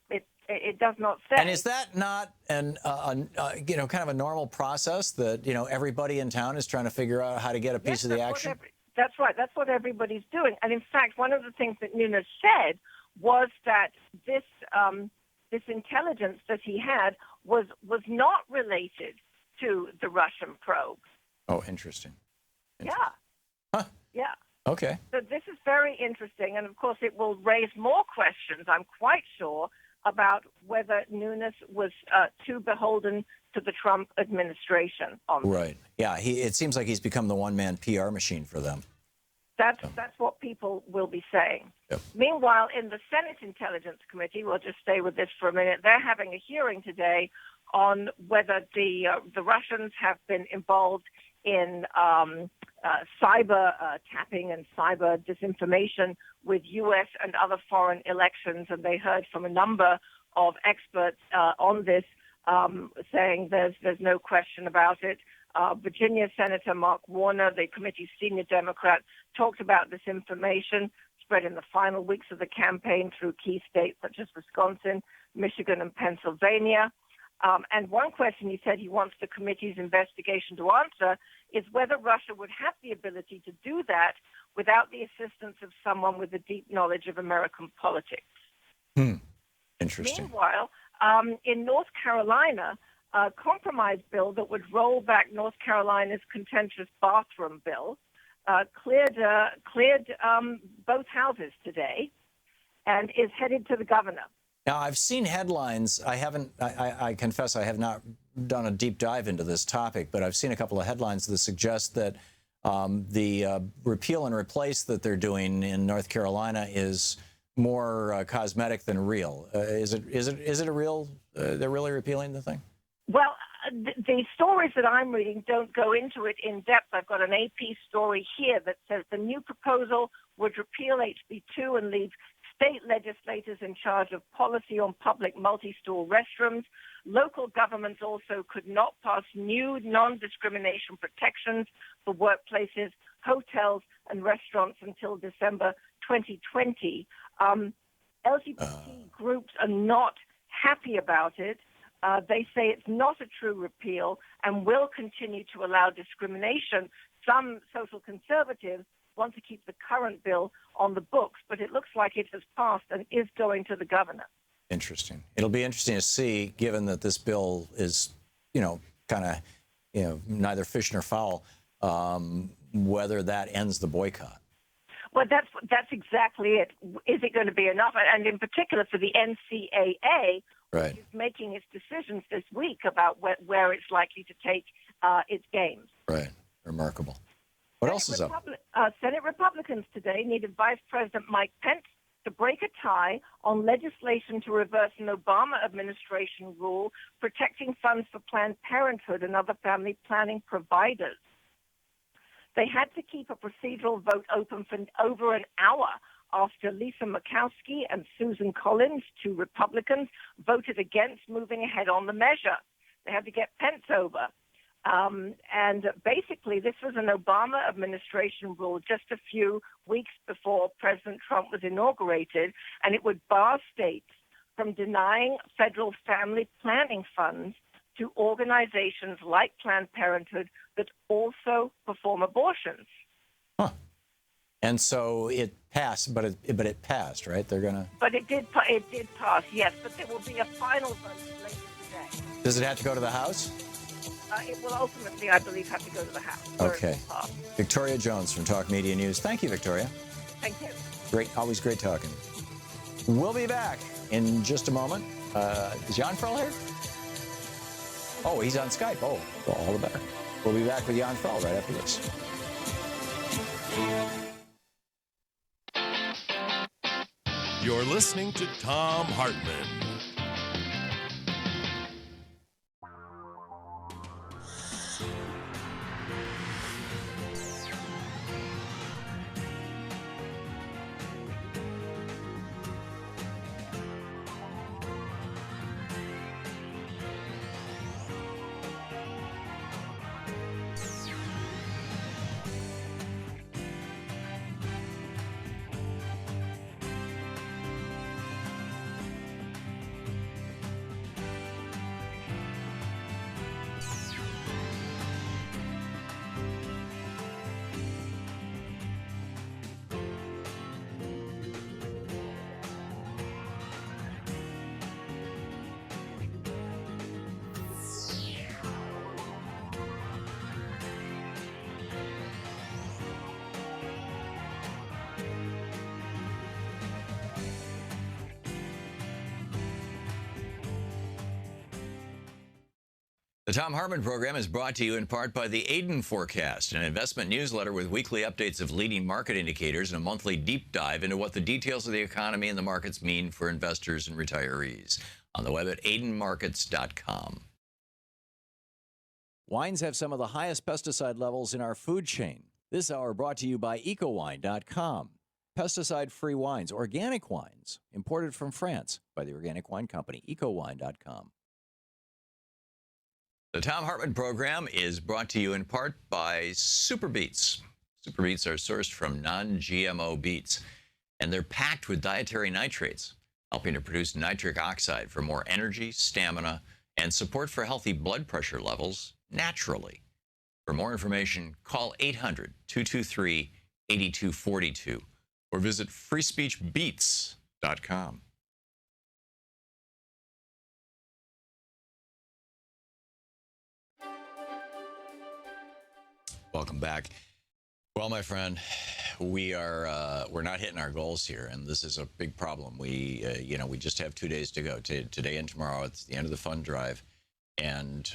does not say. And is that not kind of a normal process that, everybody in town is trying to figure out how to get a piece of the action? That's right. That's what everybody's doing. And in fact, one of the things that Nunes said was that this this intelligence that he had was not related to the Russian probe. Oh, interesting. Yeah. Yeah. Okay. So this is very interesting, and of course it will raise more questions, I'm quite sure, about whether Nunes was too beholden to the Trump administration on this. Right. Yeah, it seems like he's become the one-man PR machine for them. That's what people will be saying. Yep. Meanwhile, in the Senate Intelligence Committee, we'll just stay with this for a minute, they're having a hearing today on whether the Russians have been involved in cyber tapping and cyber disinformation with U.S. and other foreign elections, and they heard from a number of experts on this, saying there's no question about it. Virginia Senator Mark Warner, the committee's senior Democrat, talked about this information spread in the final weeks of the campaign through key states such as Wisconsin, Michigan, and Pennsylvania. And one question he said he wants the committee's investigation to answer is whether Russia would have the ability to do that without the assistance of someone with a deep knowledge of American politics. Interesting. Meanwhile, in North Carolina, a compromise bill that would roll back North Carolina's contentious bathroom bill cleared both houses today and is headed to the governor. Now, I've seen headlines. I confess I have not done a deep dive into this topic, but I've seen a couple of headlines that suggest that the repeal and replace that they're doing in North Carolina is more cosmetic than real. Is it a real? They're really repealing the thing? Well, the stories that I'm reading don't go into it in depth. I've got an AP story here that says the new proposal would repeal HB 2 and leave state legislators in charge of policy on public multi-stool restrooms. Local governments also could not pass new non-discrimination protections for workplaces, hotels, and restaurants until December 2020. LGBT groups are not happy about it. They say it's not a true repeal and will continue to allow discrimination. Some social conservatives want to keep the current bill on the books, but it looks like it has passed and is going to the governor. Interesting. It'll be interesting to see, given that this bill is, kind of, neither fish nor fowl, whether that ends the boycott. Well, that's exactly it. Is it going to be enough? And in particular for the NCAA, right, which is making its decisions this week about where it's likely to take its games. Right. Remarkable. What else is up? Senate Republicans today needed Vice President Mike Pence to break a tie on legislation to reverse an Obama administration rule protecting funds for Planned Parenthood and other family planning providers. They had to keep a procedural vote open for over an hour after Lisa Murkowski and Susan Collins, two Republicans, voted against moving ahead on the measure. They had to get Pence over. And basically, this was an Obama administration rule just a few weeks before President Trump was inaugurated, and it would bar states from denying federal family planning funds to organizations like Planned Parenthood that also perform abortions. Huh. And so it passed, but it passed, right? They're gonna. But it did pass, yes. But there will be a final vote later today. Does it have to go to the House? It will ultimately, I believe, have to go to the House. Okay. Victoria Jones from Talk Media News. Thank you, Victoria. Thank you. Great, always great talking. We'll be back in just a moment. Is Jan Frell here? Oh, he's on Skype. Oh, well, all the better. We'll be back with Jan Frell right after this. You're listening to Thom Hartmann. The Thom Hartmann Program is brought to you in part by the Aiden Forecast, an investment newsletter with weekly updates of leading market indicators and a monthly deep dive into what the details of the economy and the markets mean for investors and retirees. On the web at aidenmarkets.com. Wines have some of the highest pesticide levels in our food chain. This hour brought to you by ecowine.com. Pesticide-free wines, organic wines, imported from France by the organic wine company, ecowine.com. The Thom Hartmann Program is brought to you in part by Super Beets. Super Beets are sourced from non-GMO beets, and they're packed with dietary nitrates, helping to produce nitric oxide for more energy, stamina, and support for healthy blood pressure levels naturally. For more information, call 800-223-8242 or visit freespeechbeets.com. Welcome back. Well, my friend, we're not hitting our goals here, and this is a big problem. We just have 2 days to go. Today and tomorrow, it's the end of the fund drive, and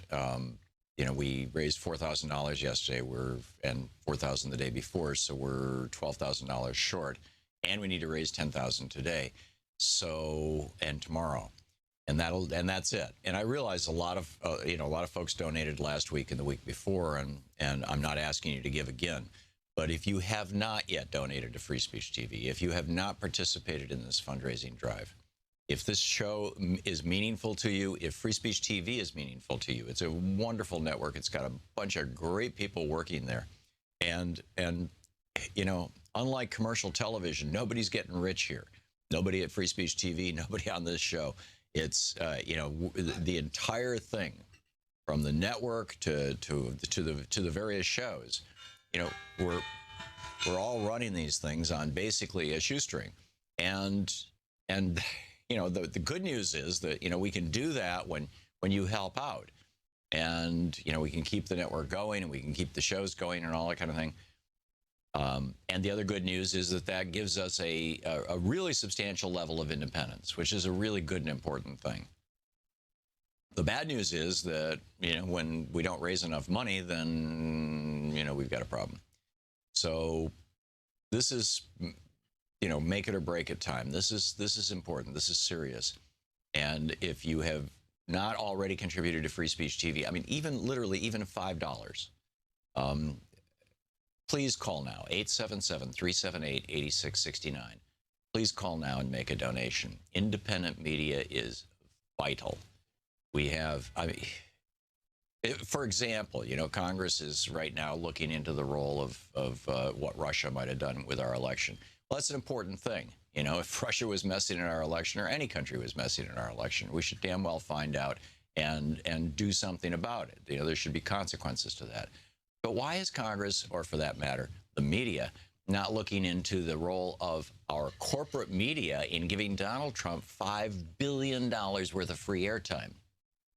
we raised $4,000 yesterday. And $4,000 the day before, so we're $12,000 short, and we need to raise $10,000 today, and tomorrow. And that's it. And I realize a lot of folks donated last week and the week before, and I'm not asking you to give again. But if you have not yet donated to Free Speech TV, if you have not participated in this fundraising drive, if this show is meaningful to you, if Free Speech TV is meaningful to you, it's a wonderful network. It's got a bunch of great people working there, and unlike commercial television, nobody's getting rich here. Nobody at Free Speech TV, nobody on this show. It's the entire thing, from the network to the various shows. We're all running these things on basically a shoestring, and the good news is that we can do that when you help out, and we can keep the network going, and we can keep the shows going, and all that kind of thing. And the other good news is that gives us a really substantial level of independence, which is a really good and important thing. The bad news is that, when we don't raise enough money, then, we've got a problem. So this is, make it or break it time. This is important. This is serious. And if you have not already contributed to Free Speech TV, I mean, even $5, please call now, 877-378-8669. Please call now and make a donation. Independent media is vital. We have, for example, Congress is right now looking into the role of what Russia might have done with our election. Well, that's an important thing. If Russia was messing in our election, or any country was messing in our election, we should damn well find out and do something about it. There should be consequences to that. But why is Congress, or for that matter, the media, not looking into the role of our corporate media in giving Donald Trump $5 billion worth of free airtime?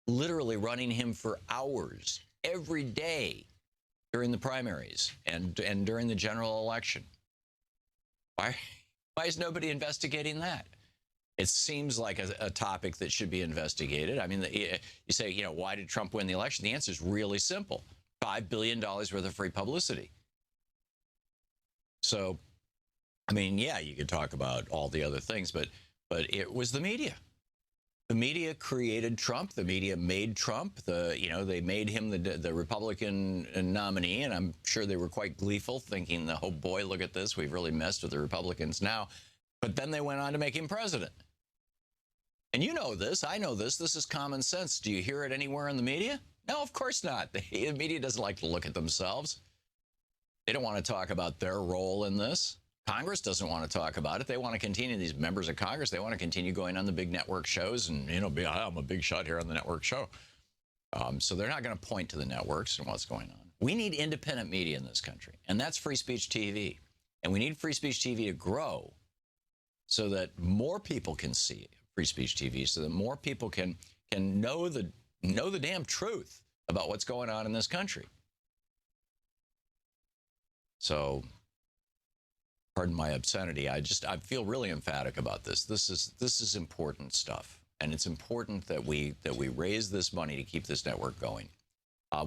Literally running him for hours every day during the primaries and during the general election. Why is nobody investigating that? It seems like a topic that should be investigated. I mean, you say, why did Trump win the election? The answer is really simple. $5 billion worth of free publicity. So, I mean, yeah, you could talk about all the other things, but it was the media. The media created Trump. The media made Trump. They made him the Republican nominee, and I'm sure they were quite gleeful, thinking, oh boy, look at this. We've really messed with the Republicans now. But then they went on to make him president. And you know this. I know this. This is common sense. Do you hear it anywhere in the media? No, of course not. The media doesn't like to look at themselves. They don't want to talk about their role in this. Congress doesn't want to talk about it. They want to continue, these members of Congress, they want to continue going on the big network shows and, I'm a big shot here on the network show. So they're not going to point to the networks and what's going on. We need independent media in this country, and that's Free Speech TV. And we need Free Speech TV to grow so that more people can see Free Speech TV, so that more people can know the damn truth about what's going on in this country. So, pardon my obscenity, I feel really emphatic about this. This is important stuff, and it's important that we raise this money to keep this network going.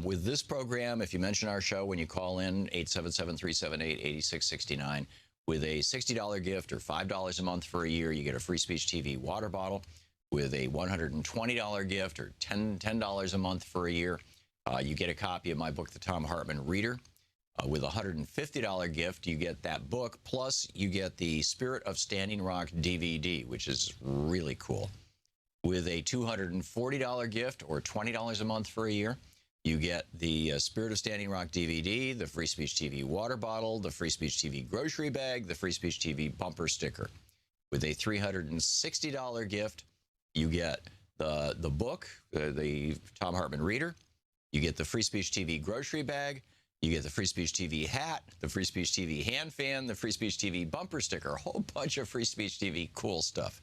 With this program, if you mention our show when you call in, 877-378-8669, with a $60 gift or $5 a month for a year, you get a Free Speech TV water bottle. With a $120 gift or $10 a month for a year, you get a copy of my book, The Thom Hartmann Reader. With a $150 gift, you get that book, plus you get the Spirit of Standing Rock DVD, which is really cool. With a $240 gift or $20 a month for a year, you get the Spirit of Standing Rock DVD, the Free Speech TV water bottle, the Free Speech TV grocery bag, the Free Speech TV bumper sticker. With a $360 gift, you get the book, the Thom Hartmann Reader. You get the Free Speech TV grocery bag. You get the Free Speech TV hat, the Free Speech TV hand fan, the Free Speech TV bumper sticker, a whole bunch of Free Speech TV cool stuff.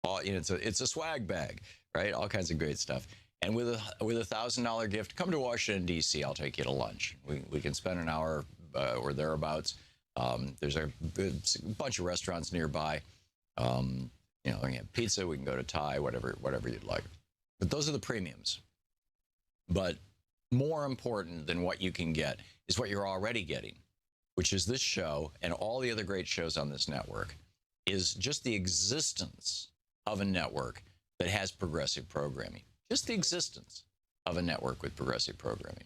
It's a swag bag, right? All kinds of great stuff. And with a $1,000 gift, come to Washington, D.C. I'll take you to lunch. We can spend an hour or thereabouts. There's a bunch of restaurants nearby. We can have pizza. We can go to Thai, whatever you'd like. But those are the premiums. But more important than what you can get is what you're already getting, which is this show and all the other great shows on this network, is just the existence of a network that has progressive programming. Just the existence of a network with progressive programming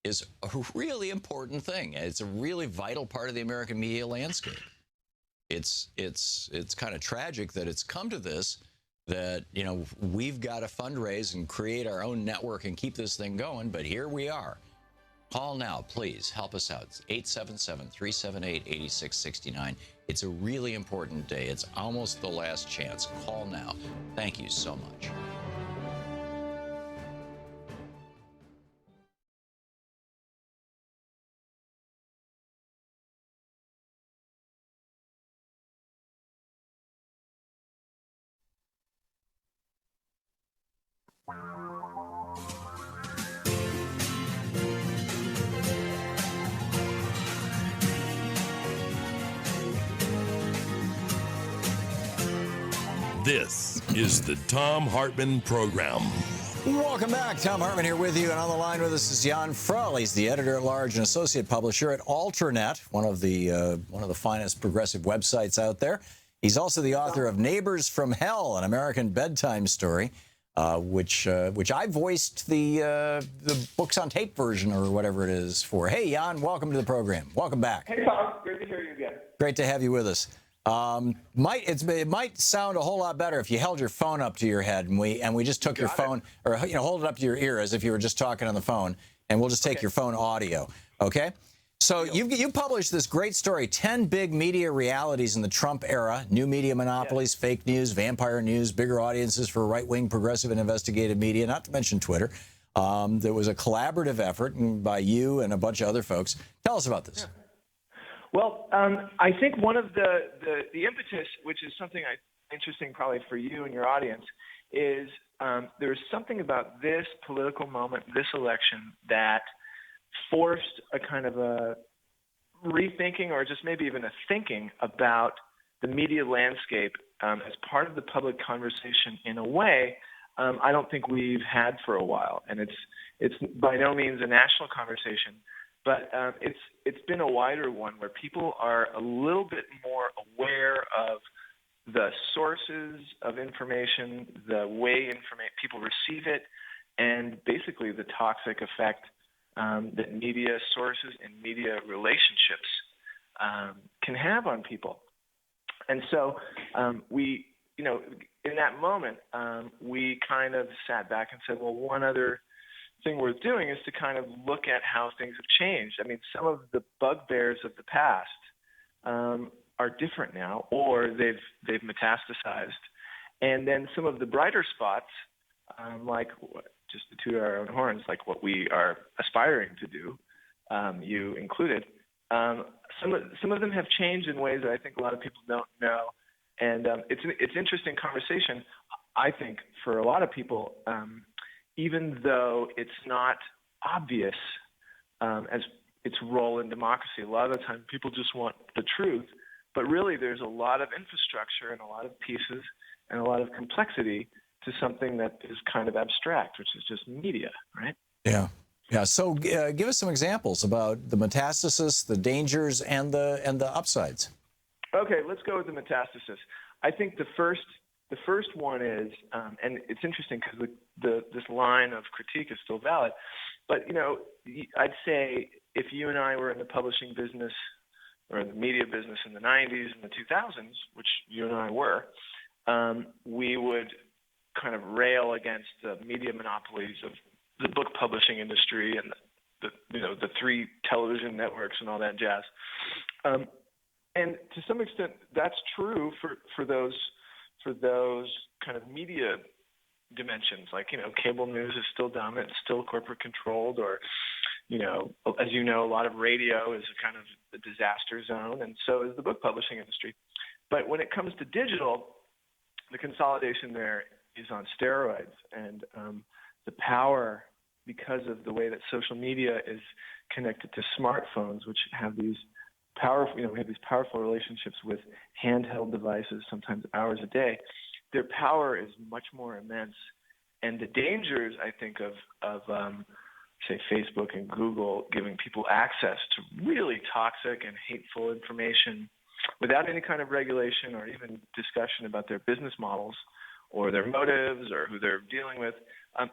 is a really important thing. It's a really vital part of the American media landscape. It's kind of tragic that it's come to this, that, we've got to fundraise and create our own network and keep this thing going, but here we are. Call now, please. Help us out. It's 877-378-8669. It's a really important day. It's almost the last chance. Call now. Thank you so much. This is the Thom Hartmann Program. Welcome back. Thom Hartmann here with you, and on the line with us is Jan Frull. He's the editor-at-large and associate publisher at Alternet, one of the finest progressive websites out there. He's also the author of Neighbors from Hell, an American bedtime story, which I voiced the books on tape version or whatever it is for. Hey, Jan, welcome to the program. Welcome back. Hey, Tom. Great to hear you again. Great to have you with us. It might sound a whole lot better if you held your phone up to your head and we just took your phone, or hold it up to your ear as if you were just talking on the phone, and we'll just take your phone audio. Okay? So you published this great story, 10 big media realities in the Trump era, new media monopolies, fake news, vampire news, bigger audiences for right-wing, progressive, and investigative media, not to mention Twitter. There was a collaborative effort by you and a bunch of other folks. Tell us about this. Yeah. Well, I think one of the impetus, which is something interesting probably for you and your audience, is there's something about this political moment, this election, that forced a kind of a rethinking, or just maybe even a thinking about the media landscape as part of the public conversation in a way I don't think we've had for a while. And it's by no means a national conversation, but it's been a wider one where people are a little bit more aware of the sources of information, the way people receive it, and basically the toxic effect that media sources and media relationships can have on people. And so we, in that moment, we kind of sat back and said, well, one other thing worth doing is to kind of look at how things have changed. I mean, some of the bugbears of the past are different now, or they've metastasized. And then some of the brighter spots, like just to toot our own horns, like what we are aspiring to do, you included, some of them have changed in ways that I think a lot of people don't know. And it's interesting conversation, I think, for a lot of people, even though it's not obvious as its role in democracy. A lot of the time people just want the truth, but really there's a lot of infrastructure and a lot of pieces and a lot of complexity to something that is kind of abstract, which is just media, right? Yeah. Yeah. So give us some examples about the metastasis, the dangers, and the upsides. Okay, let's go with the metastasis. I think the first one is, and it's interesting because this line of critique is still valid, but I'd say if you and I were in the publishing business or in the media business in the 90s and the 2000s, which you and I were, we would kind of rail against the media monopolies of the book publishing industry and the three television networks and all that jazz. And to some extent, that's true for those kind of media dimensions. Like, cable news is still dominant, still corporate controlled, or, as you know, a lot of radio is a kind of a disaster zone, and so is the book publishing industry. But when it comes to digital, the consolidation there is on steroids, and the power, because of the way that social media is connected to smartphones, which have these powerful, we have these powerful relationships with handheld devices, sometimes hours a day. Their power is much more immense, and the dangers, I think, of say Facebook and Google giving people access to really toxic and hateful information without any kind of regulation or even discussion about their business models or their motives or who they're dealing with,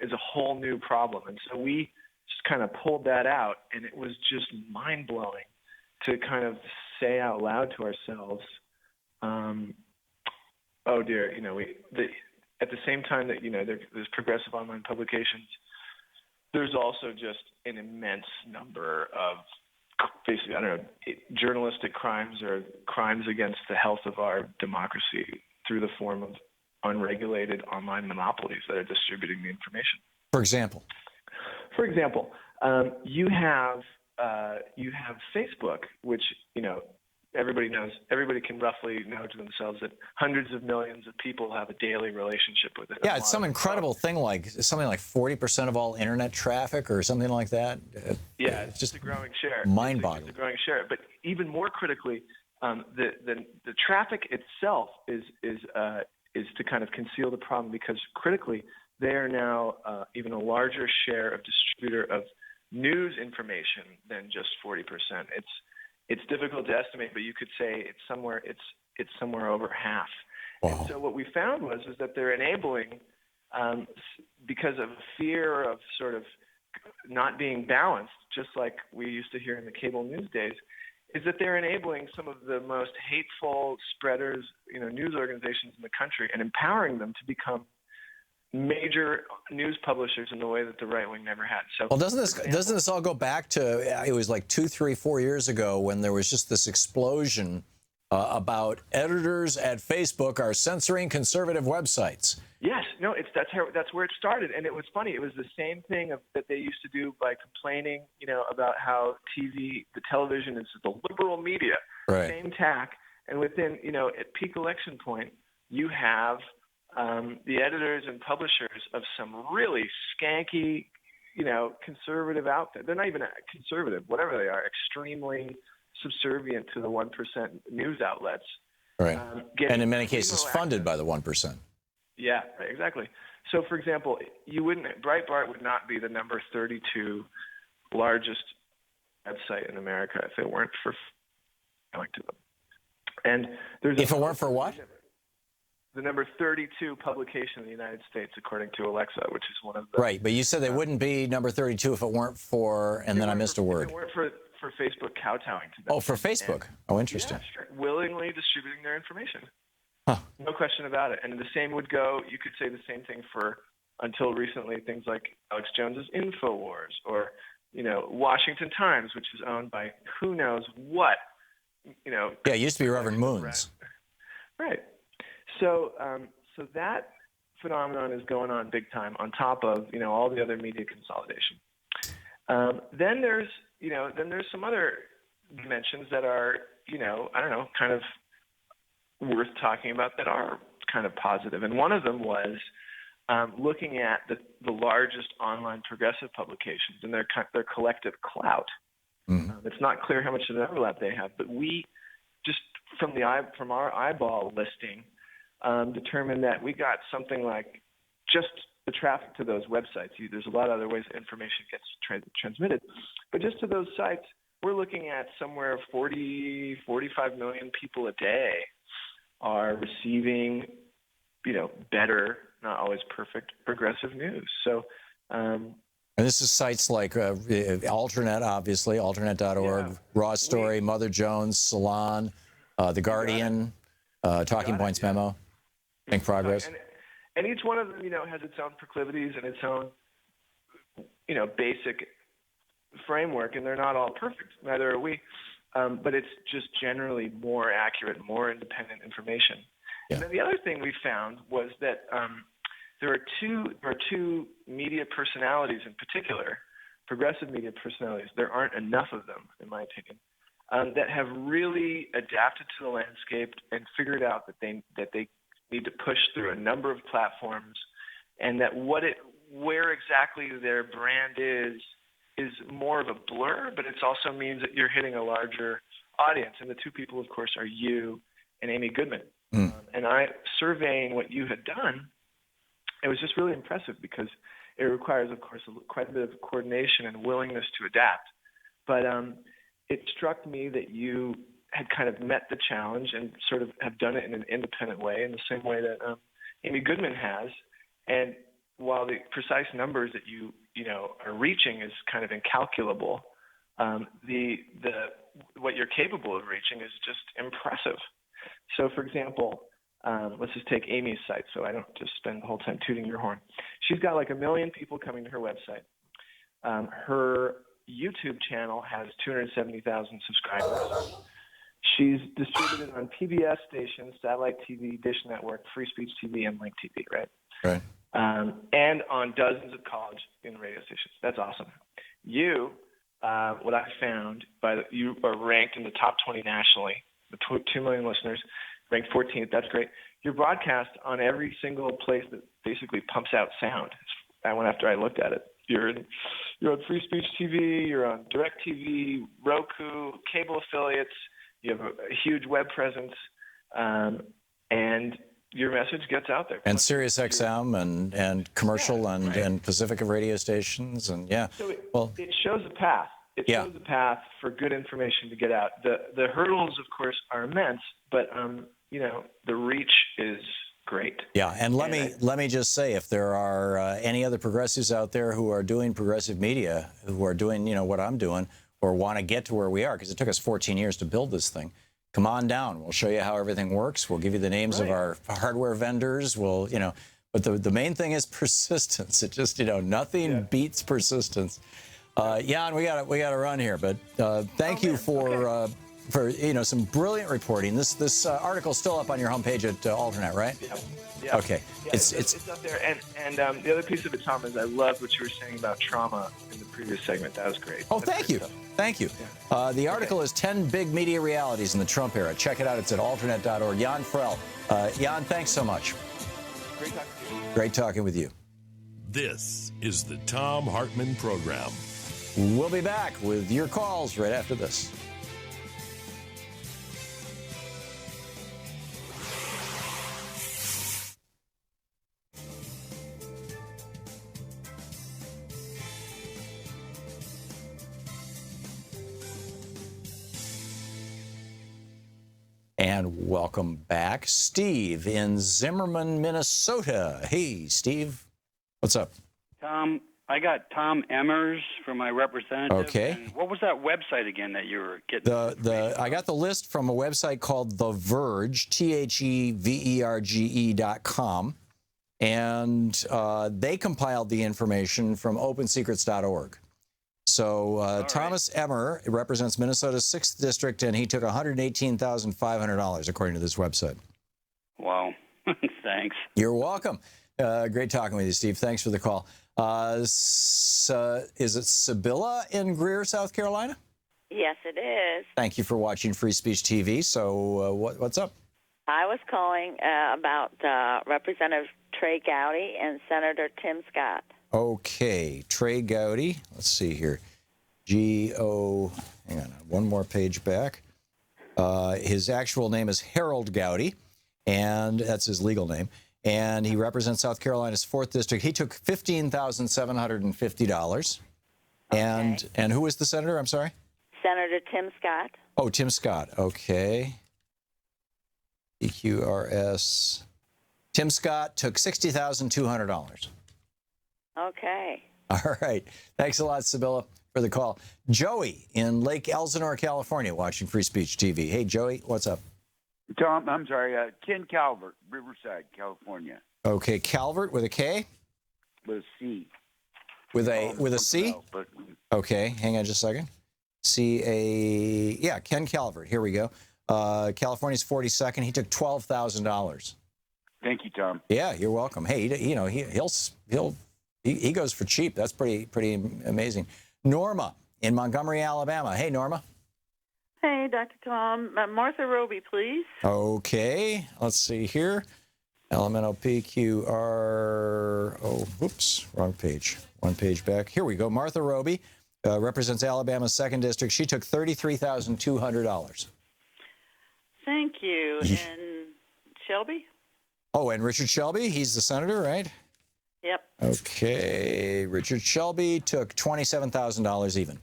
is a whole new problem. And so we just kind of pulled that out, and it was just mind-blowing to kind of say out loud to ourselves, oh dear, at the same time that, there's progressive online publications, there's also just an immense number of basically, journalistic crimes or crimes against the health of our democracy through the form of unregulated online monopolies that are distributing the information. For example, you have Facebook, which everybody knows. Everybody can roughly know to themselves that hundreds of millions of people have a daily relationship with it. Yeah, it's some incredible thing, like something like 40% of all internet traffic or something like that. Yeah, it's just a growing share. Mind-boggling. It's a growing share. But even more critically, the traffic itself is to kind of conceal the problem, because critically they are now even a larger share of distributor of news information than just 40%. It's difficult to estimate, but you could say it's somewhere over half. Wow. And so what we found was that they're enabling, because of fear of sort of not being balanced, just like we used to hear in the cable news days, is that they're enabling some of the most hateful spreaders, news organizations in the country, and empowering them to become major news publishers in the way that the right wing never had. So, well, doesn't this all go back to, it was like 2, 3, 4 years ago when there was just this explosion about editors at Facebook are censoring conservative websites? Yes, no, that's where it started, and it was funny. It was the same thing that they used to do by complaining, about how the television is the liberal media. Right. Same tack, and within, at peak election point, you have the editors and publishers of some really skanky, conservative outfit. They're not even conservative, whatever they are, extremely subservient to the 1% news outlets. Right. And in many cases funded by the 1%. Yeah, right, exactly. So, for example, Breitbart would not be the number 32 largest website in America if it weren't for going to them. And if it weren't for what? The number 32 publication in the United States, according to Alexa, which is one of the... Right, but you said they wouldn't be number 32 if it weren't for, and then I missed a word. If it weren't for Facebook kowtowing to them. Oh, for Facebook. Interesting. Yeah, sure. Willingly distributing their information. Huh. No question about it. And the same would go, you could say the same thing for, until recently, things like Alex Jones's InfoWars, or, Washington Times, which is owned by who knows what, Yeah, it used to be Reverend Moons. Right. So that phenomenon is going on big time, on top of all the other media consolidation. Then there's some other dimensions that are kind of worth talking about, that are kind of positive. And one of them was looking at the largest online progressive publications and their collective clout. Mm-hmm. It's not clear how much of an overlap they have, but we just from our eyeball listing. Determined that we got something like just the traffic to those websites. There's a lot of other ways that information gets transmitted, but just to those sites, we're looking at somewhere 40, 45 million people a day are receiving, better, not always perfect, progressive news. So, and this is sites like Alternet, obviously, alternet.org, Raw Story, Mother Jones, Salon, The Guardian, Talking Points Memo, Think Progress. And each one of them, has its own proclivities and its own, basic framework, and they're not all perfect. Neither are we. But it's just generally more accurate, more independent information. Yeah. And then the other thing we found was that there are two media personalities in particular, progressive media personalities. There aren't enough of them, in my opinion, that have really adapted to the landscape and figured out that they need to push through a number of platforms, and that where exactly their brand is more of a blur, but it also means that you're hitting a larger audience. And the two people, of course, are you and Amy Goodman. And surveying what you had done, it was just really impressive because it requires, of course, quite a bit of coordination and willingness to adapt. But it struck me that you had kind of met the challenge and sort of have done it in an independent way, in the same way that Amy Goodman has. And while the precise numbers that you are reaching is kind of incalculable, what you're capable of reaching is just impressive. So, for example, let's just take Amy's site, so I don't just spend the whole time tooting your horn. She's got like 1 million people coming to her website. Her YouTube channel has 270,000 subscribers. She's distributed on PBS stations, satellite TV, Dish Network, Free Speech TV, and Link TV, right? Right. And on dozens of college and radio stations. That's awesome. You, what I found, you are ranked in the top 20 nationally, with 2 million listeners, ranked 14th. That's great. You're broadcast on every single place that basically pumps out sound. I went after I looked at it. You're on Free Speech TV. You're on DirecTV, Roku, cable affiliates. You have a huge web presence, and your message gets out there. And Sirius XM and commercial and Pacifica radio stations, and So it shows a path. It shows a path for good information to get out. The hurdles, of course, are immense, but the reach is great. Yeah, and let me just say, if there are any other progressives out there who are doing progressive media, who are doing what I'm doing, or want to get to where we are, because it took us 14 years to build this thing, come on down. We'll show you how everything works. We'll give you the names of our hardware vendors. We'll, but the main thing is persistence. It just, nothing beats persistence. Jan, we got to run here, but thank you for some brilliant reporting. This article's still up on your homepage at Alternet, right? Yeah. Okay. Yeah, it's up there. And the other piece of it, Tom, is I loved what you were saying about trauma in the previous segment. That was great. Oh, thank you. Thank you. Yeah. The article is 10 Big Media Realities in the Trump Era. Check it out. It's at alternet.org. Jan Frell. Jan, thanks so much. Great talking to you. Great talking with you. This is the Thom Hartmann Program. We'll be back with your calls right after this. And welcome back, Steve in Zimmerman, Minnesota. Hey, Steve, what's up? Tom, I got Tom Emmers for my representative. Okay. And what was that website again that you were getting? I got the list from a website called The Verge, TheVerge.com, and they compiled the information from OpenSecrets.org. So Thomas Emmer represents Minnesota's 6th district, and he took $118,500, according to this website. Wow. Thanks. You're welcome. Great talking with you, Steve. Thanks for the call. Is it Sibylla in Greer, South Carolina? Yes, it is. Thank you for watching Free Speech TV. So what's up? I was calling about Representative Trey Gowdy and Senator Tim Scott. Okay, Trey Gowdy. Let's see here. Hang on, one more page back. His actual name is Harold Gowdy, and that's his legal name. and he represents South Carolina's 4th District. He took $15,750. And who was the senator? I'm sorry? Senator Tim Scott. Oh, Tim Scott. Okay. EQRS. Tim Scott took $60,200. Okay. All right. Thanks a lot, Sibylla, for the call. Joey in Lake Elsinore, California, watching Free Speech TV. Hey, Joey, what's up? Tom, I'm sorry, Ken Calvert, Riverside, California. Okay, Calvert with a K? With a C. With a C? Okay, hang on just a second. Yeah, Ken Calvert. Here we go. California's 42nd. He took $12,000. Thank you, Tom. Yeah, you're welcome. Hey, he goes for cheap. That's pretty amazing. Norma in Montgomery, Alabama. Hey, Norma. Hey, Dr. Tom. Martha Roby, please. Okay, let's see here. LMNOPQR. Oh, whoops, wrong page. One page back. Here we go. Martha Roby represents Alabama's 2nd District. She took $33,200. Thank you. And Shelby? Oh, and Richard Shelby. He's the senator, right? Yep. Okay. Richard Shelby took $27,000 even.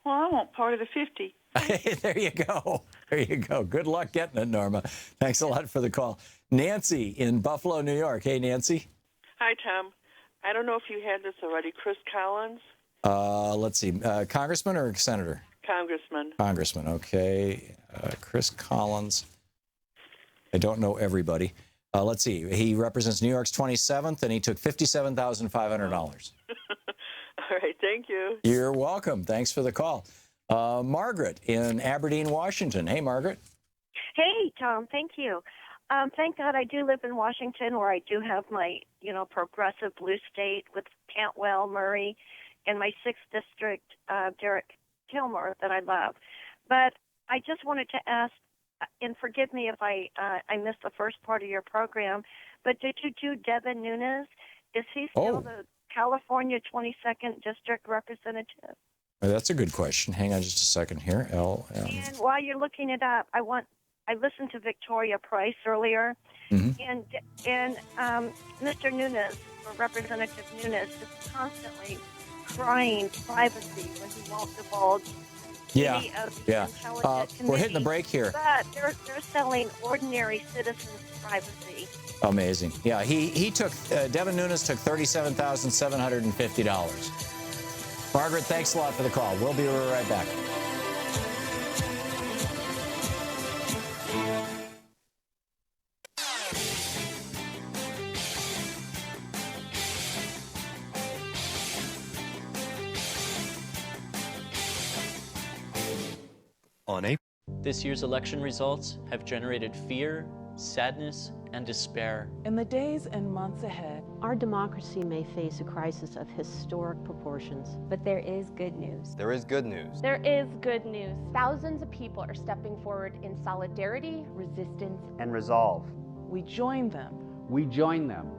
Well, I want part of the 50. There you go. There you go. Good luck getting it, Norma. Thanks a lot for the call. Nancy in Buffalo, New York. Hey, Nancy. Hi, Tom. I don't know if you had this already. Chris Collins? Let's see. Congressman or senator? Congressman. Congressman. Okay. Chris Collins. I don't know everybody. Let's see. He represents New York's 27th, and he took $57,500. All right. Thank you. You're welcome. Thanks for the call. Margaret in Aberdeen, Washington. Hey, Margaret. Hey, Tom. Thank you. Thank God I do live in Washington, where I do have my, progressive blue state with Cantwell, Murray, and my 6th district, Derek Kilmer, that I love. But I just wanted to ask, and forgive me if I missed the first part of your program, but did you do Devin Nunes? Is he still the California 22nd district representative? That's a good question. Hang on just a second here. And while you're looking it up, I listened to Victoria Price earlier, and Mr. Nunes, or Representative Nunes, is constantly crying privacy when he won't divulge any of the intelligent we're hitting the break here. But they're selling ordinary citizens' privacy. Amazing. Yeah, he took, Devin Nunes took $37,750. Margaret, thanks a lot for the call. We'll be right back. This year's election results have generated fear, sadness, and despair. In the days and months ahead, our democracy may face a crisis of historic proportions. But there is good news. There is good news. There is good news. Thousands of people are stepping forward in solidarity, resistance, and resolve. We join them. We join them.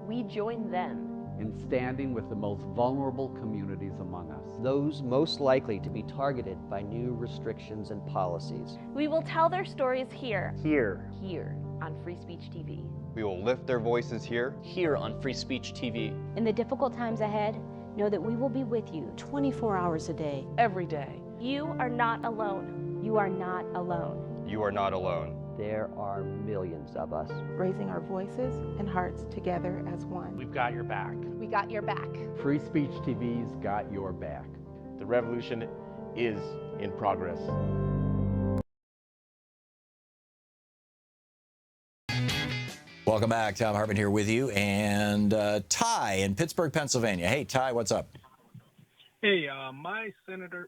We join them. In standing with the most vulnerable communities among us. Those most likely to be targeted by new restrictions and policies. We will tell their stories here. Here. Here on Free Speech TV. We will lift their voices here. Here on Free Speech TV. In the difficult times ahead, know that we will be with you 24 hours a day. Every day. You are not alone. You are not alone. You are not alone. There are millions of us. Raising our voices and hearts together as one. We've got your back. We got your back. Free Speech TV's got your back. The revolution is in progress. Welcome back. Thom Hartmann here with you. And Ty in Pittsburgh, Pennsylvania. Hey, Ty, what's up? Hey, my senator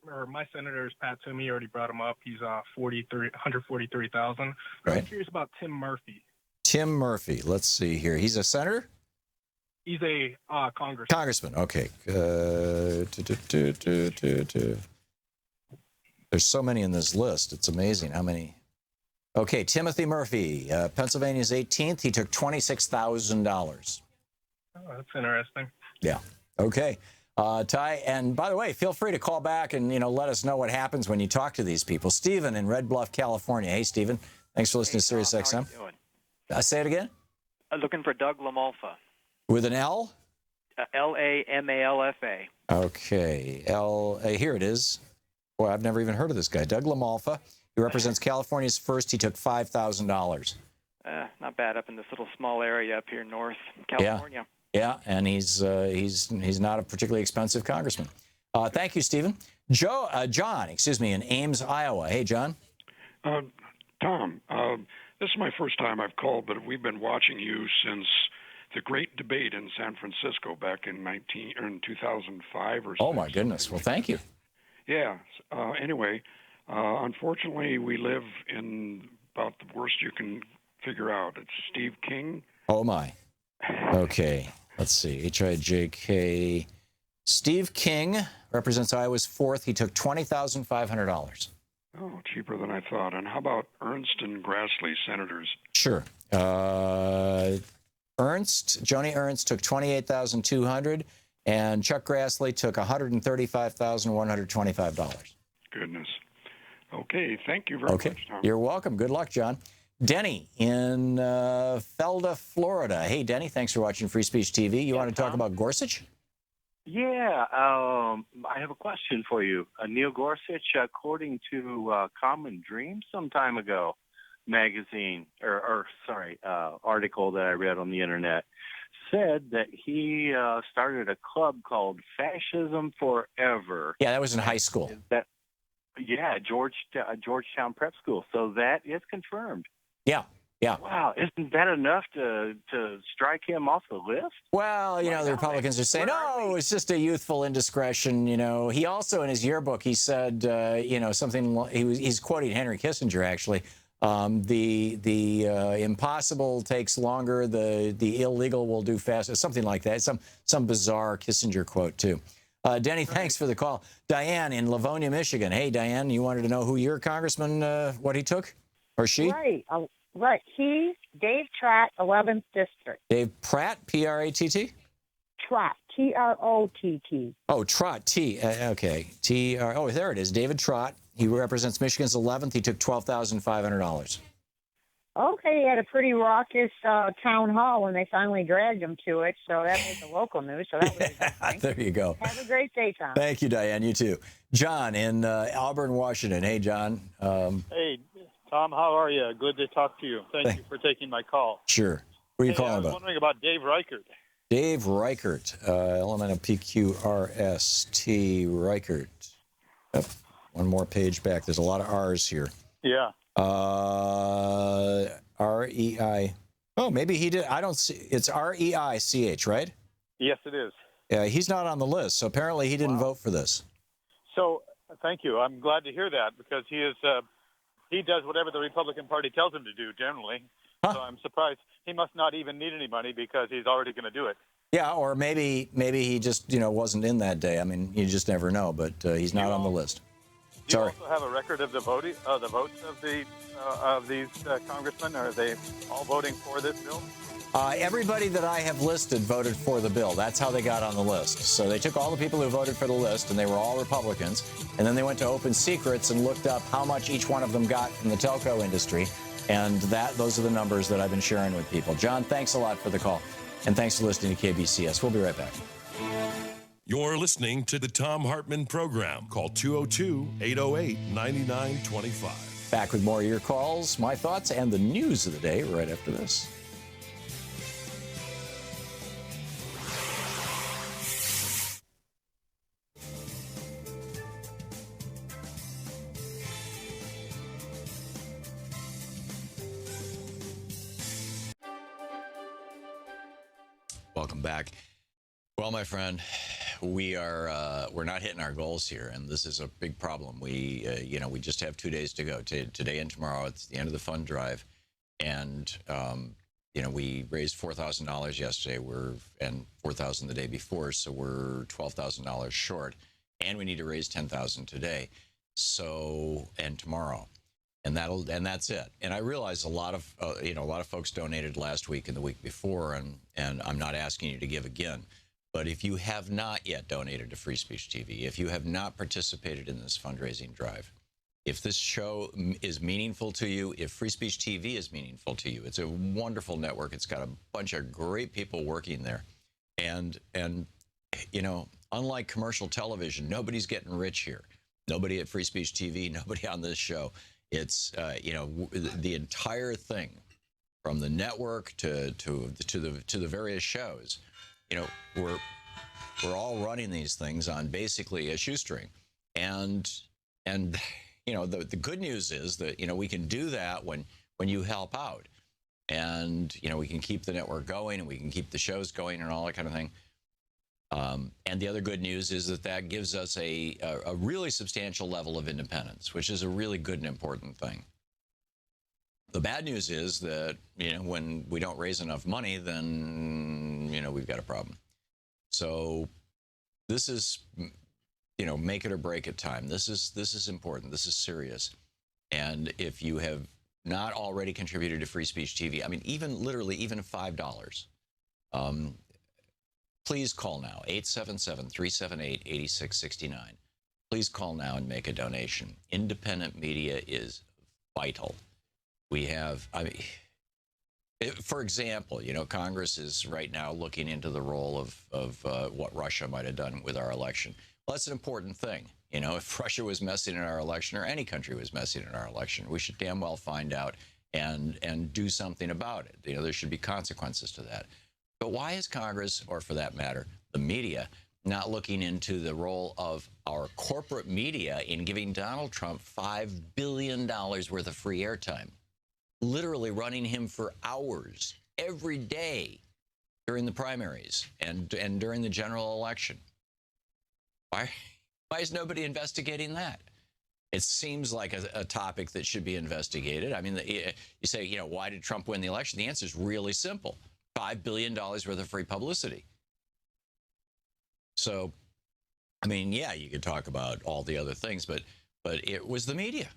is Pat Toomey. You already brought him up. He's 143,000. Right. I'm curious about Tim Murphy. Tim Murphy. Let's see here. He's a senator? He's a congressman. Congressman. Okay. There's so many in this list. It's amazing how many. Okay, Timothy Murphy, Pennsylvania's 18th. He took $26,000. Oh, that's interesting. Yeah. Okay. Ty, and by the way, feel free to call back and, let us know what happens when you talk to these people. Stephen in Red Bluff, California. Hey, Stephen. Thanks for listening to Sirius XM. How are you doing? Say it again? Looking for Doug Lamalfa. With an L? Lamalfa. Okay. Here it is. Boy, I've never even heard of this guy. Doug Lamalfa. He represents California's first. He took $5,000. Not bad up in this little small area up here in North California. Yeah, and he's not a particularly expensive congressman. Thank you, Stephen. John, in Ames, Iowa. Hey, John. Tom, this is my first time I've called, but we've been watching you since the great debate in San Francisco back in 2005 or so. Oh, my goodness. Well, thank you. Yeah. Anyway, unfortunately, we live in about the worst you can figure out. It's Steve King. Oh, my. Okay. Let's see. H-I-J-K. Steve King represents Iowa's 4th. He took $20,500. Oh, cheaper than I thought. And how about Ernst and Grassley, senators? Sure. Joni Ernst took $28,200, and Chuck Grassley took $135,125. Goodness. Okay, thank you very much, Tom. You're welcome. Good luck, John. Denny in Felda, Florida. Hey, Denny, thanks for watching Free Speech TV. You want to talk about Gorsuch? Yeah, I have a question for you. Neil Gorsuch, according to Common Dreams some time ago magazine, article that I read on the internet, said that he started a club called Fascism Forever. Yeah, that was in high school. Georgetown Prep School. So that is confirmed. Yeah. Wow, isn't that enough to strike him off the list? Well, the Republicans are saying, "Oh, it's just a youthful indiscretion." He also in his yearbook he said, something. He's quoting Henry Kissinger actually. The impossible takes longer. The illegal will do faster. Something like that. Some bizarre Kissinger quote too. Denny, thanks for the call. Diane in Livonia, Michigan. Hey, Diane, you wanted to know who your congressman, what he took, or she? Right. Dave Trott, 11th District. Dave Pratt, P-R-A-T-T? Trott, T-R-O-T-T. Oh, Trott, okay. T-R, oh, there it is, David Trott. He represents Michigan's 11th. He took $12,500. Okay, he had a pretty raucous town hall when they finally dragged him to it, so that was the local news, so that was a good thing. There you go. Have a great day, Tom. Thank you, Diane. You too. John in Auburn, Washington. Hey, John. Hey, Tom, how are you? Good to talk to you. Thank you for taking my call. Sure. What are you calling I was about? wondering about Dave Reichert. Dave Reichert, element of P-Q-R-S-T, Reichert. Yep. One more page back. There's a lot of R's here. Yeah. R-E-I. Oh, maybe he did. I don't see. It's R-E-I-C-H, right? Yes, it is. Yeah, he's not on the list, so apparently he didn't vote for this. So, thank you. I'm glad to hear that because he is. He does whatever the Republican Party tells him to do generally. Huh. So I'm surprised he must not even need any money because he's already going to do it. Yeah, or maybe he just wasn't in that day. I mean, you just never know. But he's not on the list. Do you also have a record of the votes of these congressmen? Are they all voting for this bill? Everybody that I have listed voted for the bill. That's how they got on the list. So they took all the people who voted for the list, and they were all Republicans. And then they went to Open Secrets and looked up how much each one of them got from the telco industry. And those are the numbers that I've been sharing with people. John, thanks a lot for the call. And thanks for listening to KBCS. We'll be right back. You're listening to the Thom Hartmann Program. Call 202-808-9925. Back with more of your calls, my thoughts, and the news of the day right after this. Welcome back. Well, my friend, we're not hitting our goals here, and this is a big problem. We just have 2 days to go. Today and tomorrow, it's the end of the fund drive, and we raised $4,000 yesterday. And $4,000 the day before, so we're $12,000 short, and we need to raise $10,000 today, and tomorrow. And that's it. And I realize a lot of folks donated last week and the week before, and I'm not asking you to give again. But if you have not yet donated to Free Speech TV, if you have not participated in this fundraising drive, If this show is meaningful to you, if Free Speech TV is meaningful to you, it's a wonderful network. It's got a bunch of great people working there. And you know, unlike commercial television, nobody's getting rich here. Nobody at Free Speech TV, nobody on this show. It's, you know, the entire thing, from the network to the various shows, you know, we're all running these things on basically a shoestring. And you know, the good news is that, you know, we can do that when you help out. And, you know, we can keep the network going and we can keep the shows going and all that kind of thing. And the other good news is that gives us a really substantial level of independence, which is a really good and important thing. The bad news is that, you know, when we don't raise enough money, then, you know, we've got a problem. So this is, you know, make it or break it time. This is important. This is serious. And if you have not already contributed to Free Speech TV, I mean, even literally even $5, please call now, 877-378-8669. Please call now and make a donation. Independent media is vital. We have, I mean, for example, you know, Congress is right now looking into the role of what Russia might have done with our election. Well, that's an important thing. You know, if Russia was messing in our election, or any country was messing in our election, we should damn well find out and do something about it. You know, there should be consequences to that. But why is Congress, or for that matter, the media, not looking into the role of our corporate media in giving Donald Trump $5 billion worth of free airtime? Literally running him for hours every day during the primaries and during the general election. Why is nobody investigating that? It seems like a topic that should be investigated. I mean, you say, you know, why did Trump win the election? The answer is really simple. $5 billion worth of free publicity. So, I mean, yeah, you could talk about all the other things, but it was the media.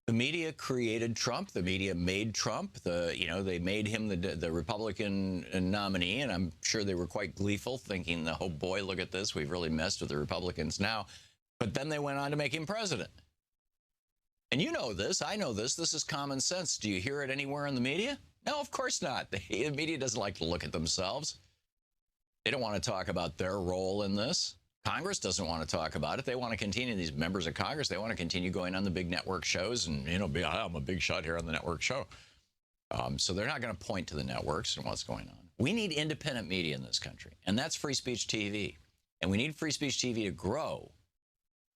The media created Trump. The media made Trump. You know, they made him the Republican nominee, and I'm sure they were quite gleeful, thinking, oh boy, look at this. We've really messed with the Republicans now. But then they went on to make him president. And you know this. I know this. This is common sense. Do you hear it anywhere in the media? No, of course not. The media doesn't like to look at themselves. They don't want to talk about their role in this. Congress doesn't want to talk about it. They want to continue, these members of Congress, they want to continue going on the big network shows and, you know, I'm a big shot here on the network show. So they're not going to point to the networks and what's going on. We need independent media in this country, and that's Free Speech TV. And we need Free Speech TV to grow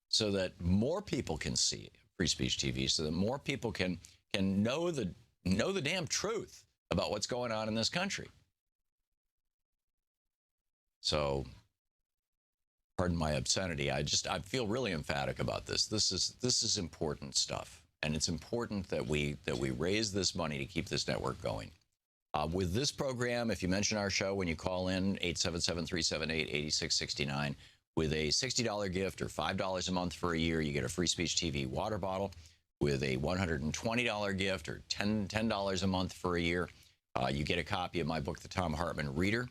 so that more people can see Free Speech TV, so that more people can know the damn truth about what's going on in this country. So, pardon my obscenity, I feel really emphatic about this. This is important stuff, and it's important that we raise this money to keep this network going. With this program, if you mention our show when you call in, 877-378-8669, with a $60 gift or $5 a month for a year, you get a Free Speech TV water bottle. With a $120 gift or $10 a month for a year, you get a copy of my book, The Thom Hartmann Reader.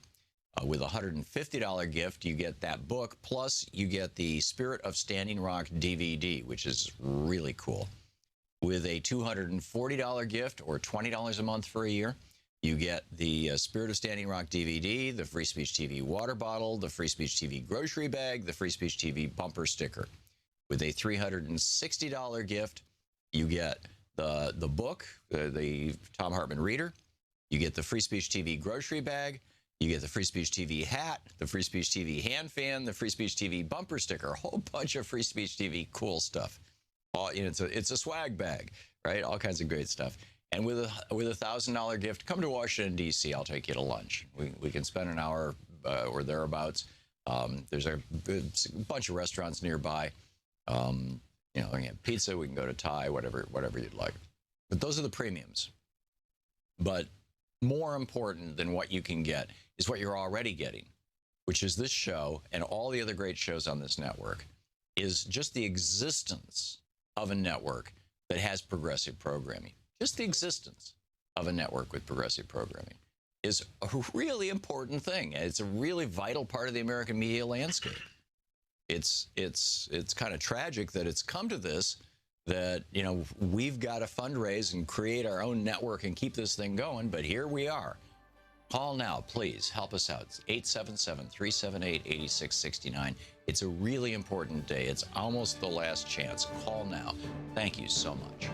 With a $150 gift, you get that book, plus you get the Spirit of Standing Rock DVD, which is really cool. With a $240 gift or $20 a month for a year, you get the Spirit of Standing Rock DVD, the Free Speech TV water bottle, the Free Speech TV grocery bag, the Free Speech TV bumper sticker. With a $360 gift, you get the book, the Thom Hartmann Reader. You get the Free Speech TV grocery bag. You get the Free Speech TV hat, the Free Speech TV hand fan, the Free Speech TV bumper sticker, a whole bunch of Free Speech TV cool stuff. You know, it's a swag bag, right? All kinds of great stuff. And with a $1,000 gift, come to Washington, D.C. I'll take you to lunch. We can spend an hour or thereabouts. There's a bunch of restaurants nearby. You know, we can get pizza, we can go to Thai, whatever you'd like. But those are the premiums. But more important than what you can get is what you're already getting, which is this show and all the other great shows on this network, is just the existence of a network that has progressive programming. Just the existence of a network with progressive programming is a really important thing. It's a really vital part of the American media landscape. It's kind of tragic that it's come to this, that, you know, we've got to fundraise and create our own network and keep this thing going, but here we are. Call now, please. Help us out. It's 877-378-8669. It's a really important day. It's almost the last chance. Call now. Thank you so much.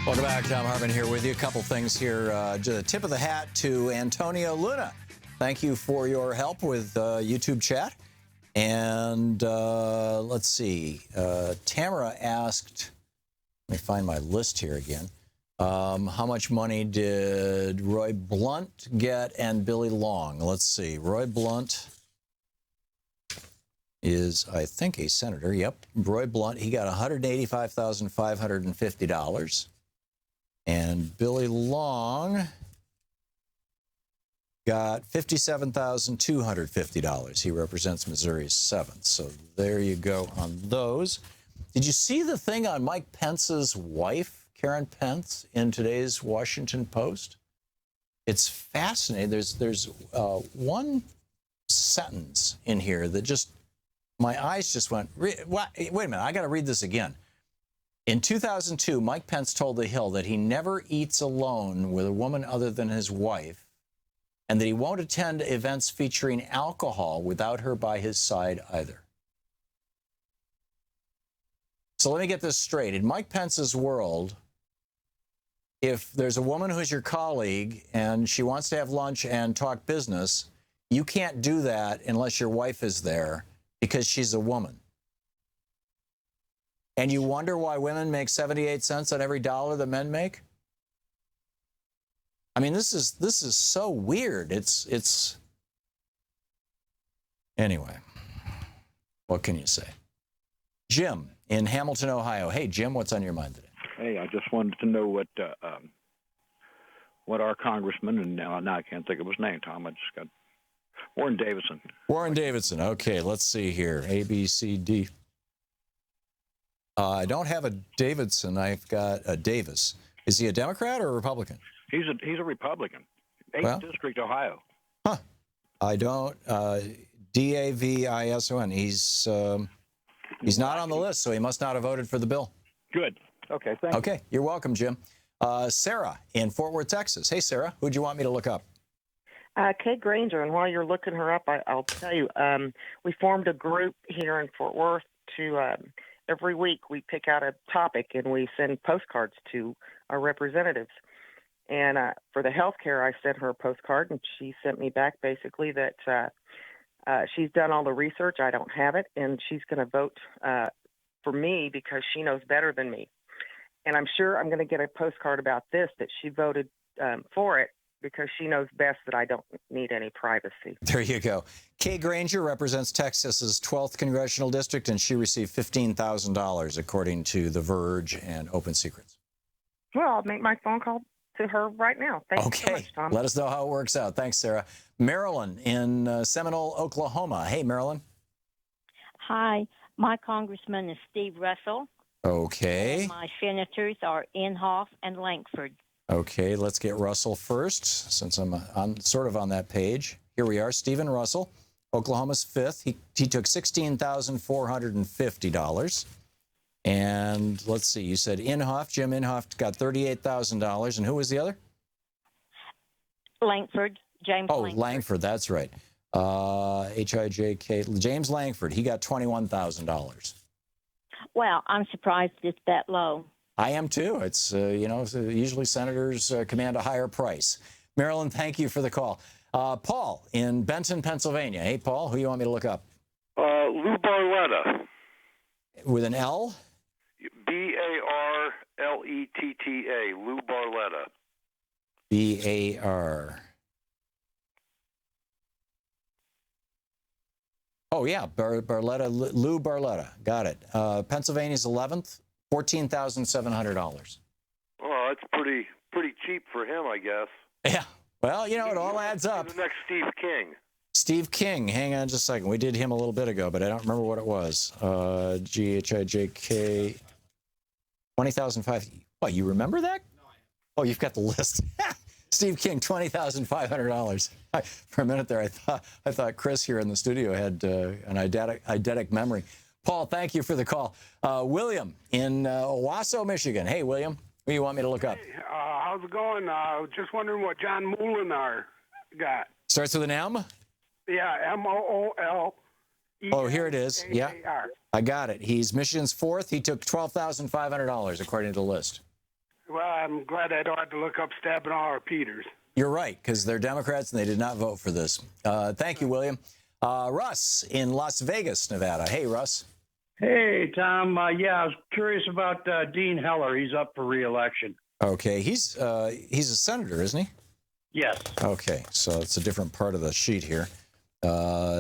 Welcome back. Thom Hartmann here with you. A couple things here. Just a tip of the hat to Antonio Luna. Thank you for your help with YouTube chat. And let's see. Tamara asked, let me find my list here again. How much money did Roy Blunt get and Billy Long? Let's see. Roy Blunt is, I think, a senator. Yep. Roy Blunt, he got $185,550. And Billy Long got $57,250. He represents Missouri's 7th. So there you go on those. Did you see the thing on Mike Pence's wife, Karen Pence, in today's Washington Post? It's fascinating. There's one sentence in here that just, my eyes just went, wait a minute, I got to read this again. In 2002, Mike Pence told The Hill that he never eats alone with a woman other than his wife, and that he won't attend events featuring alcohol without her by his side either. So let me get this straight. In Mike Pence's world, if there's a woman who's your colleague and she wants to have lunch and talk business, you can't do that unless your wife is there because she's a woman. And you wonder why women make 78 cents on every dollar that men make? I mean, this is so weird. It's anyway. What can you say? Jim in Hamilton, Ohio. Hey, Jim, what's on your mind today? Hey, I just wanted to know what our congressman, and now I can't think of his name, Tom. I just got Warren Davidson. Warren Davidson. Okay, let's see here. A, B, C, D. I don't have a Davidson. I've got a Davis. Is he a Democrat or a Republican? He's a Republican. 8th District, Ohio. Huh. I don't. Davison. He's not on the list, so he must not have voted for the bill. Good. Okay, thank you. Okay, you're welcome, Jim. Sarah in Fort Worth, Texas. Hey, Sarah, who'd you want me to look up? Kate Granger, and while you're looking her up, I'll tell you, we formed a group here in Fort Worth to every week we pick out a topic and we send postcards to our representatives. And for the health care, I sent her a postcard, and she sent me back basically that she's done all the research. I don't have it, and she's going to vote for me because she knows better than me. And I'm sure I'm going to get a postcard about this, that she voted for it because she knows best that I don't need any privacy. There you go. Kay Granger represents Texas's 12th congressional district, and she received $15,000, according to The Verge and Open Secrets. Well, I'll make my phone call to her right now. Thank you so much, Tom. Let us know how it works out. Thanks, Sarah. Marilyn in Seminole, Oklahoma. Hey, Marilyn. Hi. My congressman is Steve Russell. Okay. And my senators are Inhofe and Lankford. Okay, let's get Russell first, since I'm sort of on that page. Here we are, Stephen Russell, Oklahoma's 5th. He took $16,450. And let's see, you said Inhofe. Jim Inhofe got $38,000. And who was the other? Langford, James Langford. Oh, Langford, that's right. H-I-J-K, James Langford, he got $21,000. Well, I'm surprised it's that low. I am too. It's, usually senators command a higher price. Marilyn, thank you for the call. Paul in Benton, Pennsylvania. Hey, Paul, who do you want me to look up? Lou Barletta. With an L? B-A-R-L-E-T-T-A. Lou Barletta. B-A-R. Oh, yeah, Barletta, Lou Barletta. Got it. Pennsylvania's 11th. $14,700. Oh, that's pretty cheap for him, I guess. Yeah. Well, it all adds up. The next Steve King. Steve King. Hang on just a second. We did him a little bit ago, but I don't remember what it was. GHIJK 20,005. What, you remember that? Oh, you've got the list. Steve King, $20,500. For a minute there, I thought Chris here in the studio had an eidetic memory. Paul, thank you for the call. William in Owasso, Michigan. Hey, William, what do you want me to look up? Hey, how's it going? Just wondering what John Molinar got. Starts with an M? Yeah, MOOL. Oh, here it is. Yeah, I got it. He's Michigan's 4th. He took $12,500, according to the list. Well, I'm glad I don't have to look up Stabenow Peters. You're right, because they're Democrats and they did not vote for this. Thank you, William. Russ in Las Vegas, Nevada. Hey, Russ. Hey, Tom. Yeah, I was curious about Dean Heller. He's up for re-election. Okay, he's a senator, isn't he? Yes. Okay, so it's a different part of the sheet here.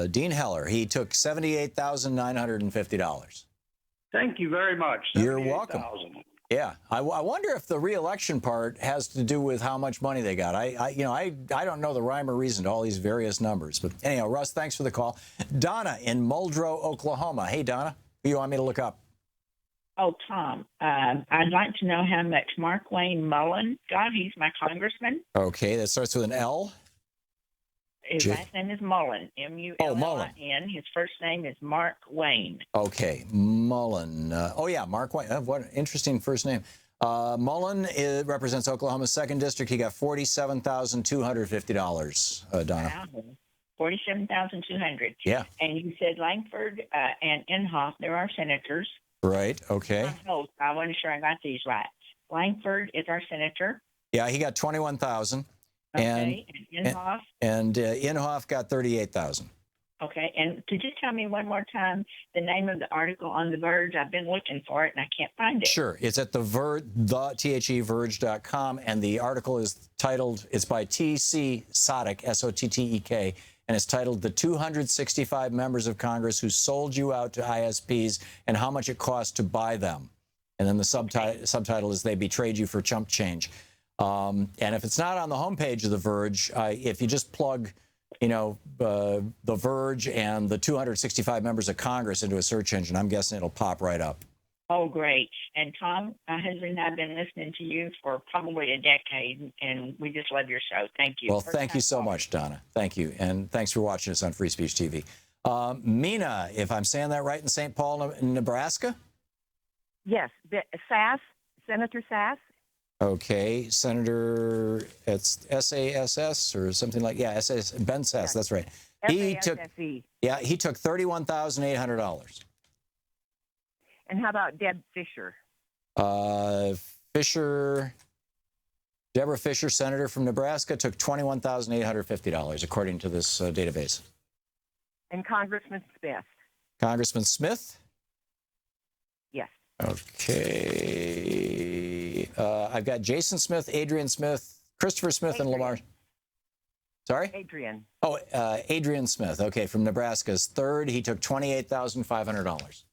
Dean Heller, he took $78,950. Thank you very much. You're welcome. Yeah, I wonder if the re-election part has to do with how much money they got. I don't know the rhyme or reason to all these various numbers. But anyhow, Russ, thanks for the call. Donna in Muldrow, Oklahoma. Hey, Donna, who you want me to look up? Oh, Tom, I'd like to know how much Mark Wayne Mullen got. He's my congressman. Okay, that starts with an L. His last name is Mullen, M-U-L-L-I-N. Oh, Mullen. His first name is Mark Wayne. Okay, Mullen. Oh, yeah, Mark Wayne. What an interesting first name. Mullen represents Oklahoma's 2nd District. He got $47,250, Donna. Wow. $47,200. Yeah. And you said Langford and Inhofe, there are senators. Right, okay. I wasn't sure I got these right. Langford is our senator. Yeah, he got $21,000. Okay, and Inhofe? And Inhofe got $38,000. Okay, and could you tell me one more time the name of the article on The Verge? I've been looking for it, and I can't find it. Sure. It's at TheVerge.com, and the article is titled, it's by T.C. Sottek, S-O-T-T-E-K, and it's titled, The 265 Members of Congress Who Sold You Out to ISPs and How Much It Cost to Buy Them. And then the subtitle is They Betrayed You for Chump Change. And if it's not on the homepage of The Verge, if you just plug, The Verge and the 265 members of Congress into a search engine, I'm guessing it'll pop right up. Oh, great. And Tom, my husband and I have been listening to you for probably a decade, and we just love your show. Thank you. Well, thank you so much, Donna. Thank you. And thanks for watching us on Free Speech TV. Mina, if I'm saying that right, in St. Paul, Nebraska? Yes, Sass, Senator Sass. Okay, Senator, it's S-A-S-S or something like, S-A-S, Ben Sass, that's right. He took $31,800. And how about Deb Fisher? Deborah Fisher, senator from Nebraska, took $21,850, according to this database. And Congressman Smith? Congressman Smith? Yes. Okay. I've got Jason Smith, Adrian Smith, Christopher Smith, and Lamar. Sorry? Adrian. Oh, Adrian Smith. Okay, from Nebraska's 3rd. He took $28,500.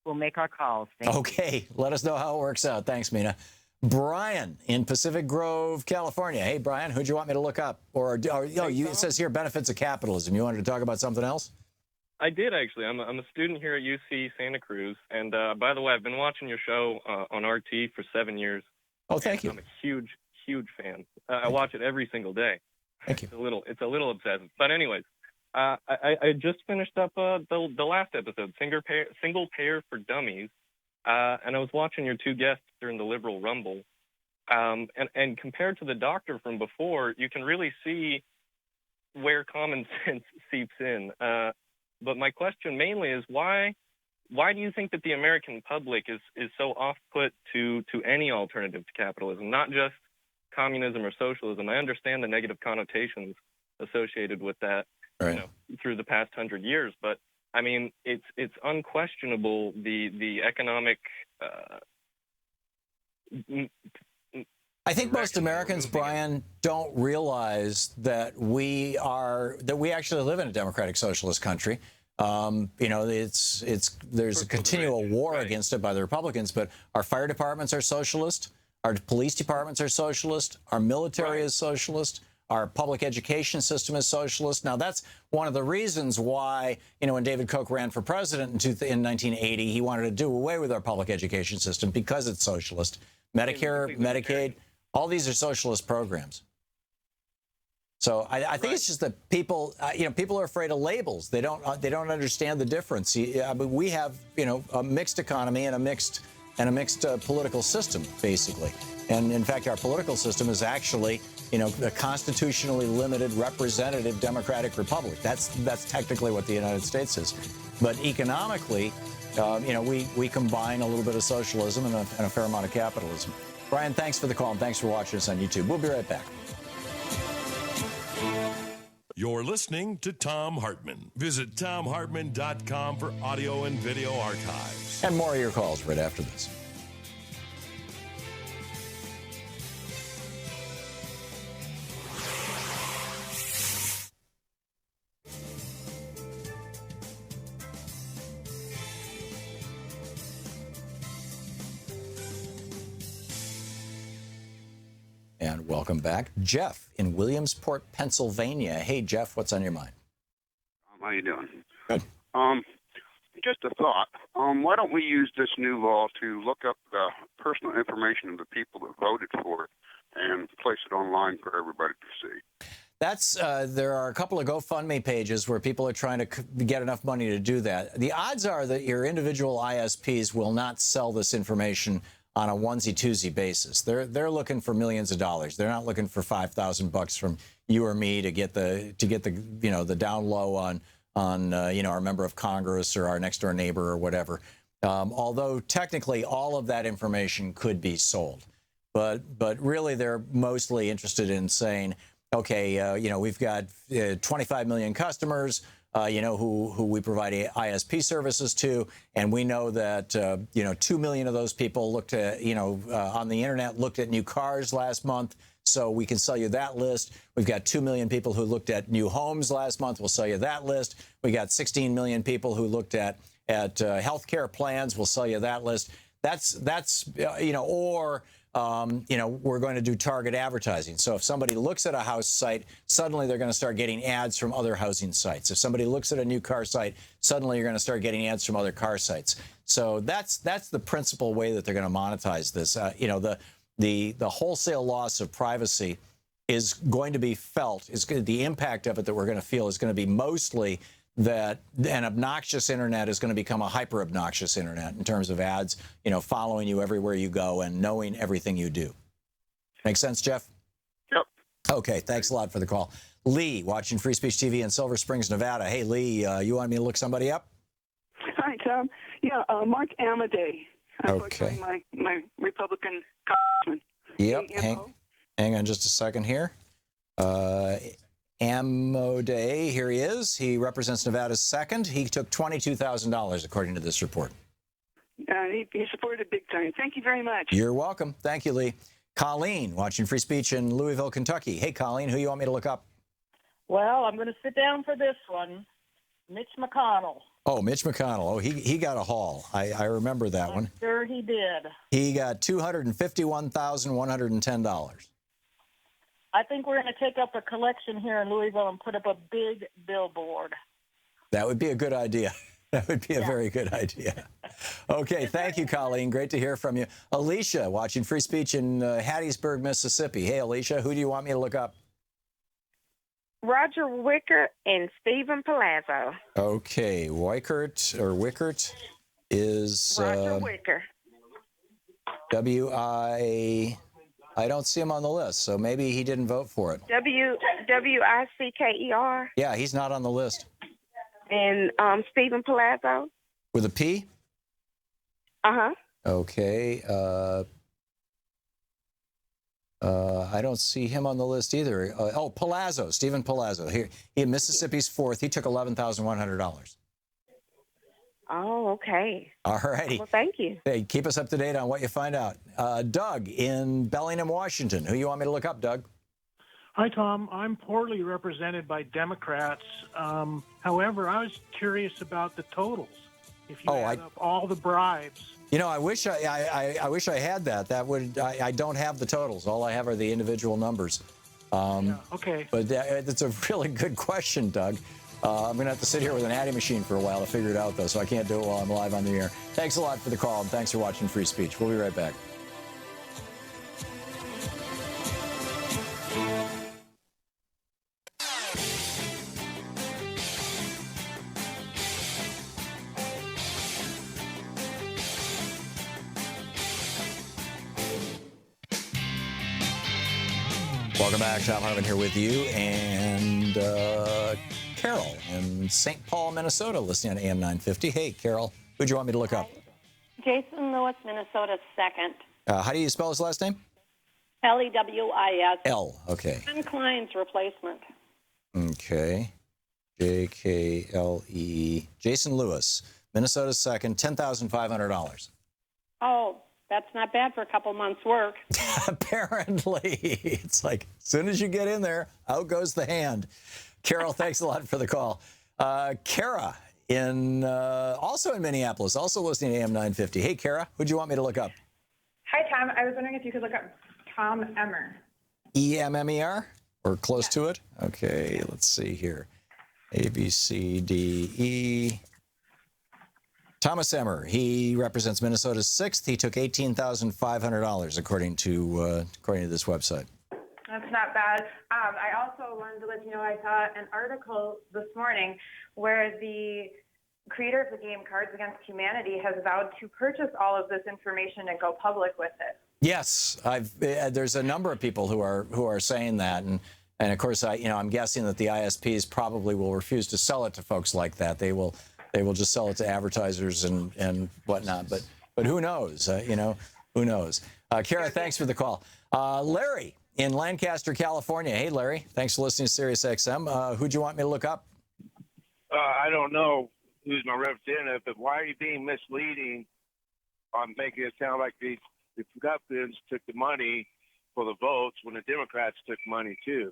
We'll make our calls. Okay, let us know how it works out. Thanks, Mina. Brian in Pacific Grove, California. Hey, Brian, who'd you want me to look up? It says here benefits of capitalism. You wanted to talk about something else? I did, actually. I'm a student here at UC Santa Cruz. And by the way, I've been watching your show on RT for 7 years. Oh, thank you. I'm a huge, huge fan. I watch it every single day. Thank you. It's a little obsessive. But anyways, I just finished up the last episode, Single Payer for Dummies. And I was watching your two guests during the Liberal Rumble. And compared to the doctor from before, you can really see where common sense seeps in. But my question mainly is why do you think that the American public is so off-put to any alternative to capitalism, not just communism or socialism? I understand the negative connotations associated with that, right, through the past 100 years, but I mean, it's unquestionable the economic. I think most Americans, Brian, don't realize that we actually live in a democratic socialist country. There's a continual war against it by the Republicans, but our fire departments are socialist, our police departments are socialist, our military is socialist, Our public education system is socialist. Now, that's one of the reasons why, when David Koch ran for president in 1980, he wanted to do away with our public education system because it's socialist. Medicare, Medicaid, all these are socialist programs. So I think it's just that people, people are afraid of labels. They don't understand the difference. We have, a mixed economy and a mixed political system, basically. And in fact, our political system is actually, a constitutionally limited representative democratic republic. That's technically what the United States is. But economically, we combine a little bit of socialism and a fair amount of capitalism. Brian, thanks for the call and thanks for watching us on YouTube. We'll be right back. You're listening to Thom Hartmann. Visit thomhartmann.com for audio and video archives. And more of your calls right after this. And welcome back. Jeff in Williamsport, Pennsylvania. Hey, Jeff, what's on your mind? How you doing? Good. Just a thought. Why don't we use this new law to look up the personal information of the people that voted for it and place it online for everybody to see? That's there are a couple of GoFundMe pages where people are trying to get enough money to do that. The odds are that your individual ISPs will not sell this information on a onesie-twosie basis. They're looking for millions of dollars. They're not looking for $5,000 from you or me to get the down low on our member of Congress or our next door neighbor or whatever. Although technically all of that information could be sold, but really they're mostly interested in saying, okay, we've got 25 million customers. Who we provide ISP services to, and we know that 2 million of those people looked at on the internet looked at new cars last month, so we can sell you that list. We've got 2 million people who looked at new homes last month. We'll sell you that list. We got 16 million people who looked at healthcare plans. We'll sell you that list. We're going to do target advertising. So if somebody looks at a house site, suddenly they're going to start getting ads from other housing sites. If somebody looks at a new car site, suddenly you're going to start getting ads from other car sites. So that's the principal way that they're going to monetize this. The wholesale loss of privacy is going to be felt. The impact of it that we're going to feel is going to be mostly that an obnoxious internet is going to become a hyper obnoxious internet in terms of ads, following you everywhere you go and knowing everything you do. Make sense, Jeff? Yep. Okay, thanks a lot for the call. Lee, watching Free Speech TV in Silver Springs, Nevada. Hey, Lee, you want me to look somebody up? Hi, Tom. Yeah, Mark Amadei. Okay. My Republican congressman. Yep. Hang on just a second here. Amadei, here he is. He represents Nevada's 2nd. He took $22,000, according to this report. He supported big time. Thank you very much. You're welcome. Thank you, Lee. Colleen, watching Free Speech in Louisville, Kentucky. Hey, Colleen, who you want me to look up? Well, I'm going to sit down for this one. Mitch McConnell. Oh, Mitch McConnell. Oh, he got a haul. I remember that one. Sure he did. He got $251,110. I think we're going to take up a collection here in Louisville and put up a big billboard. That would be a good idea. That would be a very good idea. Okay, thank you, Colleen. Great to hear from you. Alicia, watching Free Speech in Hattiesburg, Mississippi. Hey, Alicia, who do you want me to look up? Roger Wickert and Stephen Palazzo. Okay, Wickert is... Roger Wickert. I don't see him on the list, so maybe he didn't vote for it. Wicker. Yeah, he's not on the list. And Stephen Palazzo. With a P? Uh-huh. Okay. I don't see him on the list either. Palazzo, Stephen Palazzo. He Mississippi's 4th. He took $11,100. Oh, okay. All righty. Well, thank you. Hey, keep us up to date on what you find out. Doug in Bellingham, Washington. Who you want me to look up, Doug? Hi, Tom. I'm poorly represented by Democrats. However, I was curious about the totals. If you add up all the bribes. I wish I had that. I don't have the totals. All I have are the individual numbers. Okay. But that's a really good question, Doug. I'm going to have to sit here with an adding machine for a while to figure it out, though, so I can't do it while I'm live on the air. Thanks a lot for the call, and thanks for watching Free Speech. We'll be right back. Welcome back. Thom Hartmann here with you, and Carol in St. Paul, Minnesota, listening on AM 950. Hey, Carol, who'd you want me to look up? Jason Lewis, Minnesota, second. How do you spell his last name? Lewis. L, okay. Ken Klein's replacement. Okay. JKLE. Jason Lewis, Minnesota, second, $10,500. Oh, that's not bad for a couple months' work. Apparently. It's like, as soon as you get in there, out goes the hand. Carol, thanks a lot for the call. Kara, also in Minneapolis, also listening to AM 950. Hey, Kara, who'd you want me to look up? Hi, Tom. I was wondering if you could look up Thom Emmer. EMMER, or close to it? Okay, let's see here. A, B, C, D, E. Thomas Emmer, he represents Minnesota's 6th. He took $18,500, according to this website. That's not bad. I also wanted to let you know I saw an article this morning where the creator of the game Cards Against Humanity has vowed to purchase all of this information and go public with it. Yes, there's a number of people who are saying that, and of course I'm guessing that the ISPs probably will refuse to sell it to folks like that. They will just sell it to advertisers and whatnot. But who knows? Who knows? Kara, thanks for the call. Larry in Lancaster, California. Hey, Larry. Thanks for listening to Sirius XM. Who'd you want me to look up? I don't know who's my representative, but why are you being misleading on making it sound like the Republicans took the money for the votes when the Democrats took money too?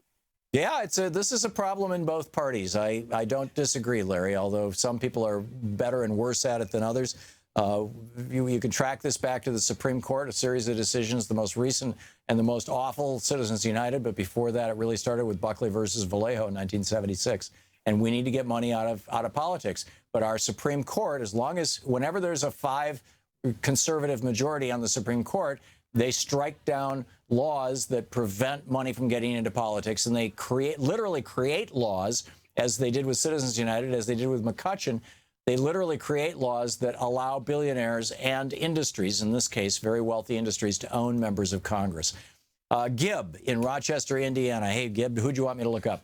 Yeah, this is a problem in both parties. I don't disagree, Larry, although some people are better and worse at it than others. You can track this back to the Supreme Court, a series of decisions, the most recent and the most awful, Citizens United. But before that, it really started with Buckley versus Vallejo in 1976. And we need to get money out of politics. But our Supreme Court, whenever there's a 5 conservative majority on the Supreme Court, they strike down laws that prevent money from getting into politics, and they literally create laws, as they did with Citizens United, as they did with McCutcheon. They literally create laws that allow billionaires and industries, in this case, very wealthy industries, to own members of Congress. Gibb in Rochester, Indiana. Hey, Gibb, who'd you want me to look up?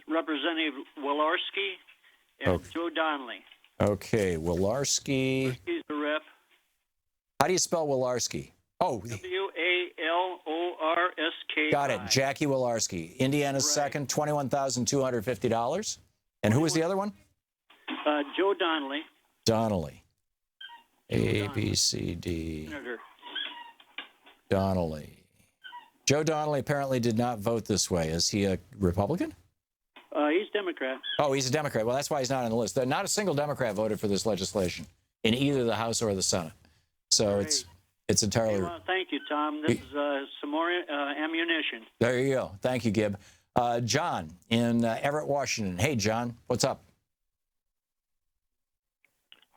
Representative Wilarski and Joe Donnelly. Okay, Wilarski. He's the rep. How do you spell Wilarski? Oh, Walorski. Got it. Jackie Wilarski. Indiana's second, $21,250. And who was the other one? Joe Donnelly. Donnelly. A, B, C, D. Senator. Donnelly. Joe Donnelly apparently did not vote this way. Is he a Republican? He's Democrat. Oh, he's a Democrat. Well, that's why he's not on the list. Not a single Democrat voted for this legislation in either the House or the Senate. So it's entirely. Well, thank you, Tom. This is some more ammunition. There you go. Thank you, Gibb. John in Everett, Washington. Hey, John. What's up?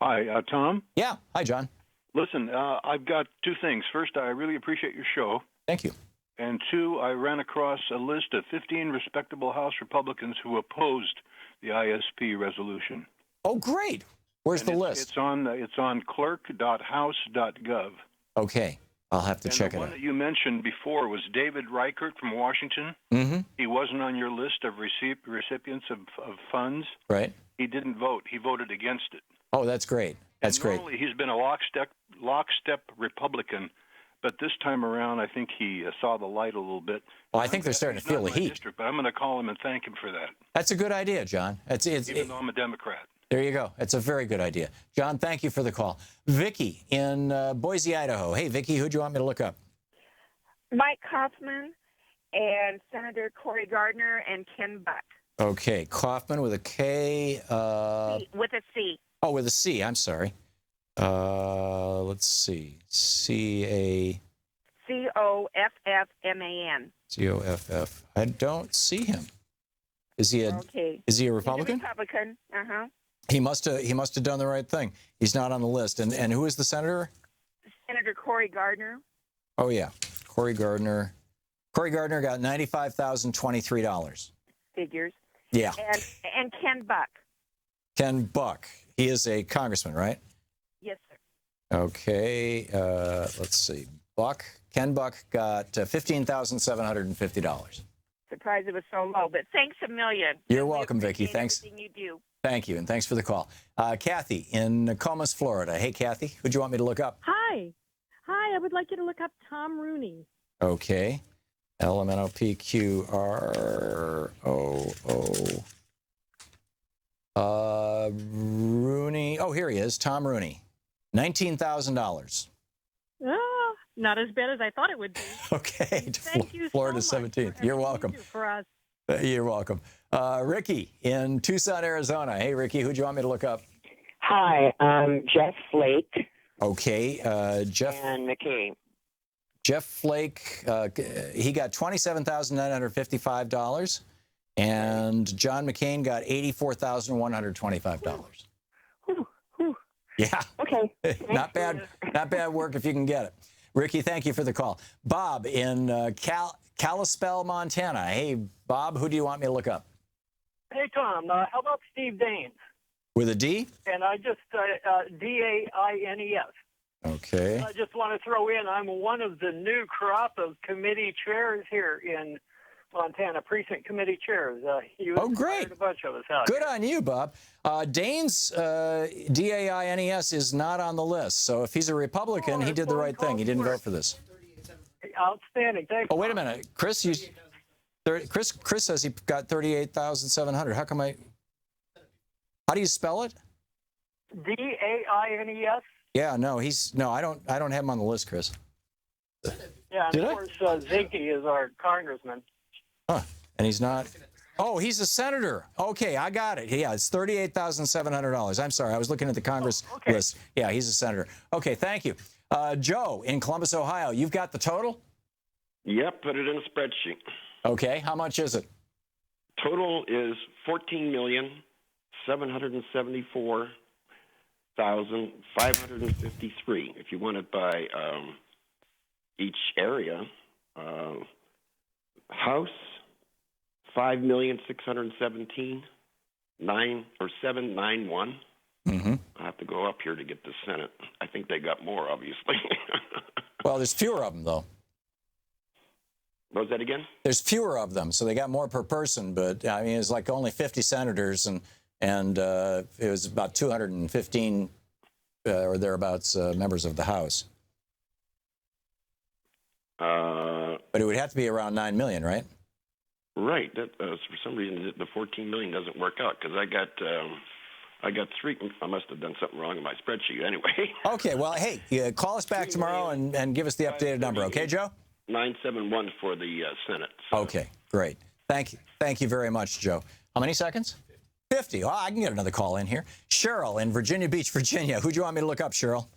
Hi, Tom. Yeah. Hi, John. Listen, I've got 2 things. First, I really appreciate your show. Thank you. And 2, I ran across a list of 15 respectable House Republicans who opposed the ISP resolution. Oh, great. Where's the list? It's on clerk.house.gov. Okay. I'll have to check it out. The one that you mentioned before was David Reichert from Washington. Mm-hmm. He wasn't on your list of recipients of funds. Right. He didn't vote. He voted against it. Oh, that's great. That's great. Normally, he's been a lockstep Republican, but this time around, I think he saw the light a little bit. Well, I think they're starting to feel the heat. District, but I'm going to call him and thank him for that. That's a good idea, John. Even though I'm a Democrat. There you go. It's a very good idea. John, thank you for the call. Vicky in Boise, Idaho. Hey, Vicky, who'd you want me to look up? Mike Kaufman and Senator Cory Gardner and Ken Buck. Okay, Kaufman with a K. With a C. Oh, with a C. I'm sorry. Let's see. C-A. Coffman. Coff. I don't see him. Is he a Okay. Is he a Republican? He's a Republican. Uh-huh. He must have done the right thing. He's not on the list. And who is the senator? Senator Cory Gardner. Oh yeah, Cory Gardner. Cory Gardner got $95,023. Figures. Yeah. And Ken Buck. Ken Buck. He is a congressman, right? Yes, sir. Okay. Let's see. Ken Buck got $15,750. Surprised it was so low, but thanks a million. You're welcome, Vicki. Thanks. Everything you do. Thank you, and thanks for the call. Kathy in Comas, Florida. Hey, Kathy, who'd you want me to look up? Hi. I would like you to look up Tom Rooney. Okay. LMNOPQROO. Rooney. Oh, here he is. Tom Rooney. $19,000. Oh, not as bad as I thought it would be. Okay. Thank you Florida so much 17th. You're welcome. For us. You're welcome. Ricky in Tucson, Arizona. Hey, Ricky, who'd you want me to look up? Hi, Jeff Flake. Okay. Jeff. And McCain. Jeff Flake, he got $27,955, and John McCain got $84,125. Yeah. Okay. Not bad work if you can get it. Ricky, thank you for the call. Bob in Kalispell, Montana. Hey, Bob, who do you want me to look up? Hey, Tom, how about Steve Daines? With a D? And I just, Daines. Okay. I just want to throw in, I'm one of the new crop of committee chairs here in Montana, precinct committee chairs. Oh, great. A bunch of us out Good here. on you, Bob. Daines, Daines, is not on the list. So if he's a Republican, he did the right thing. He didn't vote for this. Outstanding. Thanks. Oh, wait a minute. Chris says he got 38,700. How come how do you spell it? Daines? Yeah, no, I don't have him on the list, Chris. Yeah, and of course, Zinke is our congressman. Huh. And he's not. Oh, he's a senator. Okay, I got it. Yeah, it's $38,700. I'm sorry, I was looking at the Congress list. Yeah, he's a senator. Okay, thank you. Joe in Columbus, Ohio, you've got the total? Yep, put it in a spreadsheet. Okay, how much is it? Total is $14,774,553. If you want it by each area, House 5,617,791. Mm-hmm. I have to go up here to get the Senate. I think they got more, obviously. Well, there's fewer of them, though. What was that again? There's fewer of them, so they got more per person. But I mean, it's like only 50 senators, and it was about 215 or thereabouts members of the House. But it would have to be around 9 million, right? Right. That for some reason the 14 million doesn't work out because I got 3. I must have done something wrong in my spreadsheet anyway. Okay. Well, hey, call us back tomorrow and give us the updated number. Okay, Joe? 971 for the Senate. So. Okay. Great. Thank you. Thank you very much, Joe. How many seconds? 50. Oh, I can get another call in here. Cheryl in Virginia Beach, Virginia. Who do you want me to look up, Cheryl?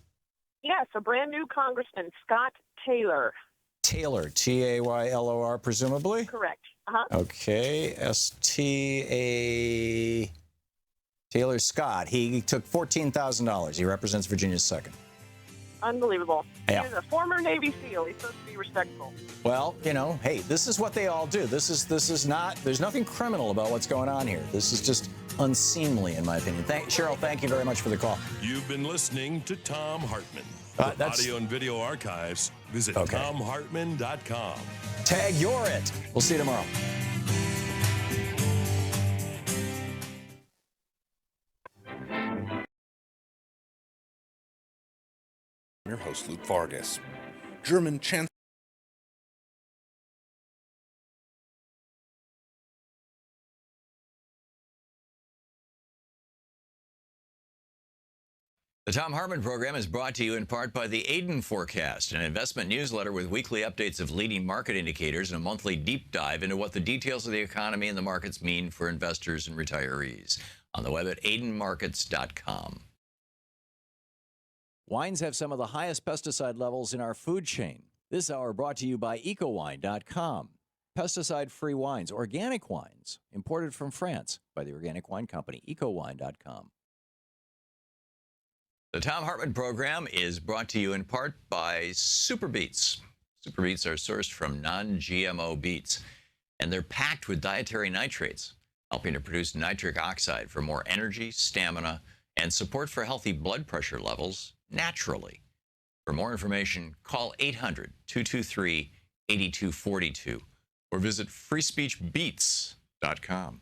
Yes, a brand new Congressman, Scott Taylor. Taylor, Taylor, presumably? Correct. Uh-huh. Okay, STA Taylor Scott. He took $14,000. He represents Virginia's 2nd. Unbelievable. Yeah. He's a former Navy SEAL. He's supposed to be respectful. Well, hey, this is what they all do. This is not, there's nothing criminal about what's going on here. This is just unseemly, in my opinion. Cheryl, thank you very much for the call. You've been listening to Thom Hartmann. For audio and video archives, visit ThomHartmann.com. Tag you're it. We'll see you tomorrow. Your host, Luke Vargas. German Chancellor. The Thom Hartmann Program is brought to you in part by the Aiden Forecast, an investment newsletter with weekly updates of leading market indicators and a monthly deep dive into what the details of the economy and the markets mean for investors and retirees. On the web at aidenmarkets.com. Wines have some of the highest pesticide levels in our food chain. This hour brought to you by EcoWine.com. Pesticide-free wines, organic wines, imported from France by the organic wine company, EcoWine.com. The Thom Hartmann Program is brought to you in part by Super Beets. Super Beets are sourced from non-GMO beets, and they're packed with dietary nitrates, helping to produce nitric oxide for more energy, stamina, and support for healthy blood pressure levels naturally. For more information, call 800-223-8242 or visit freespeechbeets.com.